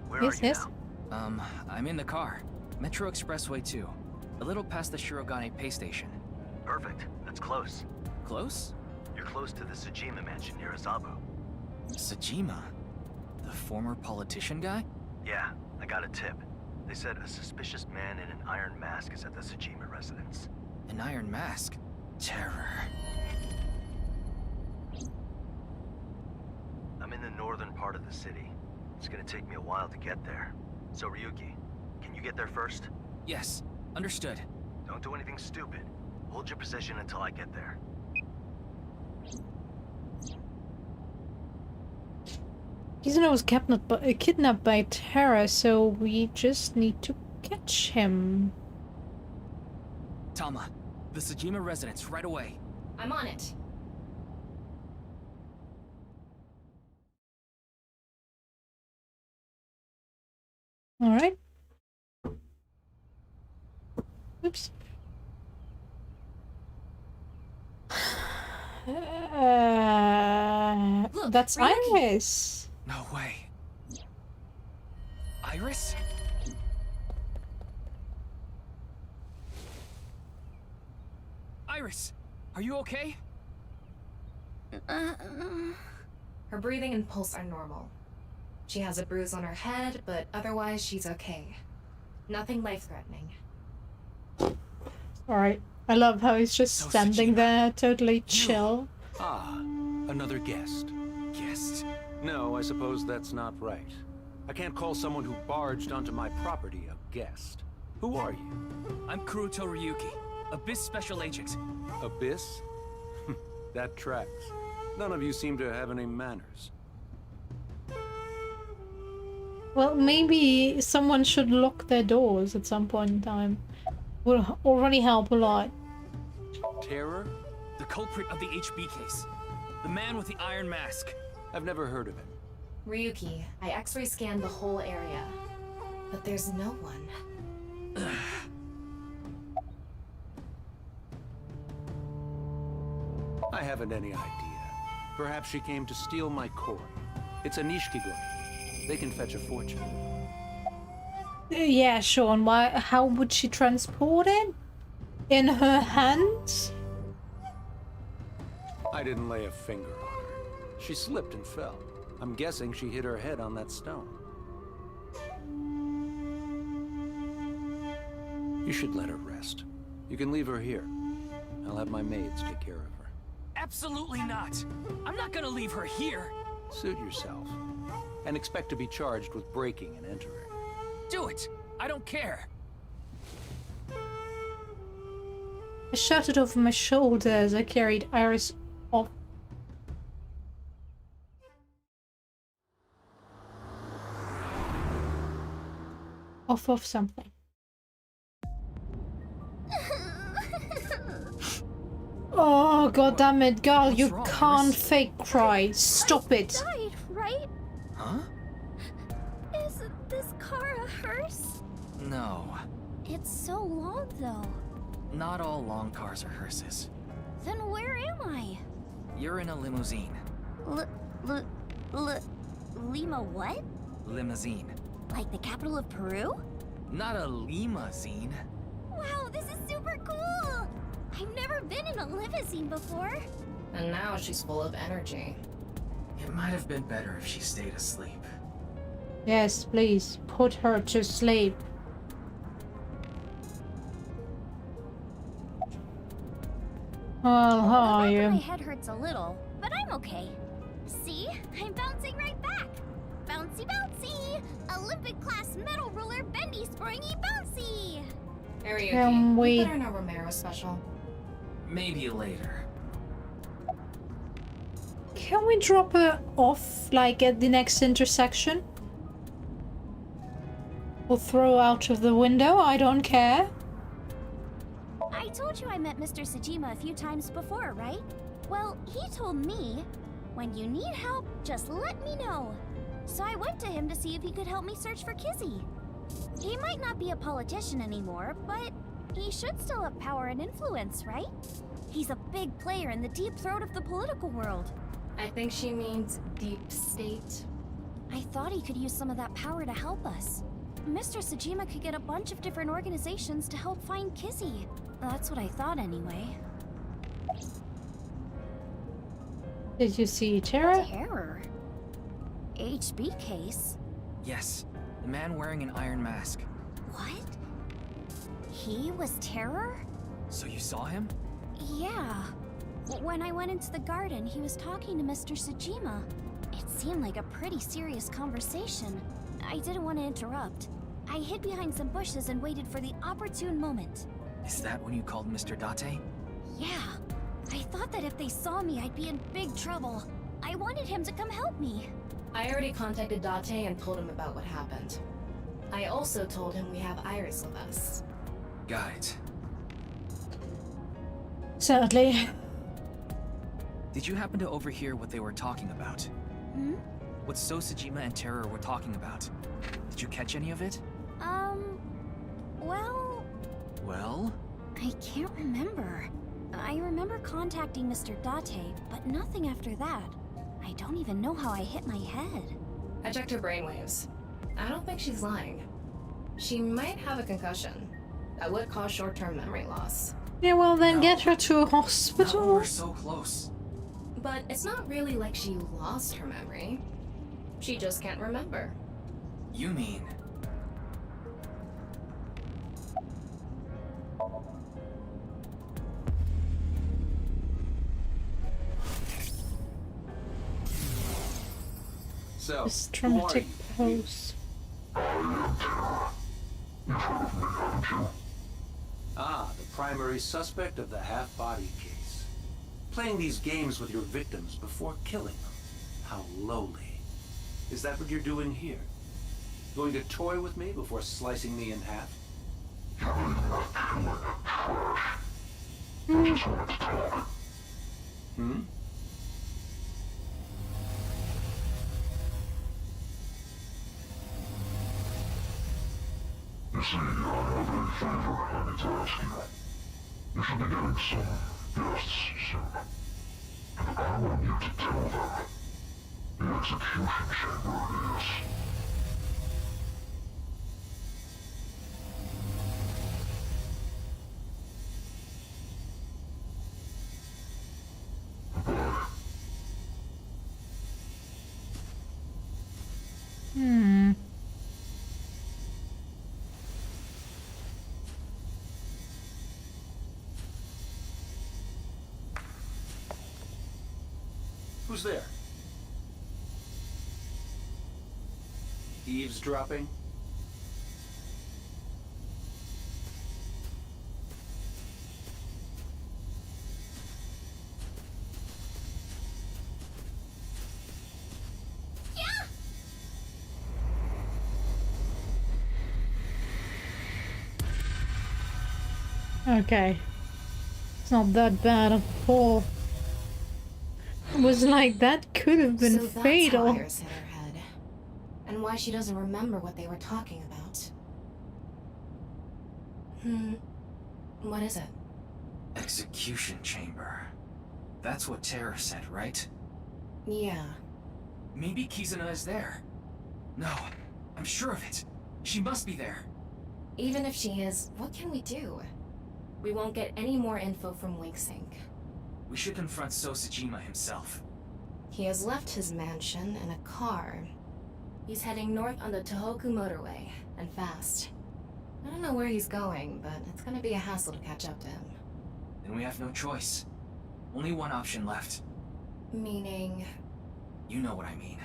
[SPEAKER 7] Where
[SPEAKER 1] Yes,
[SPEAKER 7] are you
[SPEAKER 1] yes.
[SPEAKER 7] now?
[SPEAKER 5] I'm in the car. Metro Expressway 2. A little past the Shirogane pay station.
[SPEAKER 7] Perfect. That's close.
[SPEAKER 5] Close?
[SPEAKER 7] You're close to the Tsujima mansion near Azabu.
[SPEAKER 5] Tsujima? The former politician guy?
[SPEAKER 7] Yeah, I got a tip. They said a suspicious man in an iron mask is at the Tsujima residence.
[SPEAKER 5] An iron mask? Terror.
[SPEAKER 7] I'm in the northern part of the city. It's gonna take me a while to get there. So Ryuki, can you get there first?
[SPEAKER 5] Yes, understood.
[SPEAKER 7] Don't do anything stupid. Hold your position until I get there.
[SPEAKER 1] Kizuna was kidnapped by Terra, so we just need to catch him.
[SPEAKER 5] Tama, the Tsujima residence, right away.
[SPEAKER 12] I'm on it.
[SPEAKER 1] All right. Oops.
[SPEAKER 12] Look,
[SPEAKER 1] That's
[SPEAKER 12] Ryuki.
[SPEAKER 1] Iris.
[SPEAKER 5] No way. Iris? Iris, are you okay?
[SPEAKER 12] Her breathing and pulse are normal. She has a bruise on her head, but otherwise she's okay. Nothing life-threatening.
[SPEAKER 1] Alright. I love how he's just standing there, totally chill.
[SPEAKER 15] Ah, another guest.
[SPEAKER 5] Guest?
[SPEAKER 15] No, I suppose that's not right. I can't call someone who barged onto my property a guest. Who are you?
[SPEAKER 5] I'm Kuruto Ryuki, Abyss Special Agent.
[SPEAKER 15] Abyss? That tracks. None of you seem to have any manners.
[SPEAKER 1] Well, maybe someone should lock their doors at some point in time. Would already help a lot.
[SPEAKER 15] Terror?
[SPEAKER 5] The culprit of the HB case. The man with the iron mask.
[SPEAKER 15] I've never heard of him.
[SPEAKER 12] Ryuki, I x-ray scanned the whole area, but there's no one.
[SPEAKER 15] I haven't any idea. Perhaps she came to steal my core. It's a nishikigoi. They can fetch a fortune.
[SPEAKER 1] Yeah, Sean, how would she transport it? In her hands?
[SPEAKER 15] I didn't lay a finger on her. She slipped and fell. I'm guessing she hit her head on that stone. You should let her rest. You can leave her here. I'll have my maids take care of her.
[SPEAKER 4] Absolutely not! I'm not gonna leave her here!
[SPEAKER 15] Suit yourself. And expect to be charged with breaking and entering.
[SPEAKER 4] Do it! I don't care!
[SPEAKER 1] I shouted over my shoulder as I carried Iris off. Of something. Oh, god damn it, girl, you can't fake cry. Stop it.
[SPEAKER 17] Died, right?
[SPEAKER 4] Huh?
[SPEAKER 17] Is this car a hearse?
[SPEAKER 4] No.
[SPEAKER 17] It's so long, though.
[SPEAKER 4] Not all long cars are hearses.
[SPEAKER 17] Then where am I?
[SPEAKER 4] You're in a limousine.
[SPEAKER 17] Lima what?
[SPEAKER 4] Limousine.
[SPEAKER 17] Like the capital of Peru?
[SPEAKER 4] Not a limousine.
[SPEAKER 17] Wow, this is super cool! I've never been in a limousine before.
[SPEAKER 12] And now she's full of energy.
[SPEAKER 5] It might have been better if she stayed asleep.
[SPEAKER 1] Yes, please, put her to sleep. Well, how are you?
[SPEAKER 17] My head hurts a little, but I'm okay. See? I'm bouncing right back. Bouncy, bouncy! Olympic class metal ruler bendy springy bouncy!
[SPEAKER 12] Ryuki,
[SPEAKER 1] Can we
[SPEAKER 12] put her in a Romero special?
[SPEAKER 5] Maybe later.
[SPEAKER 1] Can we drop her off, like, at the next intersection? Or throw out of the window? I don't care.
[SPEAKER 17] I told you I met Mr. Sejima a few times before, right? Well, he told me, when you need help, just let me know. So I went to him to see if he could help me search for Kizzy. He might not be a politician anymore, but he should still have power and influence, right? He's a big player in the deep throat of the political world.
[SPEAKER 12] I think she means deep state.
[SPEAKER 17] I thought he could use some of that power to help us. Mr. Sejima could get a bunch of different organizations to help find Kizzy. That's what I thought anyway.
[SPEAKER 1] Did you see Terror?
[SPEAKER 17] Terror? HB case?
[SPEAKER 4] Yes, the man wearing an iron mask.
[SPEAKER 17] What? He was Terror?
[SPEAKER 4] So you saw him?
[SPEAKER 17] Yeah. When I went into the garden, he was talking to Mr. Sejima. It seemed like a pretty serious conversation. I didn't want to interrupt. I hid behind some bushes and waited for the opportune moment.
[SPEAKER 4] Is that when you called Mr. Date?
[SPEAKER 17] Yeah. I thought that if they saw me, I'd be in big trouble. I wanted him to come help me.
[SPEAKER 12] I already contacted Date and told him about what happened. I also told him we have Iris with us.
[SPEAKER 5] Got it.
[SPEAKER 1] Sadly.
[SPEAKER 4] Did you happen to overhear what they were talking about?
[SPEAKER 17] Hmm?
[SPEAKER 4] What Sejima and Terror were talking about? Did you catch any of it?
[SPEAKER 17] Well...
[SPEAKER 4] Well?
[SPEAKER 17] I can't remember. I remember contacting Mr. Date, but nothing after that. I don't even know how I hit my head.
[SPEAKER 12] I checked her brainwaves. I don't think she's lying. She might have a concussion. That would cause short-term memory loss.
[SPEAKER 1] Yeah, well then get her to a hospital.
[SPEAKER 5] No, we're so close.
[SPEAKER 12] But it's not really like she lost her memory. She just can't remember.
[SPEAKER 5] You mean...
[SPEAKER 15] So,
[SPEAKER 1] This dramatic pose.
[SPEAKER 15] Ah, the primary suspect of the half-body case. Playing these games with your victims before killing them. How lowly. Is that what you're doing here? Going to toy with me before slicing me in half? Hmm?
[SPEAKER 9] You see, I have a favor I need to ask you. You should be getting some guests soon. And I want you to tell them the execution chamber is. Goodbye.
[SPEAKER 15] Who's there? Eavesdropping?
[SPEAKER 1] Okay. It's not that bad at all. It was like, that could have been
[SPEAKER 12] so that's
[SPEAKER 1] fatal.
[SPEAKER 12] how Iris hit her head. And why she doesn't remember what they were talking about. What is it?
[SPEAKER 5] Execution chamber. That's what Terror said, right?
[SPEAKER 12] Yeah.
[SPEAKER 5] Maybe Kizuna is there. No, I'm sure of it. She must be there.
[SPEAKER 12] Even if she is, what can we do? We won't get any more info from Winksink.
[SPEAKER 5] We should confront Sosajima himself.
[SPEAKER 12] He has left his mansion in a car. He's heading north on the Tohoku motorway, and fast. I don't know where he's going, but it's gonna be a hassle to catch up to him.
[SPEAKER 5] Then we have no choice. Only one option left.
[SPEAKER 12] Meaning?
[SPEAKER 5] You know what I mean.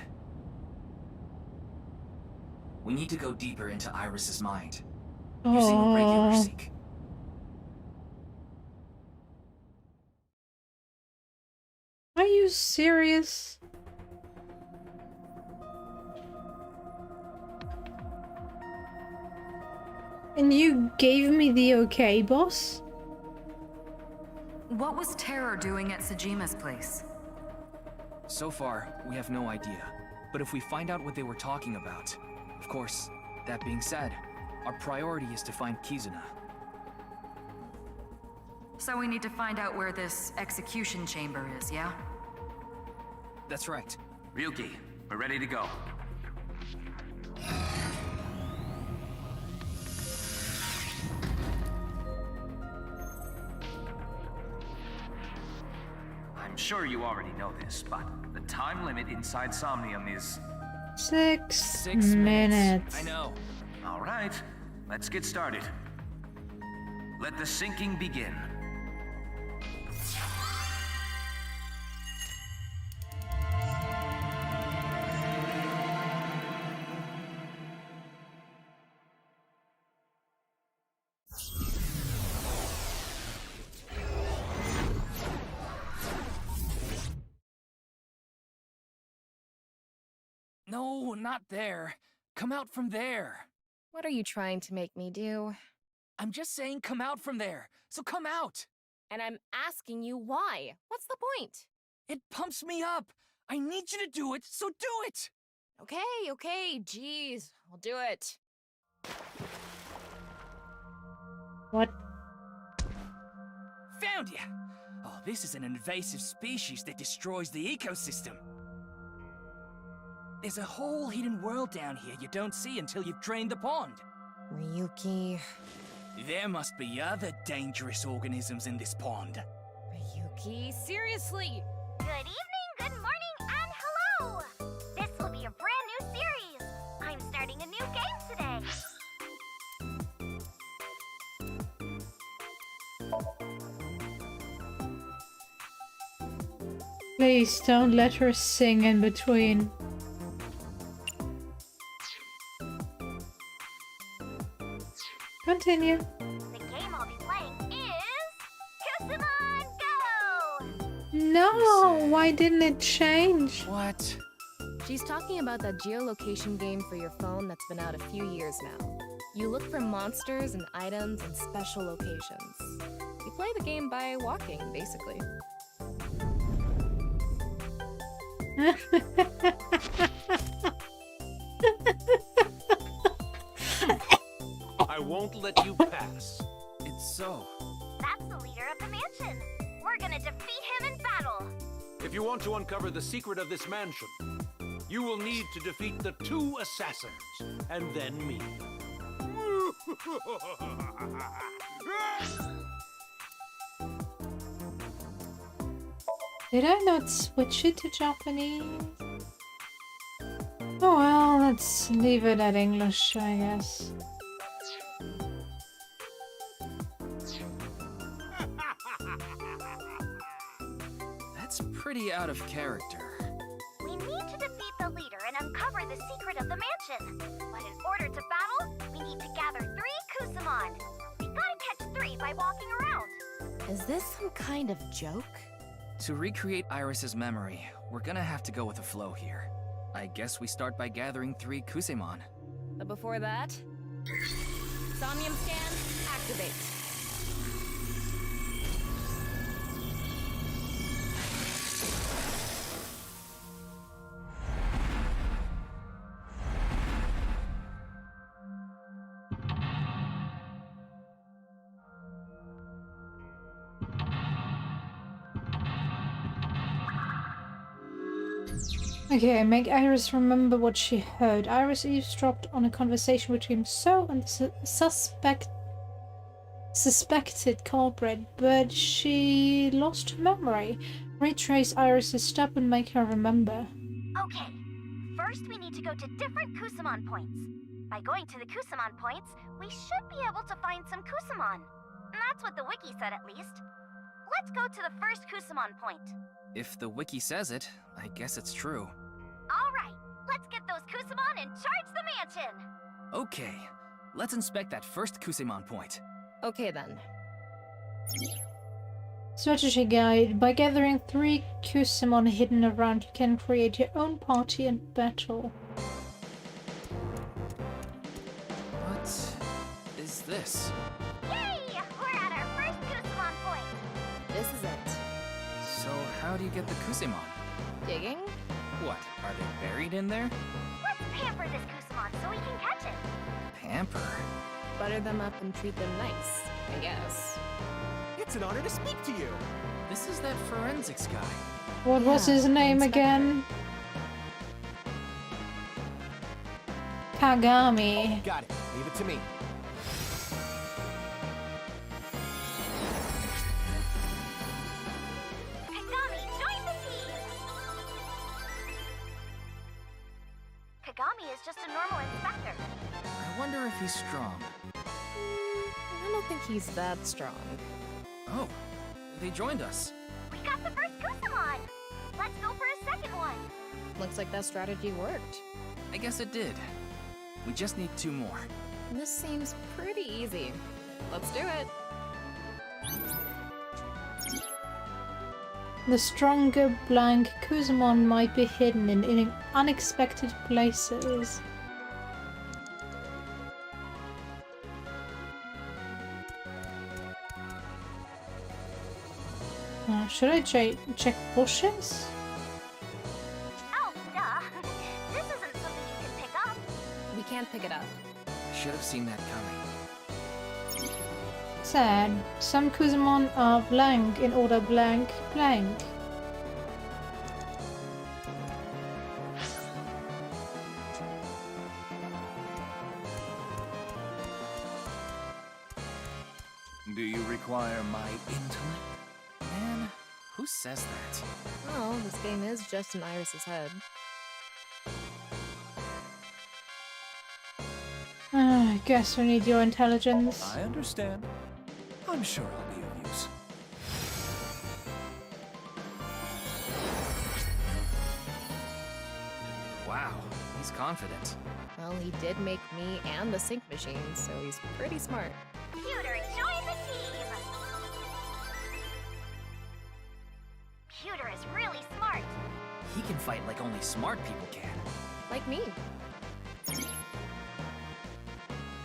[SPEAKER 5] We need to go deeper into Iris's mind. Using a regular seek.
[SPEAKER 1] Are you serious? And you gave me the okay, boss?
[SPEAKER 14] What was Terror doing at Sajima's place?
[SPEAKER 4] So far, we have no idea. But if we find out what they were talking about... Of course, that being said, our priority is to find Kizuna.
[SPEAKER 14] So we need to find out where this execution chamber is, yeah?
[SPEAKER 4] That's right.
[SPEAKER 18] Ryuki, we're ready to go. I'm sure you already know this, but the time limit inside Somnium is...
[SPEAKER 1] 6 minutes.
[SPEAKER 4] I know.
[SPEAKER 18] All right, let's get started. Let the sinking begin.
[SPEAKER 4] No, not there. Come out from there.
[SPEAKER 12] What are you trying to make me do?
[SPEAKER 4] I'm just saying come out from there. So come out.
[SPEAKER 12] And I'm asking you why. What's the point?
[SPEAKER 4] It pumps me up. I need you to do it, so do it.
[SPEAKER 12] Okay, jeez. I'll do it.
[SPEAKER 1] What?
[SPEAKER 4] Found ya! Oh, this is an invasive species that destroys the ecosystem. There's a whole hidden world down here you don't see until you've drained the pond.
[SPEAKER 12] Ryuki...
[SPEAKER 4] There must be other dangerous organisms in this pond.
[SPEAKER 12] Ryuki, seriously!
[SPEAKER 17] Good evening, good morning, and hello! This will be a brand new series. I'm starting a new game today.
[SPEAKER 1] Please don't let her sing in between. Continue.
[SPEAKER 17] The game I'll be playing is... Kusuman Go!
[SPEAKER 1] No, why didn't it change?
[SPEAKER 4] What?
[SPEAKER 12] She's talking about that geolocation game for your phone that's been out a few years now. You look for monsters and items in special locations. You play the game by walking, basically.
[SPEAKER 15] I won't let you pass.
[SPEAKER 4] It's so.
[SPEAKER 17] That's the leader of the mansion. We're gonna defeat him in battle.
[SPEAKER 15] If you want to uncover the secret of this mansion, you will need to defeat the 2 assassins, and then me.
[SPEAKER 1] Did I not switch it to Japanese? Oh well, let's leave it at English, I guess.
[SPEAKER 4] That's pretty out of character.
[SPEAKER 17] discover the secret of the mansion. But in order to battle, we need to gather 3 Kusamon. We gotta catch 3 by walking around.
[SPEAKER 19] Is this some kind of joke?
[SPEAKER 4] To recreate Iris's memory, we're gonna have to go with the flow here. I guess we start by gathering 3 Kusamon.
[SPEAKER 19] But before that, Somnium scan, activate.
[SPEAKER 1] Okay, make Iris remember what she heard. Iris eavesdropped on a conversation between So and the suspected culprit, but she lost her memory. Retrace Iris's step and make her remember.
[SPEAKER 17] Okay, first we need to go to different Kusamon points. By going to the Kusamon points, we should be able to find some Kusamon. That's what the wiki said, at least. Let's go to the first Kusamon point.
[SPEAKER 4] If the wiki says it, I guess it's true.
[SPEAKER 17] Alright, let's get those Kusamon and charge the mansion!
[SPEAKER 4] Okay, let's inspect that first Kusamon point.
[SPEAKER 19] Okay then.
[SPEAKER 1] Strategy guide. By gathering 3 Kusamon hidden around, you can create your own party and battle.
[SPEAKER 4] What is this?
[SPEAKER 17] Yay! We're at our first Kusamon point!
[SPEAKER 19] This is it.
[SPEAKER 4] So how do you get the Kusamon?
[SPEAKER 19] Digging?
[SPEAKER 4] What, are they buried in there?
[SPEAKER 17] Let's pamper this Kusamon so we can catch it!
[SPEAKER 4] Pamper?
[SPEAKER 19] Butter them up and treat them nice, I guess.
[SPEAKER 10] It's an honor to speak to you.
[SPEAKER 4] This is that forensics guy.
[SPEAKER 1] What was his name again? Kagami.
[SPEAKER 10] Got it. Leave it to me.
[SPEAKER 17] Kagami, join the team! Kagami is just a normal inspector.
[SPEAKER 4] I wonder if he's strong.
[SPEAKER 19] I don't think he's that strong.
[SPEAKER 4] Oh, they joined us.
[SPEAKER 17] We got the first Kusamon! Let's go for a second one!
[SPEAKER 19] Looks like that strategy worked.
[SPEAKER 4] I guess it did. We just need 2 more.
[SPEAKER 19] This seems pretty easy. Let's do it.
[SPEAKER 1] The stronger blank Kusamon might be hidden in unexpected places. Should I check bushes?
[SPEAKER 17] Oh, duh! This isn't something you can pick up.
[SPEAKER 19] We can't pick it up.
[SPEAKER 4] Should have seen that coming.
[SPEAKER 1] Sad. Some Kusamon are blank in order blank blank.
[SPEAKER 13] Do you require my intellect?
[SPEAKER 4] Man, who says that?
[SPEAKER 19] Oh, this game is just in Iris's head.
[SPEAKER 1] I guess we need your intelligence.
[SPEAKER 13] I understand. I'm sure I'll be of use.
[SPEAKER 4] Wow, he's confident.
[SPEAKER 19] Well, he did make me and the sync machine, so he's pretty smart.
[SPEAKER 17] Pewter, join the team! Pewter is really smart.
[SPEAKER 4] He can fight like only smart people can.
[SPEAKER 19] Like me.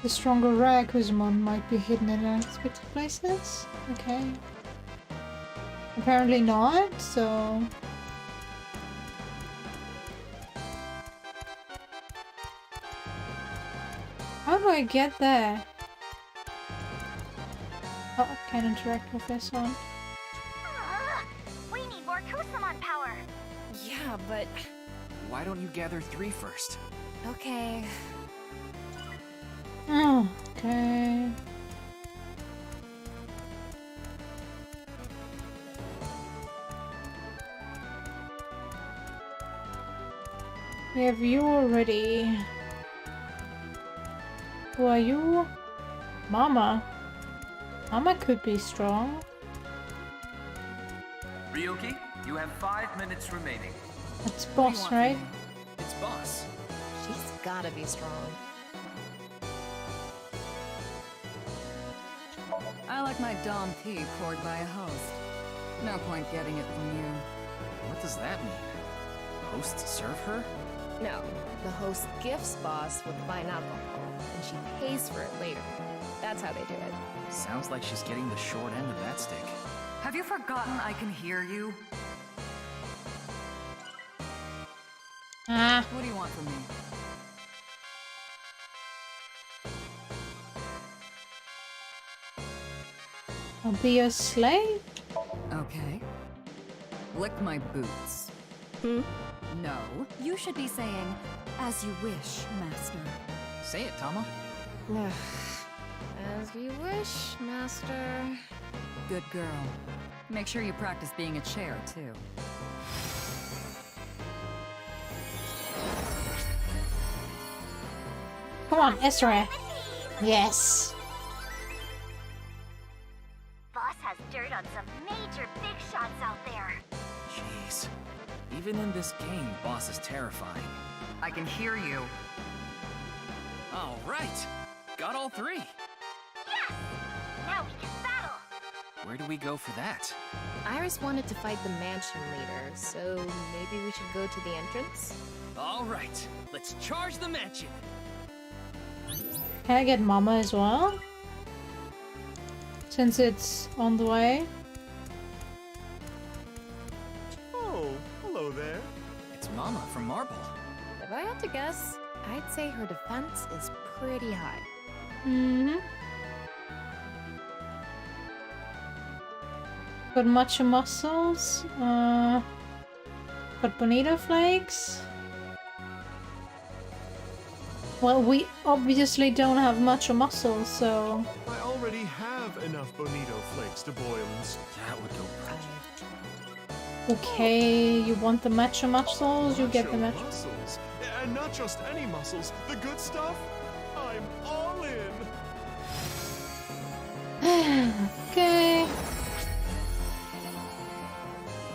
[SPEAKER 1] The stronger rare Kusamon might be hidden in unexpected places? Okay. Apparently not, so... How do I get there? Oh, I can't interact with this one.
[SPEAKER 17] We need more Kusamon power.
[SPEAKER 19] Yeah, but...
[SPEAKER 4] Why don't you gather 3 first?
[SPEAKER 19] Okay.
[SPEAKER 1] Oh, okay. We have you already. Who are you? Mama. Mama could be strong.
[SPEAKER 18] Ryuki, you have 5 minutes remaining.
[SPEAKER 1] That's boss, right?
[SPEAKER 4] It's boss.
[SPEAKER 19] gotta be strong.
[SPEAKER 2] I like my Dom P poured by a host. No point getting it from you.
[SPEAKER 4] What does that mean? Hosts serve her?
[SPEAKER 19] No, the host gifts boss with fine alcohol, and she pays for it later. That's how they do it.
[SPEAKER 4] Sounds like she's getting the short end of that stick.
[SPEAKER 14] Have you forgotten I can hear you?
[SPEAKER 2] What do you want from me?
[SPEAKER 1] I'll be your slave?
[SPEAKER 2] Okay. Lick my boots. No.
[SPEAKER 17] You should be saying, as you wish, master.
[SPEAKER 4] Say it, Tama.
[SPEAKER 19] As you wish, master.
[SPEAKER 2] Good girl. Make sure you practice being a chair, too.
[SPEAKER 1] Come on, Ezra. Yes.
[SPEAKER 17] Boss has dirt on some major big shots out there.
[SPEAKER 4] Jeez. Even in this game, Boss is terrifying.
[SPEAKER 14] I can hear you.
[SPEAKER 4] All right. Got all three.
[SPEAKER 17] Yes! Now we can battle.
[SPEAKER 4] Where do we go for that?
[SPEAKER 19] Iris wanted to fight the mansion leader, so maybe we should go to the entrance?
[SPEAKER 4] All right. Let's charge the mansion.
[SPEAKER 1] Can I get Mama as well? Since it's on the way.
[SPEAKER 23] Oh, hello there.
[SPEAKER 4] It's Mama from Marble.
[SPEAKER 19] If I had to guess, I'd say her defense is pretty high.
[SPEAKER 1] Got matcha muscles. Got bonito flakes. Well, we obviously don't have matcha muscles, so...
[SPEAKER 23] I already have enough bonito flakes to boil and...
[SPEAKER 4] That would go
[SPEAKER 1] Okay, you want the matcha muscles? You get the matcha...
[SPEAKER 23] muscles. And not just any muscles, the good stuff? I'm all in!
[SPEAKER 1] Okay...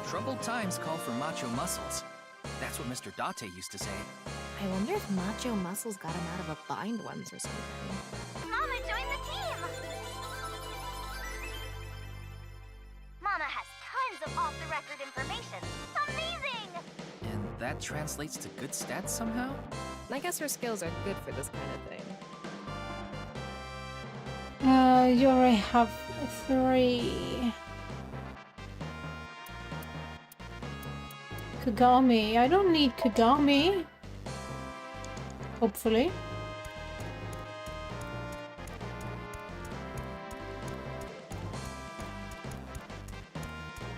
[SPEAKER 4] Troubled times call for macho muscles. That's what Mr. Date used to say.
[SPEAKER 19] I wonder if macho muscles got him out of a bind once or something.
[SPEAKER 17] Mama joined the team! Mama has tons of off-the-record information. Amazing!
[SPEAKER 4] And that translates to good stats somehow?
[SPEAKER 19] I guess her skills are good for this kind of thing.
[SPEAKER 1] You already have 3. Kagami. I don't need Kagami. Hopefully.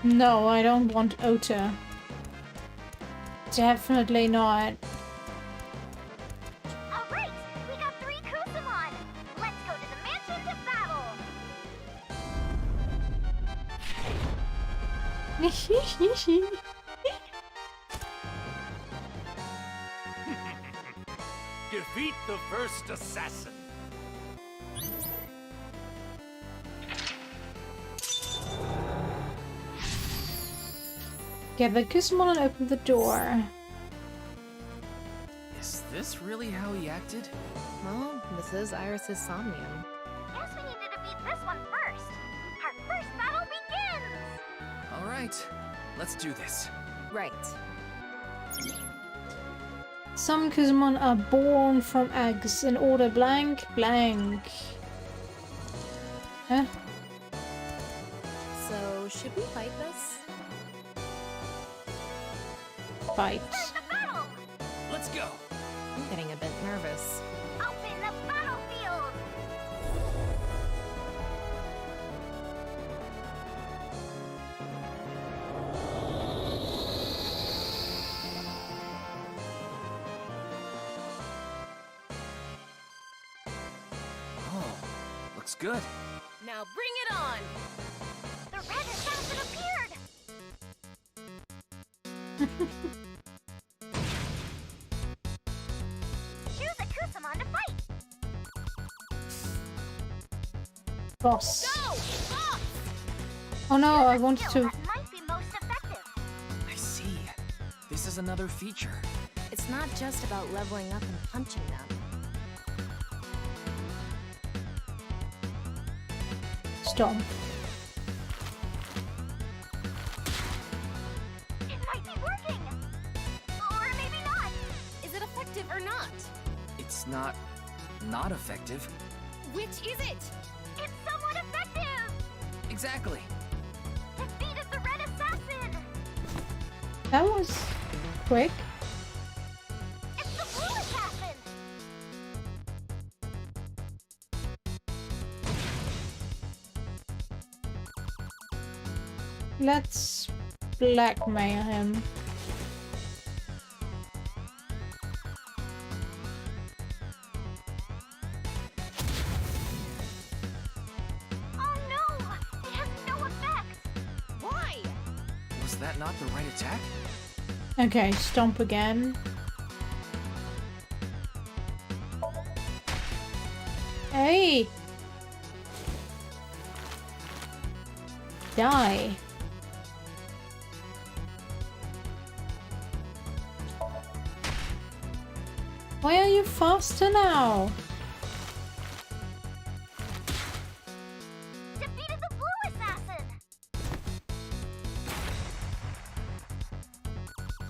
[SPEAKER 1] No, I don't want Ota. Definitely not.
[SPEAKER 17] Alright, we got 3 Kusamon! Let's go to the mansion to battle!
[SPEAKER 10] Defeat the first assassin.
[SPEAKER 1] Get the Kusamon and open the door.
[SPEAKER 4] Is this really how he acted?
[SPEAKER 19] Well, this is Iris's Somnium.
[SPEAKER 17] Guess we need to defeat this one first. Our first battle begins!
[SPEAKER 4] All right, let's do this.
[SPEAKER 19] Right.
[SPEAKER 1] Some Kusamon are born from eggs in order blank blank. Huh?
[SPEAKER 19] So, should we fight this?
[SPEAKER 1] Fight.
[SPEAKER 4] Let's go.
[SPEAKER 19] I'm getting a bit nervous.
[SPEAKER 17] Open the battlefield!
[SPEAKER 4] Oh, looks good.
[SPEAKER 19] Now bring it on!
[SPEAKER 17] The red assassin appeared! Choose a Kusamon to fight!
[SPEAKER 1] Boss.
[SPEAKER 17] Go! Boss!
[SPEAKER 1] Oh no, I wanted to...
[SPEAKER 17] That might be most effective.
[SPEAKER 4] I see. This is another feature.
[SPEAKER 19] It's not just about leveling up and punching them.
[SPEAKER 1] Stomp.
[SPEAKER 17] It might be working! Or maybe not!
[SPEAKER 19] Is it effective or not?
[SPEAKER 4] It's not effective.
[SPEAKER 19] Which is it?
[SPEAKER 17] It's somewhat effective!
[SPEAKER 4] Exactly.
[SPEAKER 17] Defeated the red assassin!
[SPEAKER 1] That was quick.
[SPEAKER 17] It's the blue assassin!
[SPEAKER 1] Let's blackmail him.
[SPEAKER 17] Oh no! It has no effect!
[SPEAKER 19] Why?
[SPEAKER 4] Was that not the right attack?
[SPEAKER 1] Okay, stomp again. Hey! Die. Why are you faster now?
[SPEAKER 17] Defeated the blue assassin!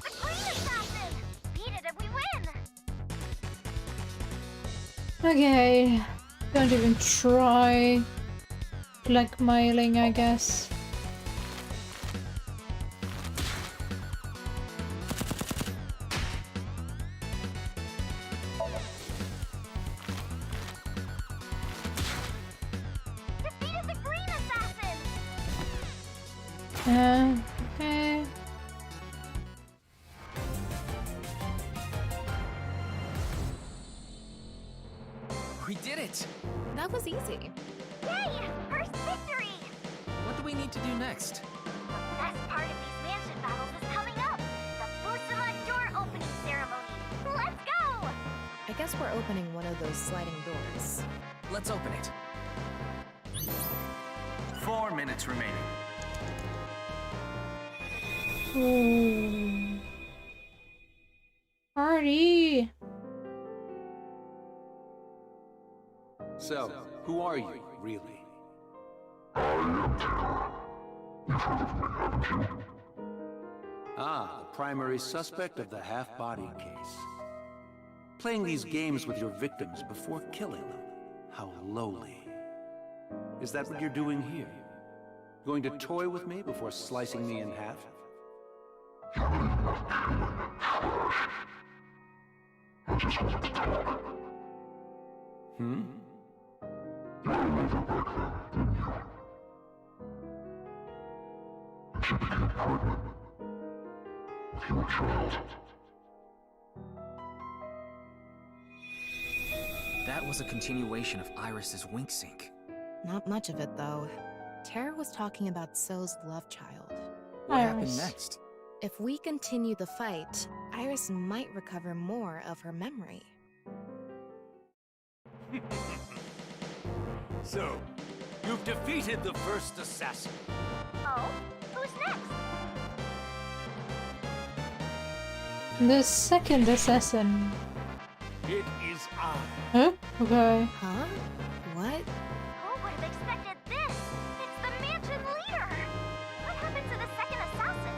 [SPEAKER 17] The green assassin! Beat it and we win!
[SPEAKER 1] Okay. Don't even try blackmailing, I guess.
[SPEAKER 17] Defeated the green assassin!
[SPEAKER 1] Okay.
[SPEAKER 4] We did it!
[SPEAKER 19] That was easy.
[SPEAKER 17] Yay! First victory!
[SPEAKER 4] What do we need to do next?
[SPEAKER 17] The best part of these mansion battles is coming up! The Fusuma door opening ceremony! Let's go!
[SPEAKER 19] I guess we're opening one of those sliding doors.
[SPEAKER 4] Let's open it.
[SPEAKER 18] 4 minutes remaining.
[SPEAKER 1] Ooh. Party!
[SPEAKER 15] So, who are you, really?
[SPEAKER 9] I am Terror. You've heard of me, haven't you?
[SPEAKER 15] Ah, the primary suspect of the half-body case. Playing these games with your victims before killing them. How lowly. Is that what you're doing here? Going to toy with me before slicing me in half?
[SPEAKER 9] You need not killing, trash. I just want to talk.
[SPEAKER 15] Hmm?
[SPEAKER 9] You had a lover back then, didn't you? And she became pregnant. With your child.
[SPEAKER 4] That was a continuation of Iris's wink sync.
[SPEAKER 19] Not much of it, though. Tara was talking about So's love child.
[SPEAKER 4] What happened next?
[SPEAKER 19] If we continue the fight, Iris might recover more of her memory.
[SPEAKER 10] So, you've defeated the first assassin.
[SPEAKER 17] Oh? Who's next?
[SPEAKER 1] The second assassin.
[SPEAKER 10] It is I.
[SPEAKER 1] Huh? Okay.
[SPEAKER 19] Huh? What?
[SPEAKER 17] Who would have expected this? It's the mansion leader! What happened to the second assassin?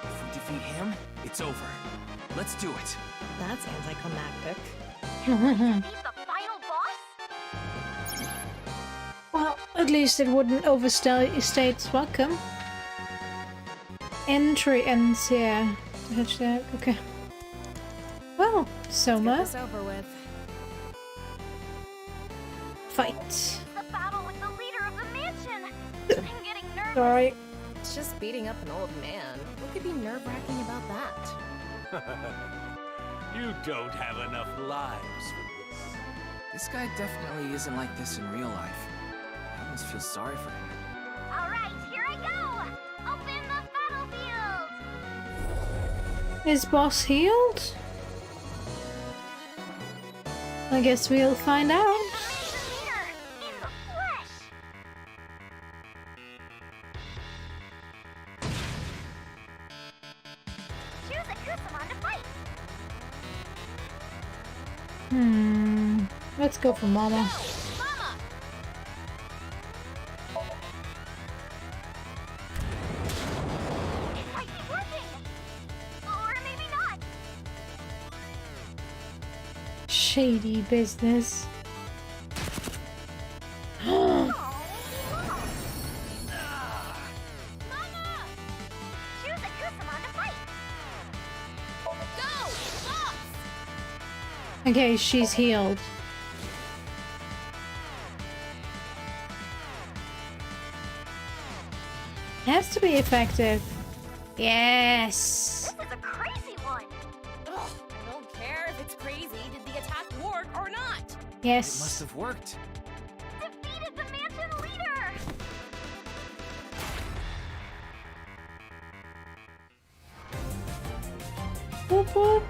[SPEAKER 4] If we defeat him, it's over. Let's do it.
[SPEAKER 19] That's anticlimactic.
[SPEAKER 17] Defeat the final boss?
[SPEAKER 1] Well, at least it wouldn't overstay its welcome. Entry ends here. Hashtag. Okay. Well, Soma.
[SPEAKER 19] Get this over with.
[SPEAKER 1] Fight.
[SPEAKER 17] The battle with the leader of the mansion! I'm getting nervous.
[SPEAKER 1] Sorry.
[SPEAKER 19] It's just beating up an old man. What could be nerve-wracking about that?
[SPEAKER 10] You don't have enough lives for this.
[SPEAKER 4] This guy definitely isn't like this in real life. I almost feel sorry for him.
[SPEAKER 17] Alright, here I go! Open the battlefield!
[SPEAKER 1] Is boss healed? I guess we'll find out. Let's go for Mama. Shady business. Okay, she's healed. Has to be effective. Yes.
[SPEAKER 17] This is a crazy one. Ugh, I don't care if it's crazy. Did the attack work or not?
[SPEAKER 1] Yes.
[SPEAKER 4] It must have worked.
[SPEAKER 17] Defeated the mansion leader.
[SPEAKER 1] Whoop whoop.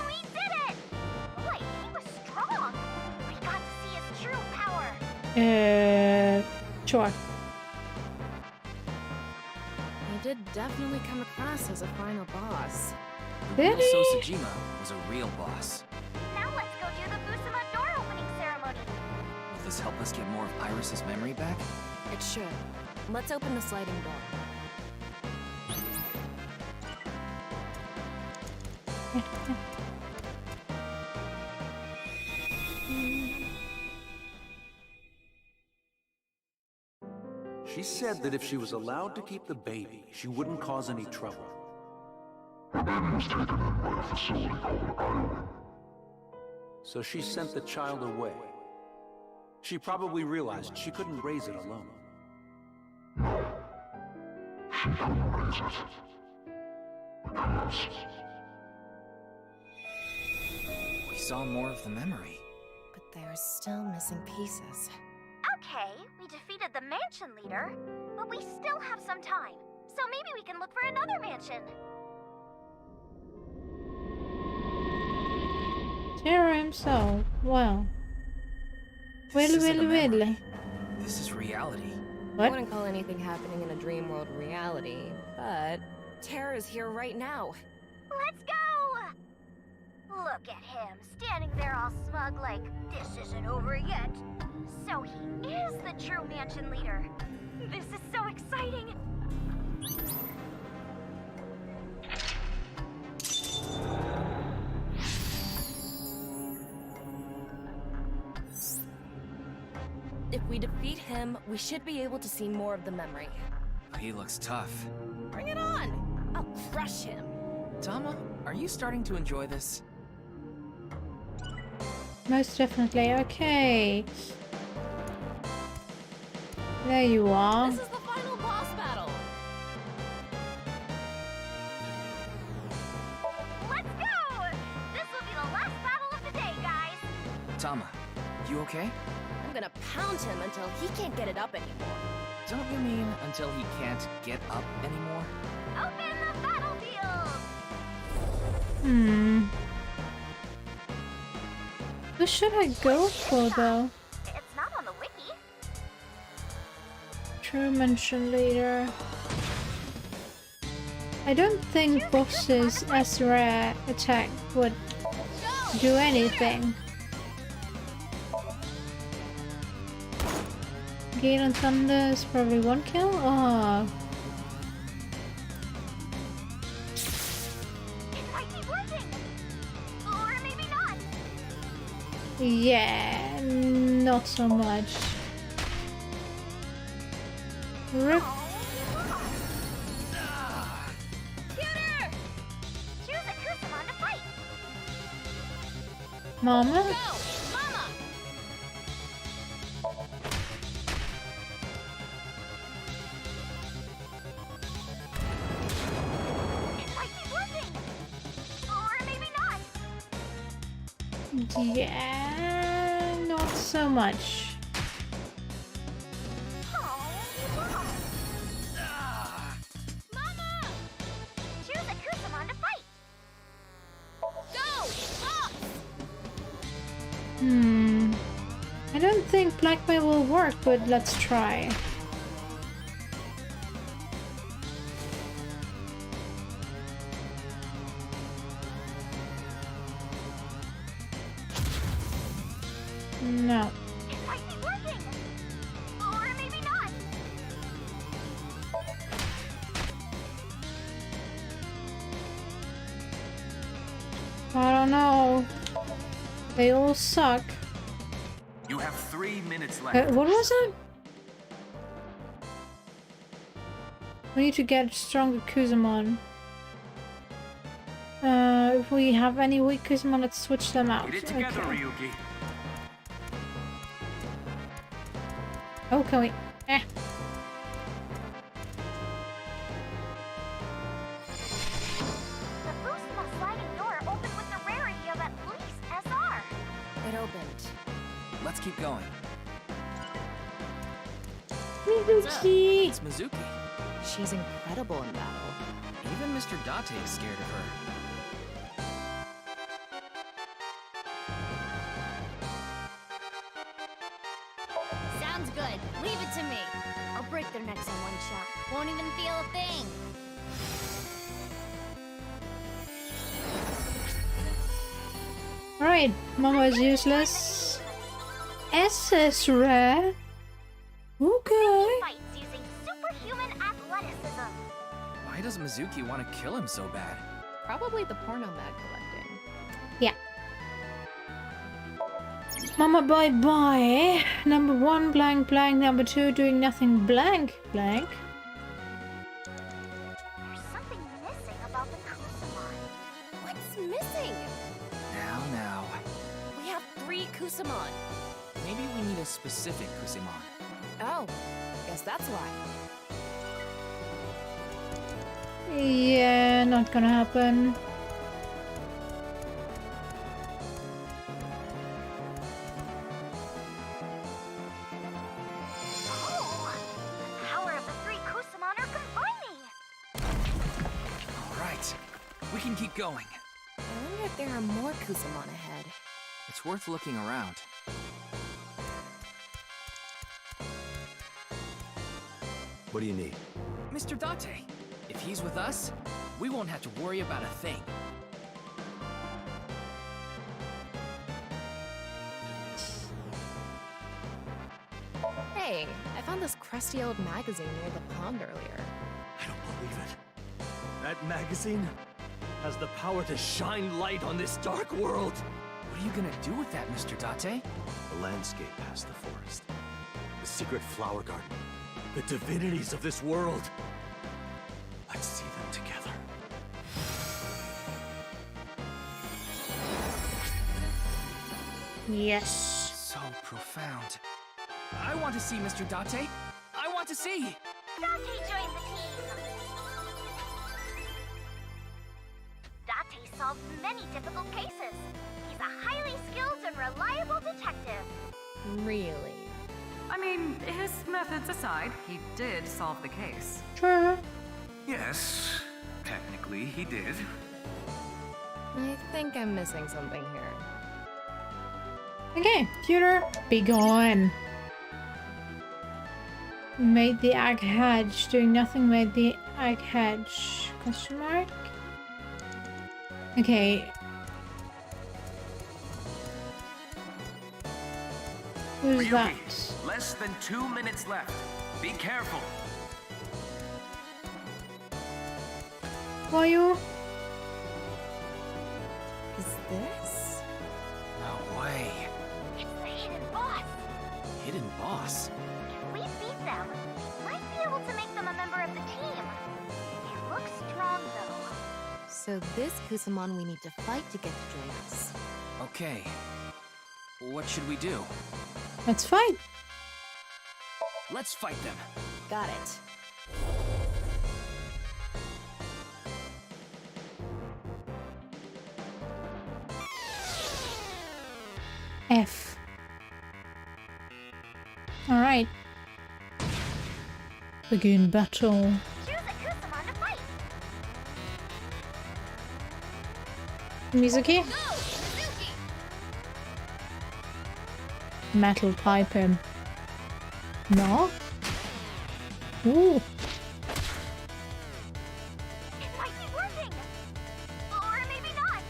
[SPEAKER 17] We did it! Boy, he was strong. We got to see his true power.
[SPEAKER 1] Sure.
[SPEAKER 19] He did definitely come across as a final boss.
[SPEAKER 1] Did he?
[SPEAKER 4] Sojima was a real boss.
[SPEAKER 17] Now let's go do the Busama door opening ceremony.
[SPEAKER 4] Will this help us get more of Iris's memory back?
[SPEAKER 19] It should. Let's open the sliding door.
[SPEAKER 15] She said that if she was allowed to keep the baby, she wouldn't cause any trouble.
[SPEAKER 9] The baby was taken in by a facility called Iowin.
[SPEAKER 15] So she sent the child away. She probably realized she couldn't raise it alone.
[SPEAKER 9] No. She couldn't raise it. Because...
[SPEAKER 4] We saw more of the memory.
[SPEAKER 19] But there's still missing pieces.
[SPEAKER 17] Okay, we defeated the mansion leader, but we still have some time. So maybe we can look for another mansion.
[SPEAKER 1] Terror himself. Well.
[SPEAKER 4] This isn't a
[SPEAKER 1] Will.
[SPEAKER 4] memory. This is reality.
[SPEAKER 19] I wouldn't call anything happening in a dream world reality, but Terra is here right now.
[SPEAKER 17] Let's go! Look at him, standing there all smug like, this isn't over yet. So he is the true mansion leader. This is so exciting!
[SPEAKER 19] If we defeat him, we should be able to see more of the memory.
[SPEAKER 4] He looks tough.
[SPEAKER 19] Bring it on! I'll crush him.
[SPEAKER 4] Tama, are you starting to enjoy this?
[SPEAKER 1] Most definitely. Okay. There you are.
[SPEAKER 19] This is the final boss battle.
[SPEAKER 17] Let's go! This will be the last battle of the day, guys!
[SPEAKER 4] Tama, you okay?
[SPEAKER 19] I'm gonna pound him until he can't get it up anymore.
[SPEAKER 4] Don't you mean until he can't get up anymore?
[SPEAKER 17] Open the battlefield!
[SPEAKER 1] Who should I go for though?
[SPEAKER 17] It's not on the wiki.
[SPEAKER 1] True mention later. I don't think bosses as rare attack would do anything. Gate on Thunder is probably one kill. Oh.
[SPEAKER 17] It might be working! Or maybe not!
[SPEAKER 1] Yeah, not so much. Rip.
[SPEAKER 17] Cuter! Choose a Kusamon to fight!
[SPEAKER 1] Mama?
[SPEAKER 17] Go! Mama! It might be working! Or maybe not!
[SPEAKER 1] Yeah, not so much. I don't think blackmail will work, but let's try. No.
[SPEAKER 17] It might be working! Or maybe not!
[SPEAKER 1] I don't know. They all suck.
[SPEAKER 18] You have 3 minutes left.
[SPEAKER 1] What was it? We need to get stronger Kuzumon. If we have any weak Kuzumon, let's switch them out.
[SPEAKER 18] Get it together,
[SPEAKER 1] Okay.
[SPEAKER 18] Ryuki.
[SPEAKER 1] Oh, can we? Eh.
[SPEAKER 17] The Busuma sliding door opened with the rarity of at least SR.
[SPEAKER 19] It opened.
[SPEAKER 4] Let's keep going.
[SPEAKER 1] Mizuki!
[SPEAKER 4] It's Mizuki.
[SPEAKER 19] She's incredible in battle.
[SPEAKER 4] Even Mr. Date is scared of her.
[SPEAKER 17] Sounds good. Leave it to me. I'll break their necks in one shot. Won't even feel a thing.
[SPEAKER 1] Alright, Mama is useless. SS rare. Okay.
[SPEAKER 17] Fights using superhuman athleticism.
[SPEAKER 4] Why does Mizuki want to kill him so bad?
[SPEAKER 19] Probably the porno mag collecting.
[SPEAKER 1] Yeah. Mama bye bye. Number 1 blank blank. Number 2 doing nothing blank blank.
[SPEAKER 17] There's something missing about the Kusamon.
[SPEAKER 19] What's missing?
[SPEAKER 4] Now.
[SPEAKER 19] We have 3 Kusamon.
[SPEAKER 4] Maybe we need a specific Kusamon.
[SPEAKER 19] Oh, guess that's why.
[SPEAKER 1] Yeah, not gonna happen.
[SPEAKER 17] Oh, the power of the 3 Kusamon are combining.
[SPEAKER 4] All right, we can keep going.
[SPEAKER 19] I wonder if there are more Kusamon ahead.
[SPEAKER 4] It's worth looking around.
[SPEAKER 3] What do you need?
[SPEAKER 4] Mr. Date, if he's with us, we won't have to worry about a thing.
[SPEAKER 19] Hey, I found this crusty old magazine near the pond earlier.
[SPEAKER 10] I don't believe it. That magazine has the power to shine light on this dark world.
[SPEAKER 4] What are you gonna do with that, Mr. Date?
[SPEAKER 3] The landscape past the forest.
[SPEAKER 10] The secret flower garden. The divinities of this world. Let's see them together.
[SPEAKER 1] Yes.
[SPEAKER 4] So profound. I want to see Mr. Date. I want to see.
[SPEAKER 17] Date joined the team. Date solves many difficult cases. He's a highly skilled and reliable detective.
[SPEAKER 19] Really?
[SPEAKER 14] I mean, his methods aside, he did solve the case.
[SPEAKER 1] Sure.
[SPEAKER 18] Yes, technically he did.
[SPEAKER 19] I think I'm missing something here.
[SPEAKER 1] Okay, computer, be gone. Made the egg hatch. Doing nothing made the egg hatch. Question mark? Okay. Who's
[SPEAKER 18] Ryuki,
[SPEAKER 1] that?
[SPEAKER 18] less than 2 minutes left. Be careful.
[SPEAKER 1] Who are you?
[SPEAKER 19] Is this?
[SPEAKER 4] No way.
[SPEAKER 17] It's the hidden boss.
[SPEAKER 4] Hidden boss?
[SPEAKER 17] If we beat them, we might be able to make them a member of the team. It looks strong, though.
[SPEAKER 19] So this Kusamon we need to fight to get to join us.
[SPEAKER 4] Okay. What should we do?
[SPEAKER 1] Let's fight.
[SPEAKER 4] Let's fight them.
[SPEAKER 19] Got it.
[SPEAKER 1] F. Alright. Begin battle.
[SPEAKER 17] Choose a Kusamon to fight.
[SPEAKER 1] Mizuki?
[SPEAKER 17] Go, Mizuki!
[SPEAKER 1] metal pipe him. No? Ooh.
[SPEAKER 17] It might be working! Or maybe not!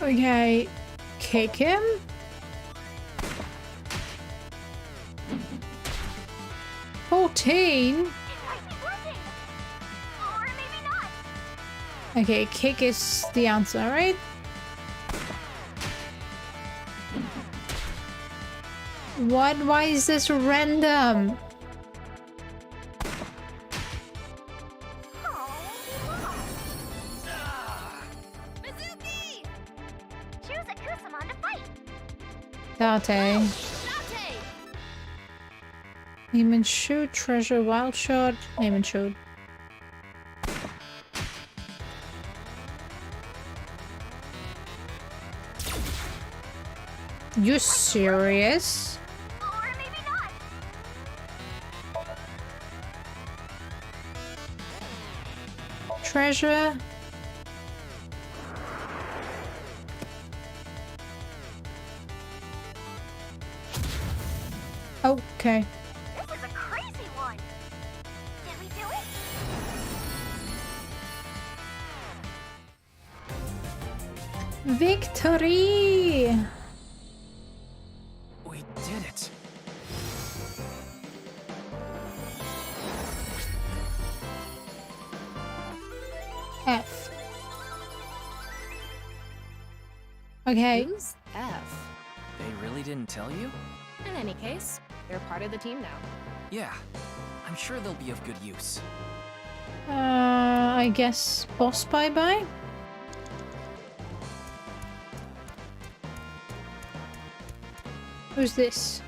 [SPEAKER 1] Okay. Kick him? 14? Okay, kick is the answer, right? What? Why is this random?
[SPEAKER 17] Mizuki! Choose a Kusamon to fight!
[SPEAKER 1] Date. Aim and shoot, treasure, wild shot, aim and shoot. You serious?
[SPEAKER 17] Or maybe not!
[SPEAKER 1] Treasure. Okay.
[SPEAKER 17] This is a crazy one! Did we do it?
[SPEAKER 1] Victory!
[SPEAKER 4] We did it.
[SPEAKER 1] F. Okay.
[SPEAKER 19] Who's F?
[SPEAKER 4] They really didn't tell you?
[SPEAKER 19] In any case, they're part of the team now.
[SPEAKER 4] Yeah. I'm sure they'll be of good use.
[SPEAKER 1] I guess boss bye-bye? Who's this?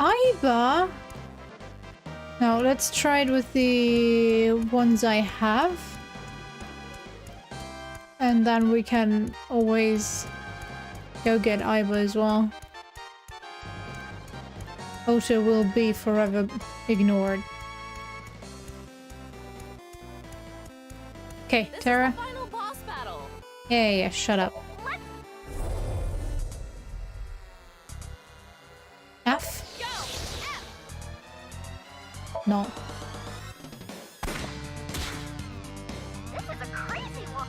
[SPEAKER 1] Aiba? No, let's try it with the ones I have. And then we can always go get Aiba as well. Ota will be forever ignored. Okay, Tara.
[SPEAKER 19] Final boss battle.
[SPEAKER 1] Yeah, shut up. F? No.
[SPEAKER 17] This is a crazy one!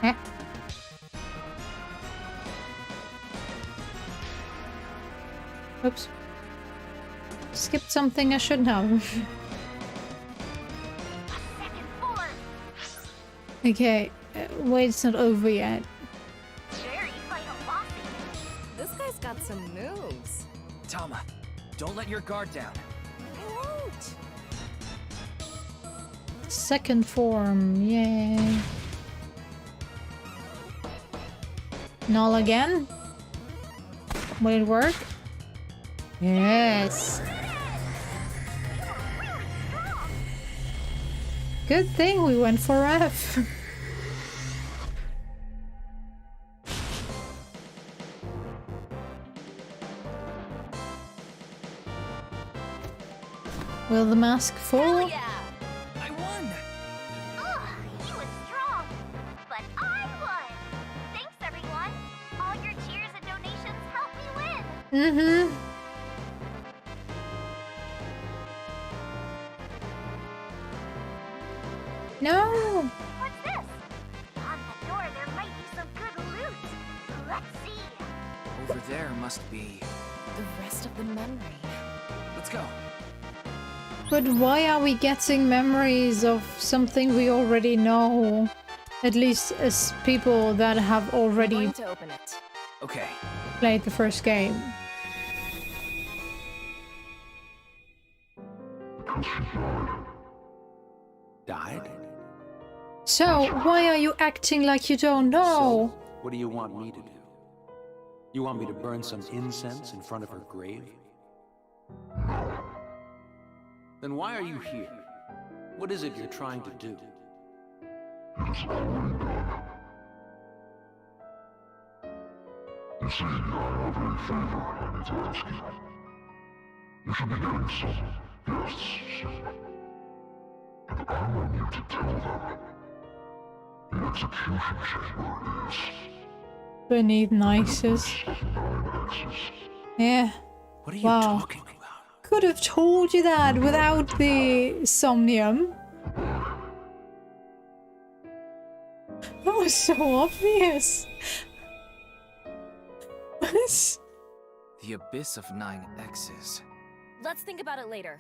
[SPEAKER 1] Eh. Oops. Skipped something I shouldn't have. Okay, wait, it's not over yet.
[SPEAKER 17] Very final bossy.
[SPEAKER 19] This guy's got some moves.
[SPEAKER 4] Tama, don't let your guard down.
[SPEAKER 19] I won't.
[SPEAKER 1] Second form, yay. Null again? Will it work? Yes. Good thing we went for F. Will the mask fall?
[SPEAKER 17] Yeah.
[SPEAKER 4] I won!
[SPEAKER 17] Ugh, he was strong, but I won! Thanks, everyone! All your cheers and donations help me win!
[SPEAKER 1] Mm-hmm. No!
[SPEAKER 17] What's this? On the door there might be some good loot. Let's see.
[SPEAKER 4] Over there must be...
[SPEAKER 19] The rest of the memory.
[SPEAKER 4] Let's go.
[SPEAKER 1] But why are we getting memories of something we already know? At least as people that have already
[SPEAKER 19] I'm going to open it.
[SPEAKER 4] Okay.
[SPEAKER 1] played the first game.
[SPEAKER 9] Because she died.
[SPEAKER 15] Died?
[SPEAKER 1] So, why are you acting like you don't know?
[SPEAKER 15] So, what do you want me to do? You want me to burn some incense in front of her grave?
[SPEAKER 9] No.
[SPEAKER 15] Then why are you here? What is it you're trying to do?
[SPEAKER 9] It is already done. You see, I have a favor I need to ask you. You should be getting some guests soon. And I want you to tell them The execution chamber is
[SPEAKER 1] beneath Nix's.
[SPEAKER 9] 9 X's.
[SPEAKER 1] Yeah.
[SPEAKER 4] What are you
[SPEAKER 1] Wow.
[SPEAKER 4] talking about?
[SPEAKER 1] Could have told you that without the Somnium. That was so obvious. What?
[SPEAKER 4] The abyss of 9 X's.
[SPEAKER 8] Let's think about it later.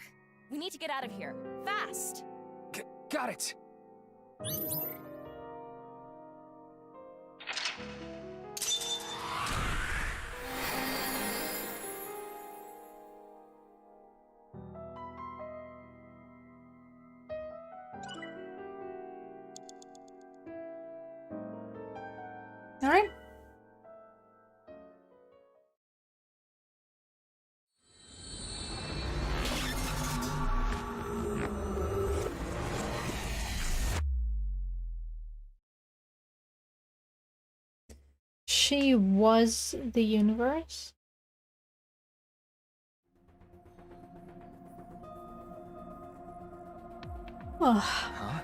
[SPEAKER 8] We need to get out of here. Fast!
[SPEAKER 4] Got it!
[SPEAKER 1] All right. She was the universe? Oh.
[SPEAKER 4] Huh?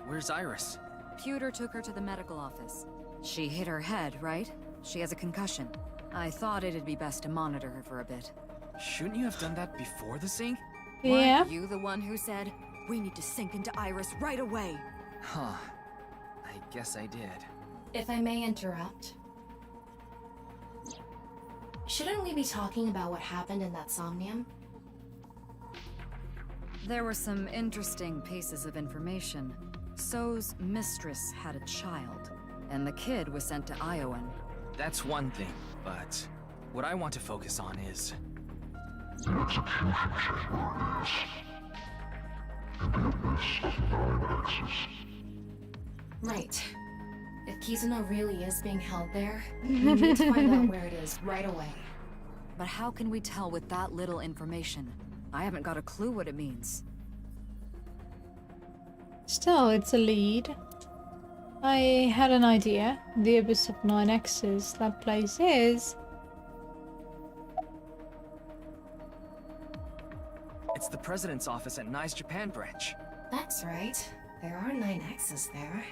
[SPEAKER 4] Where's Iris?
[SPEAKER 20] Pewter took her to the medical office. She hit her head, right? She has a concussion. I thought it'd be best to monitor her for a bit.
[SPEAKER 4] Shouldn't you have done that before the sync?
[SPEAKER 1] Yeah.
[SPEAKER 20] Weren't you the one who said, we need to sink into Iris right away?
[SPEAKER 4] Huh. I guess I did.
[SPEAKER 12] If I may interrupt. Shouldn't we be talking about what happened in that Somnium?
[SPEAKER 20] There were some interesting pieces of information. So's mistress had a child, and the kid was sent to Iowan.
[SPEAKER 4] That's one thing, but what I want to focus on is...
[SPEAKER 9] The execution chamber is in the abyss of 9 X's.
[SPEAKER 12] Right. If Kizuna really is being held there, we need to find out where it is right away.
[SPEAKER 20] But how can we tell with that little information? I haven't got a clue what it means.
[SPEAKER 1] Still, it's a lead. I had an idea. The Abyss of 9 X's, that place is.
[SPEAKER 4] It's the president's office at Nye's Japan branch.
[SPEAKER 12] That's right. There are 9 X's there.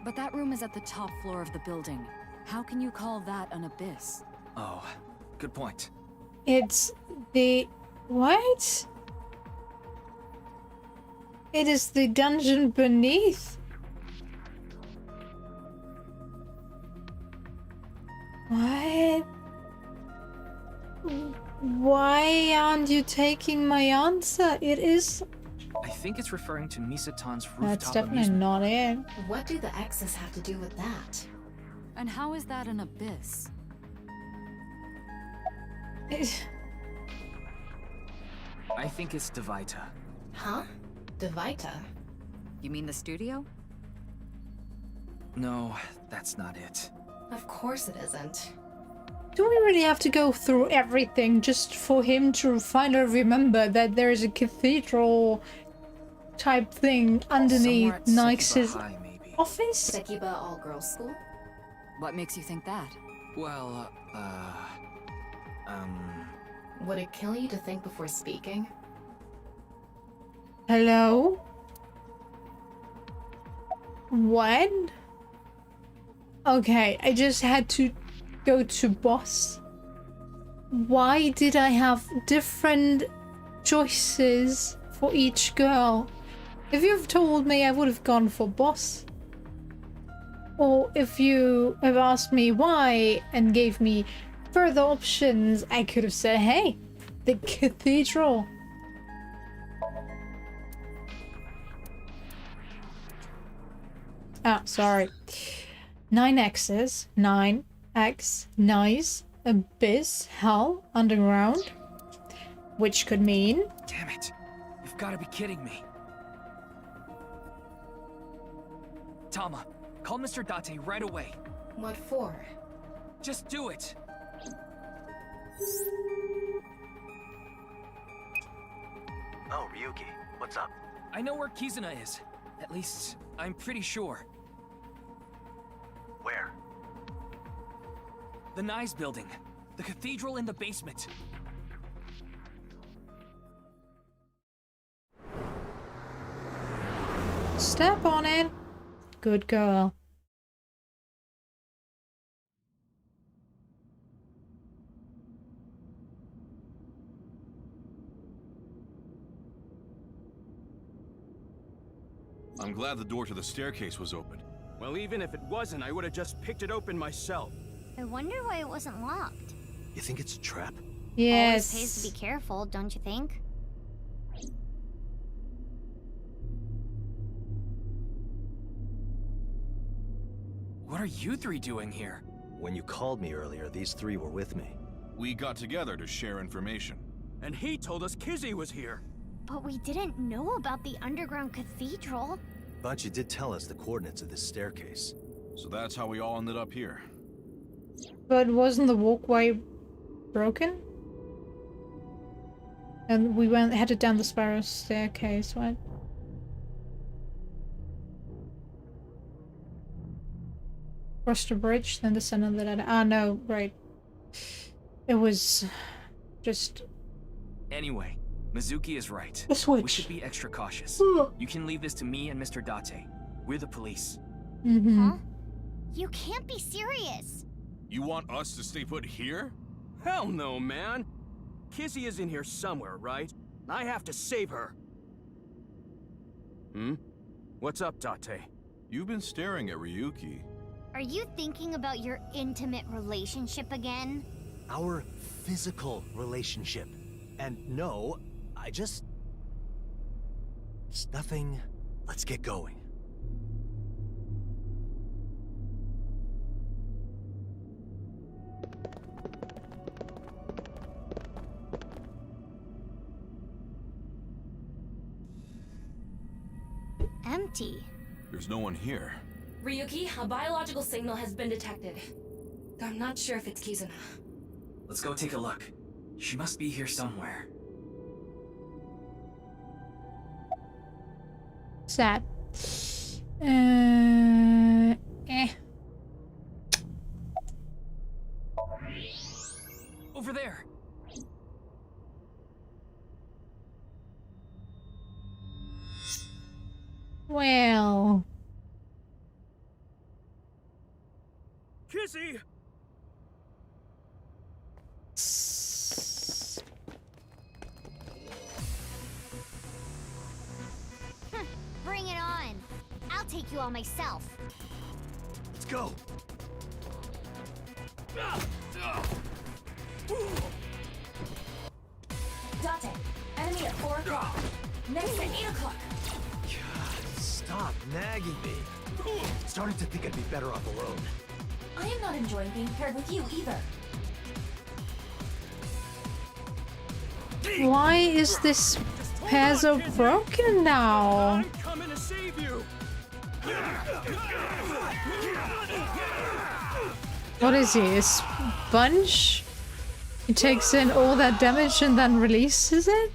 [SPEAKER 20] But that room is at the top floor of the building. How can you call that an abyss?
[SPEAKER 4] Oh, good point.
[SPEAKER 1] It's the... what? It is the dungeon beneath. What? Why aren't you taking my answer? It is...
[SPEAKER 4] I think it's referring to Misatan's rooftop
[SPEAKER 1] That's definitely
[SPEAKER 4] amusement.
[SPEAKER 1] not it.
[SPEAKER 12] What do the X's have to do with that?
[SPEAKER 20] And how is that an abyss?
[SPEAKER 4] I think it's Devita.
[SPEAKER 12] Huh? Devita?
[SPEAKER 20] You mean the studio?
[SPEAKER 4] No, that's not it.
[SPEAKER 12] Of course it isn't.
[SPEAKER 1] Do we really have to go through everything just for him to finally remember that there is a cathedral type thing underneath Nix's office?
[SPEAKER 12] Sekiba all-girls school?
[SPEAKER 20] What makes you think that?
[SPEAKER 4] Well,
[SPEAKER 12] Would it kill you to think before speaking?
[SPEAKER 1] Hello? What? Okay, I just had to go to boss. Why did I have different choices for each girl? If you've told me, I would have gone for boss. Or if you have asked me why and gave me further options, I could have said, hey, the cathedral. Ah, sorry. 9 X's. 9X. Nice. Abyss. Hell. Underground. Which could mean...
[SPEAKER 4] Damn it. You've got to be kidding me. Tama, call Mr. Date right away.
[SPEAKER 12] What for?
[SPEAKER 4] Just do it.
[SPEAKER 7] Oh, Ryuki, what's up?
[SPEAKER 4] I know where Kizuna is. At least, I'm pretty sure.
[SPEAKER 7] Where?
[SPEAKER 4] The Nye's building. The cathedral in the basement.
[SPEAKER 1] Step on it. Good girl.
[SPEAKER 16] I'm glad the door to the staircase was open.
[SPEAKER 6] Well, even if it wasn't, I would have just picked it open myself.
[SPEAKER 17] I wonder why it wasn't locked.
[SPEAKER 3] You think it's a trap?
[SPEAKER 1] Yes.
[SPEAKER 17] Always pays to be careful, don't you think?
[SPEAKER 4] What are you three doing here?
[SPEAKER 7] When you called me earlier, these three were with me.
[SPEAKER 16] We got together to share information.
[SPEAKER 6] And he told us Kizzy was here.
[SPEAKER 17] But we didn't know about the underground cathedral.
[SPEAKER 7] But you did tell us the coordinates of this staircase.
[SPEAKER 16] So that's how we all ended up here.
[SPEAKER 1] But wasn't the walkway broken? And we headed down the spiral staircase, right? Crossed the bridge, then descended the ladder. Ah, no, right. It was just...
[SPEAKER 4] Anyway, Mizuki is right.
[SPEAKER 1] The switch.
[SPEAKER 4] We should be extra cautious. You can leave this to me and Mr. Date. We're the police.
[SPEAKER 17] Huh? You can't be serious.
[SPEAKER 16] You want us to stay put here?
[SPEAKER 6] Hell no, man. Kizzy is in here somewhere, right? I have to save her. What's up, Date?
[SPEAKER 16] You've been staring at Ryuki.
[SPEAKER 17] Are you thinking about your intimate relationship again?
[SPEAKER 7] Our physical relationship. And no, it's nothing. Let's get going.
[SPEAKER 17] Empty.
[SPEAKER 16] There's no one here.
[SPEAKER 12] Ryuki, a biological signal has been detected. I'm not sure if it's Kizuna.
[SPEAKER 4] Let's go take a look. She must be here somewhere.
[SPEAKER 1] Sad.
[SPEAKER 4] Over there.
[SPEAKER 1] Well...
[SPEAKER 6] Kizzy!
[SPEAKER 17] Bring it on. I'll take you all myself.
[SPEAKER 7] Let's go.
[SPEAKER 12] Date, enemy at 4 o'clock. Next at 8 o'clock.
[SPEAKER 7] God, stop nagging me. Starting to think I'd be better off alone.
[SPEAKER 12] I am not enjoying being paired with you either.
[SPEAKER 1] Why is this pair so broken now?
[SPEAKER 6] I'm coming to save you.
[SPEAKER 1] What is he? A sponge? He takes in all that damage and then releases it?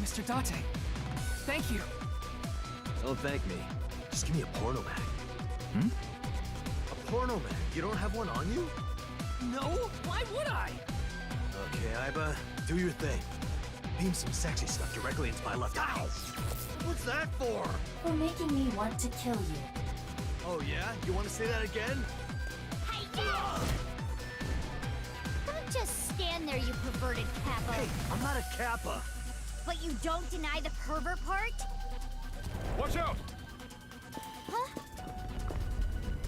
[SPEAKER 4] Mr. Date, thank you.
[SPEAKER 7] Don't thank me. Just give me a porno mag. A porno mag? You don't have one on you?
[SPEAKER 4] No, why would I?
[SPEAKER 7] Okay, Iba, do your thing. Beam some sexy stuff directly into my left eye. What's that for?
[SPEAKER 12] For making me want to kill you.
[SPEAKER 7] Oh yeah? You want to say that again?
[SPEAKER 17] Don't just stand there, you perverted Kappa.
[SPEAKER 7] Hey, I'm not a Kappa.
[SPEAKER 17] But you don't deny the pervert part?
[SPEAKER 16] Watch out!
[SPEAKER 17] Huh?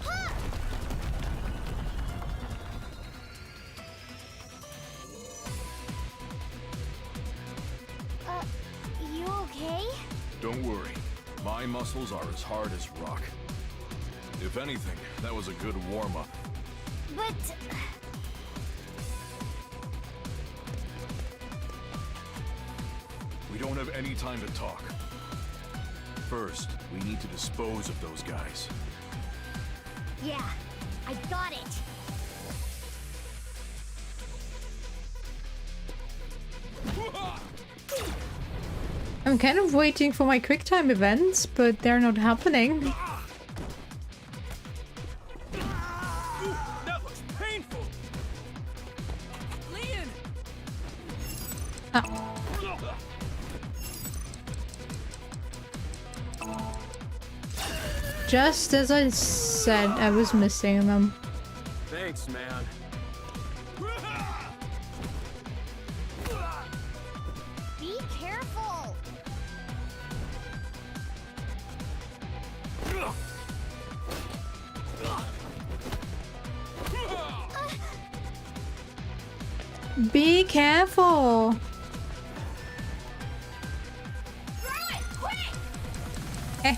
[SPEAKER 17] Huh! You okay?
[SPEAKER 16] Don't worry. My muscles are as hard as rock. If anything, that was a good warm-up.
[SPEAKER 17] But...
[SPEAKER 16] We don't have any time to talk. First, we need to dispose of those guys.
[SPEAKER 17] Yeah, I got it.
[SPEAKER 1] I'm kind of waiting for my QuickTime events, but they're not happening.
[SPEAKER 6] That looks painful. Leon.
[SPEAKER 1] Just as I said, I was missing them.
[SPEAKER 6] Thanks, man.
[SPEAKER 17] Be careful!
[SPEAKER 1] Be careful! Eh.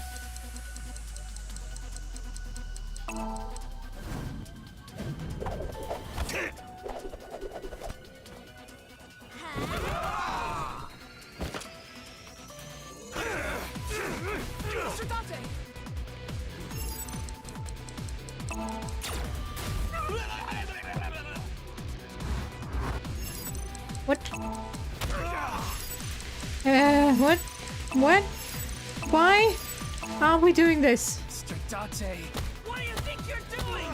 [SPEAKER 1] What? What? What? Why are we doing this?
[SPEAKER 4] Mr. Date.
[SPEAKER 6] What do you think you're doing?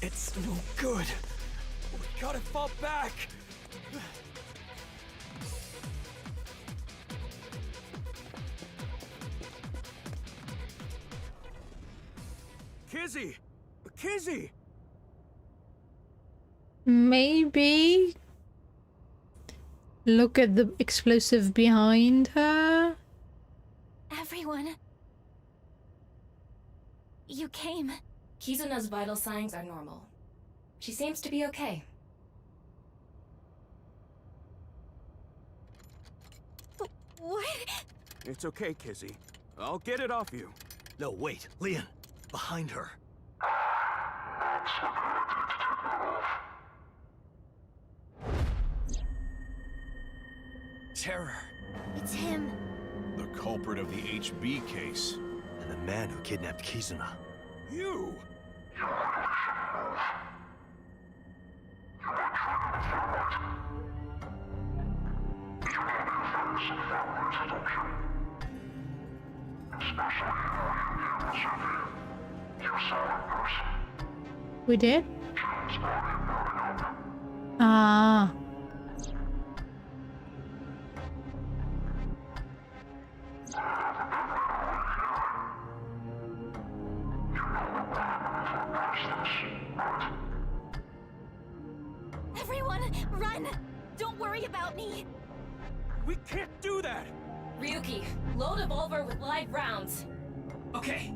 [SPEAKER 13] It's no good. We gotta fall back.
[SPEAKER 6] Kizzy! Kizzy!
[SPEAKER 1] Maybe look at the explosive behind her.
[SPEAKER 17] Everyone. You came.
[SPEAKER 12] Kizuna's vital signs are normal. She seems to be okay.
[SPEAKER 17] What?
[SPEAKER 6] It's okay, Kizzy. I'll get it off you.
[SPEAKER 3] No, wait. Leon, behind her.
[SPEAKER 13] Terror.
[SPEAKER 17] It's him.
[SPEAKER 16] The culprit of the HB case.
[SPEAKER 3] And the man who kidnapped Kizuna.
[SPEAKER 6] You!
[SPEAKER 1] We did? Ah.
[SPEAKER 17] Everyone, run! Don't worry about me.
[SPEAKER 6] We can't do that!
[SPEAKER 12] Ryuki, load a revolver with live rounds.
[SPEAKER 4] Okay.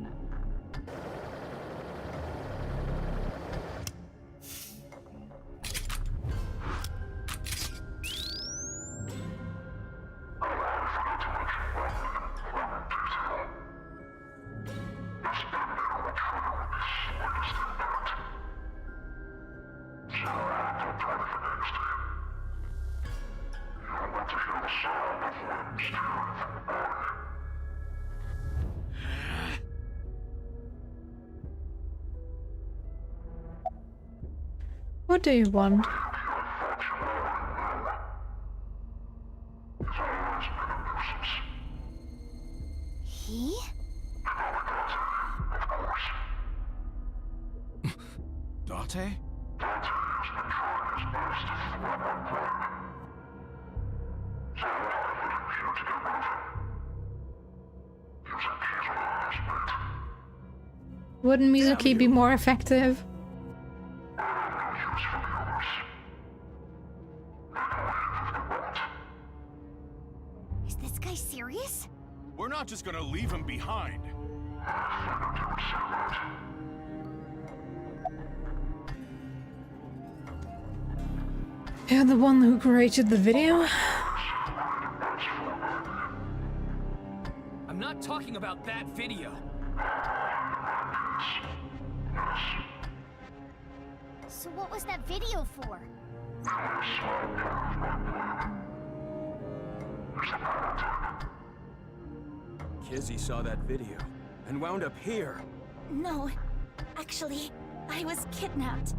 [SPEAKER 1] What do you want?
[SPEAKER 17] He?
[SPEAKER 16] Date?
[SPEAKER 1] Wouldn't Mizuki be more effective?
[SPEAKER 17] Is this guy serious?
[SPEAKER 16] We're not just gonna leave him behind.
[SPEAKER 1] You're the one who created the video?
[SPEAKER 4] I'm not talking about that video.
[SPEAKER 17] So what was that video for?
[SPEAKER 6] Kizzy saw that video and wound up here.
[SPEAKER 17] No, actually, I was kidnapped.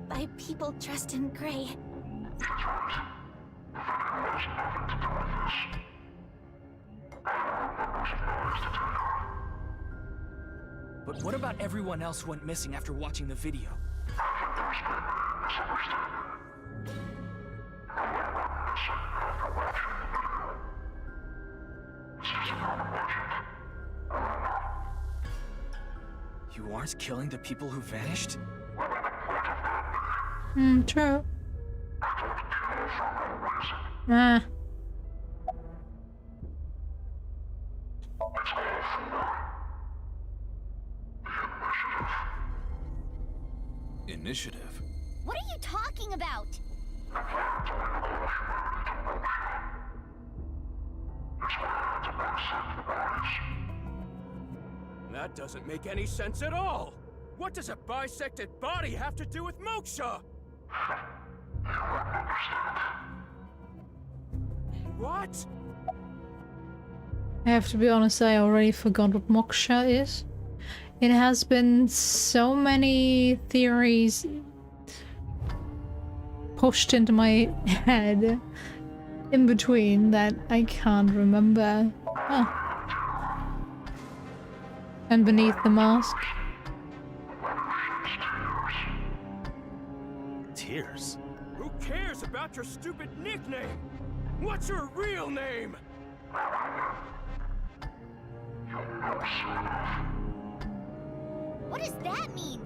[SPEAKER 17] by people dressed in gray.
[SPEAKER 4] But what about everyone else who went missing after watching the video? You aren't killing the people who vanished?
[SPEAKER 1] True. Ah.
[SPEAKER 5] Initiative?
[SPEAKER 17] What are you talking about?
[SPEAKER 6] That doesn't make any sense at all! What does a bisected body have to do with moksha? What?
[SPEAKER 1] I have to be honest, I already forgot what moksha is. It has been so many theories pushed into my head in between that I can't remember. Oh. And beneath the mask.
[SPEAKER 6] Tears? Who cares about your stupid nickname? What's your real name?
[SPEAKER 17] What does that mean?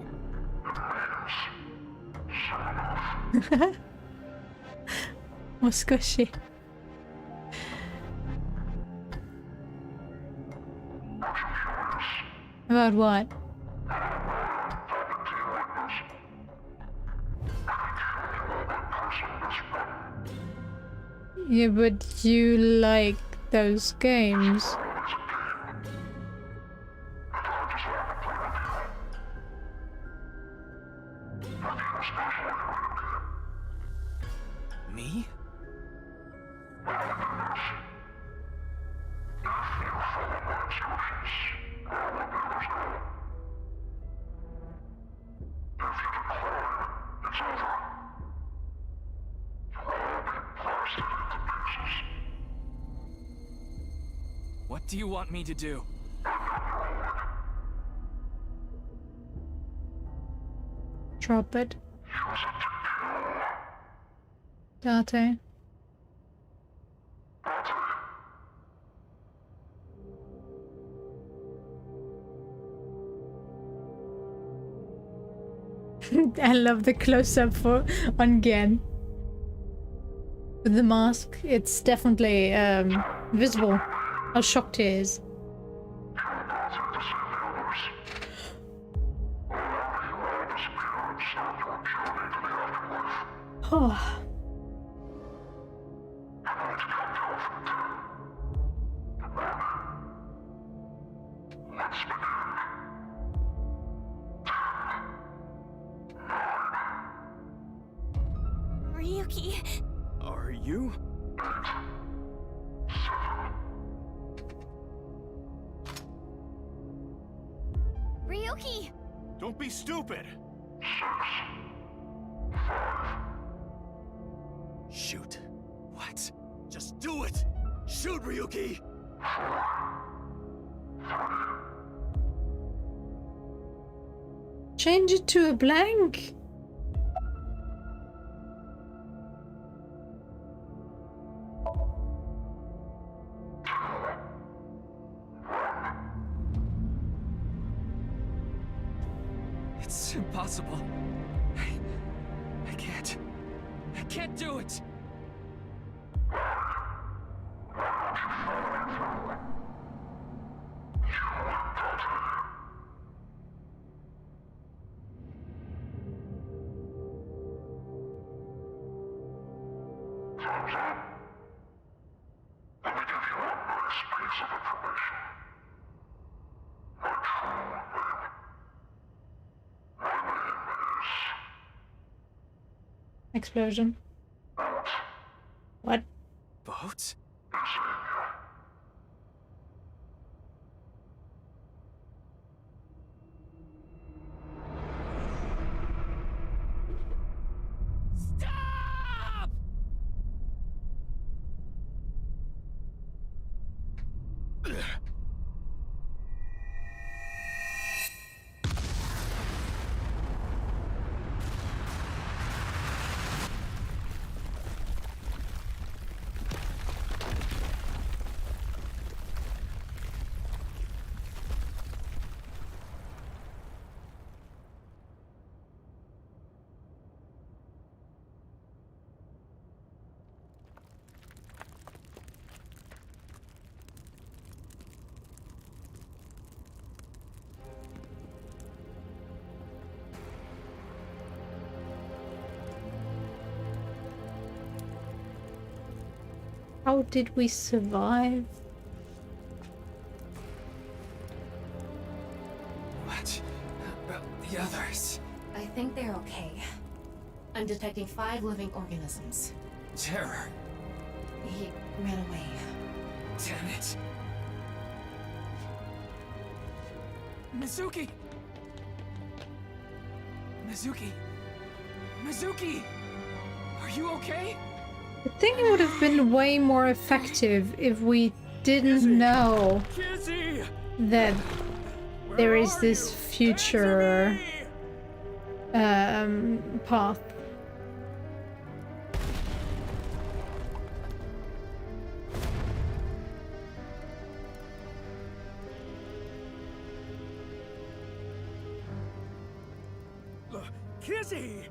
[SPEAKER 1] More squishy. About what? Yeah, but you like those games.
[SPEAKER 4] Me? What do you want me to do?
[SPEAKER 1] Drop it. Date. I love the close-up on Gen. With the mask, it's definitely visible how shocked he is. Oh.
[SPEAKER 17] Ryuki.
[SPEAKER 6] Are you?
[SPEAKER 17] Ryuki!
[SPEAKER 6] Don't be stupid! Shoot. What? Just do it! Shoot, Ryuki!
[SPEAKER 1] Change it to a blank.
[SPEAKER 4] It's impossible. I can't. I can't do it!
[SPEAKER 1] Explosion. What?
[SPEAKER 4] Boat?
[SPEAKER 1] How did we survive?
[SPEAKER 4] What about the others?
[SPEAKER 12] I think they're okay. I'm detecting 5 living organisms.
[SPEAKER 4] Terror.
[SPEAKER 12] He ran away.
[SPEAKER 4] Damn it. Mizuki! Mizuki! Mizuki! Are you okay?
[SPEAKER 1] I think it would have been way more effective if we didn't know that there is this future path.
[SPEAKER 3] Kizzy!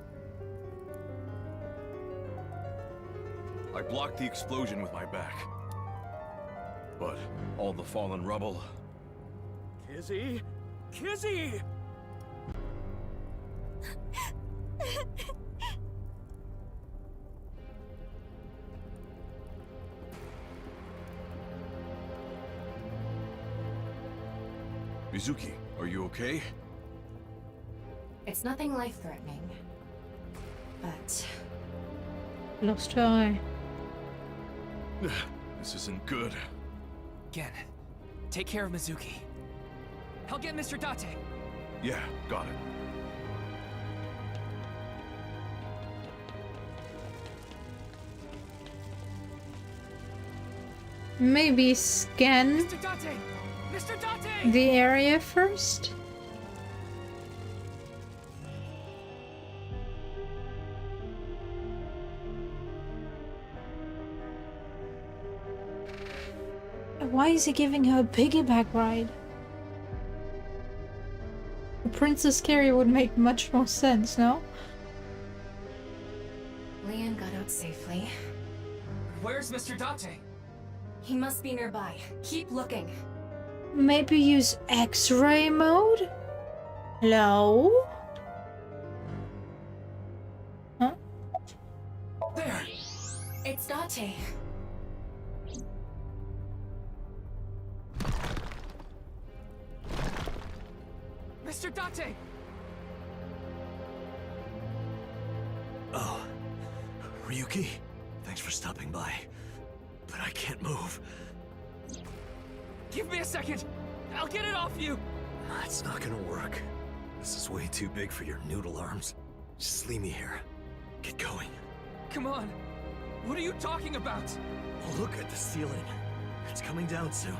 [SPEAKER 16] I blocked the explosion with my back. But all the fallen rubble...
[SPEAKER 3] Kizzy? Kizzy!
[SPEAKER 16] Mizuki, are you okay?
[SPEAKER 12] It's nothing life-threatening. But...
[SPEAKER 1] Lost her eye.
[SPEAKER 16] This isn't good.
[SPEAKER 4] Gen, take care of Mizuki. I'll get Mr. Date.
[SPEAKER 16] Yeah, got it.
[SPEAKER 1] Maybe scan
[SPEAKER 4] Mr. Date! Mr. Date!
[SPEAKER 1] the area first? Why is he giving her a piggyback ride? The Princess Carrie would make much more sense, no?
[SPEAKER 12] Leon got out safely.
[SPEAKER 4] Where's Mr. Date?
[SPEAKER 12] He must be nearby. Keep looking.
[SPEAKER 1] Maybe use X-ray mode? Hello? Huh?
[SPEAKER 4] There!
[SPEAKER 12] It's Date.
[SPEAKER 4] Mr. Date!
[SPEAKER 10] Oh, Ryuki, thanks for stopping by. But I can't move.
[SPEAKER 4] Give me a second! I'll get it off you!
[SPEAKER 10] It's not gonna work. This is way too big for your noodle arms. Just leave me here. Get going.
[SPEAKER 4] Come on! What are you talking about?
[SPEAKER 10] Oh, look at the ceiling. It's coming down soon.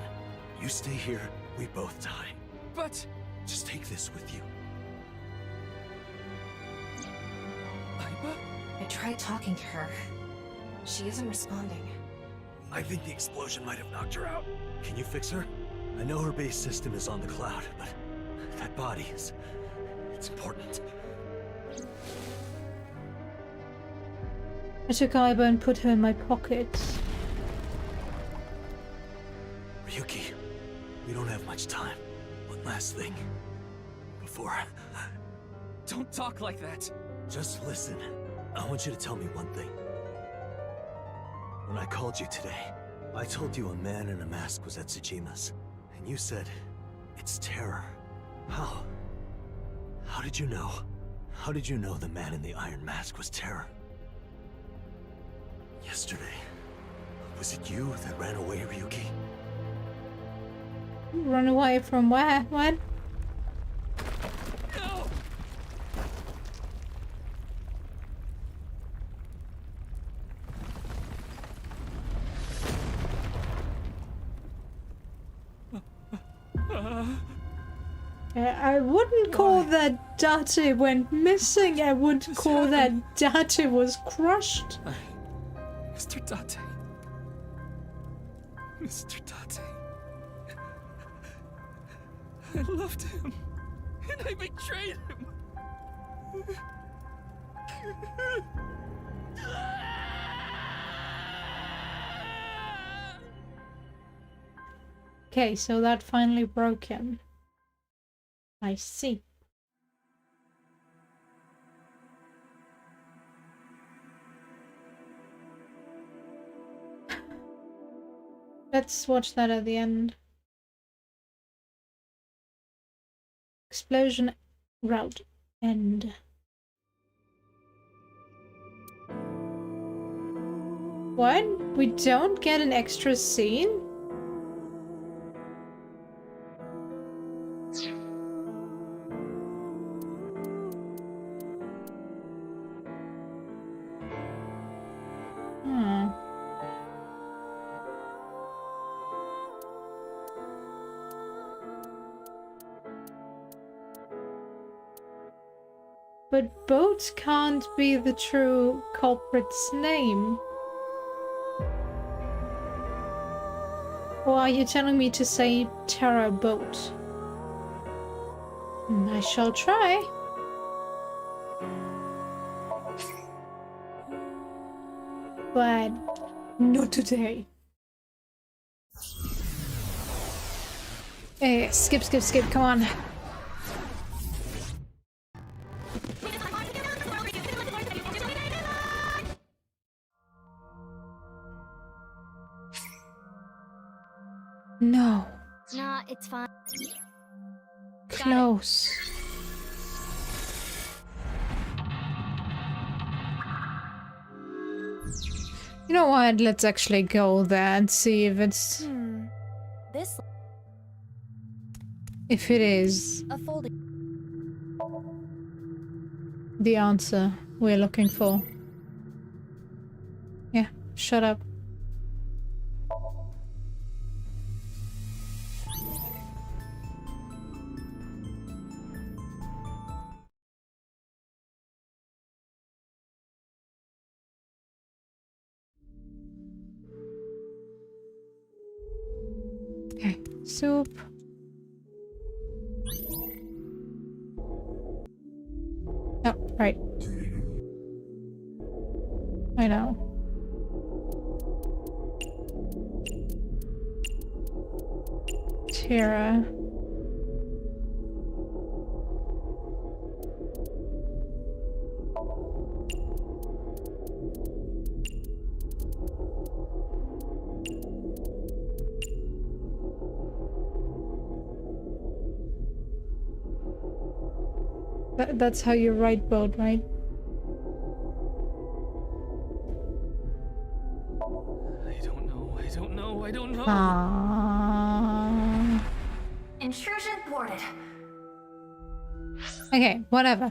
[SPEAKER 10] You stay here, we both die.
[SPEAKER 4] But...
[SPEAKER 10] Just take this with you.
[SPEAKER 4] Aiba?
[SPEAKER 12] I tried talking to her. She isn't responding.
[SPEAKER 10] I think the explosion might have knocked her out. Can you fix her? I know her base system is on the cloud, but that body is... it's important.
[SPEAKER 1] I took Aiba and put her in my pocket.
[SPEAKER 10] Ryuki, we don't have much time. One last thing. Before...
[SPEAKER 4] Don't talk like that!
[SPEAKER 10] Just listen. I want you to tell me one thing. When I called you today, I told you a man in a mask was at Tsujima's. And you said, it's terror. How? How did you know? How did you know the man in the iron mask was terror? Yesterday, was it you that ran away, Ryuki?
[SPEAKER 1] Run away from where? What?
[SPEAKER 4] No!
[SPEAKER 1] I wouldn't call that Date went missing. I would call that Date was crushed.
[SPEAKER 4] Mr. Date. Mr. Date. I loved him. And I betrayed him.
[SPEAKER 1] Okay, so that finally broke him. I see. Let's watch that at the end. Explosion route end. What? We don't get an extra scene? Hmm. But boat can't be the true culprit's name. Or are you telling me to say Terra Boat? I shall try. But not today. Hey, skip, come on. No.
[SPEAKER 17] Nah, it's fine.
[SPEAKER 1] Close. You know what? Let's actually go there and see if it's...
[SPEAKER 17] This...
[SPEAKER 1] If it is
[SPEAKER 17] A folding...
[SPEAKER 1] the answer we're looking for. Yeah, shut up. Okay, soup. Oh, right. I know. Tara. That's how you write boat, right?
[SPEAKER 4] I don't know.
[SPEAKER 17] Intrusion thwarted.
[SPEAKER 1] Okay, whatever.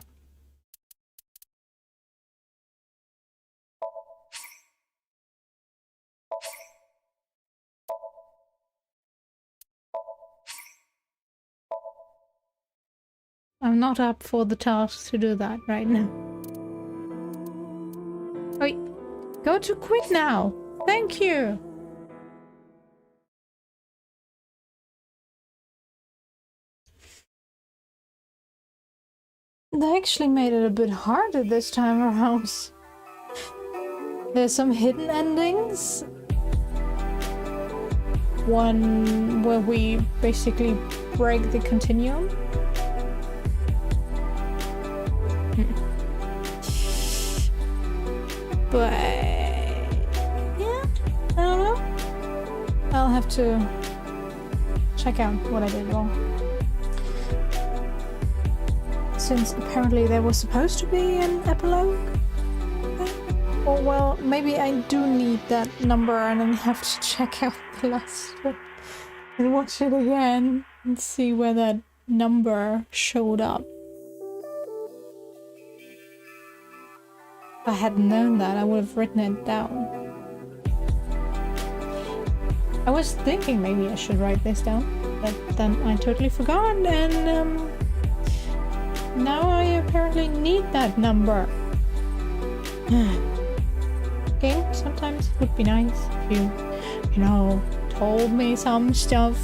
[SPEAKER 1] I'm not up for the task to do that right now. Wait, go to quit now. Thank you. They actually made it a bit harder this time around. There's some hidden endings. One where we basically break the continuum. But yeah, I don't know. I'll have to check out what I did wrong. Since apparently there was supposed to be an epilogue. Or well, maybe I do need that number and then have to check out the last one and watch it again and see where that number showed up. If I hadn't known that, I would have written it down. I was thinking maybe I should write this down, but then I totally forgot, and now I apparently need that number. Game sometimes would be nice if you know, told me some stuff.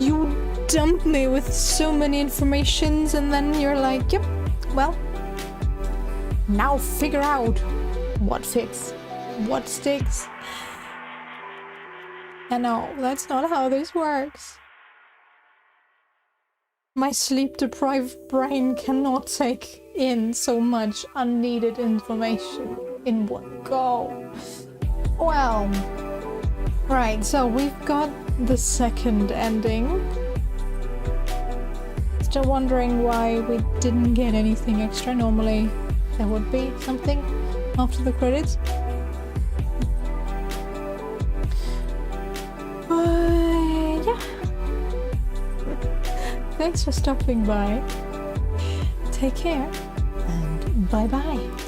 [SPEAKER 1] You dumped me with so many informations, and then you're like, yep, well, now figure out what fits, what sticks. And no, that's not how this works. My sleep-deprived brain cannot take in so much unneeded information in one go. Well, Right, so we've got the second ending. Still wondering why we didn't get anything extra. Normally there would be something after the credits. Yeah. Thanks for stopping by. Take care and bye bye.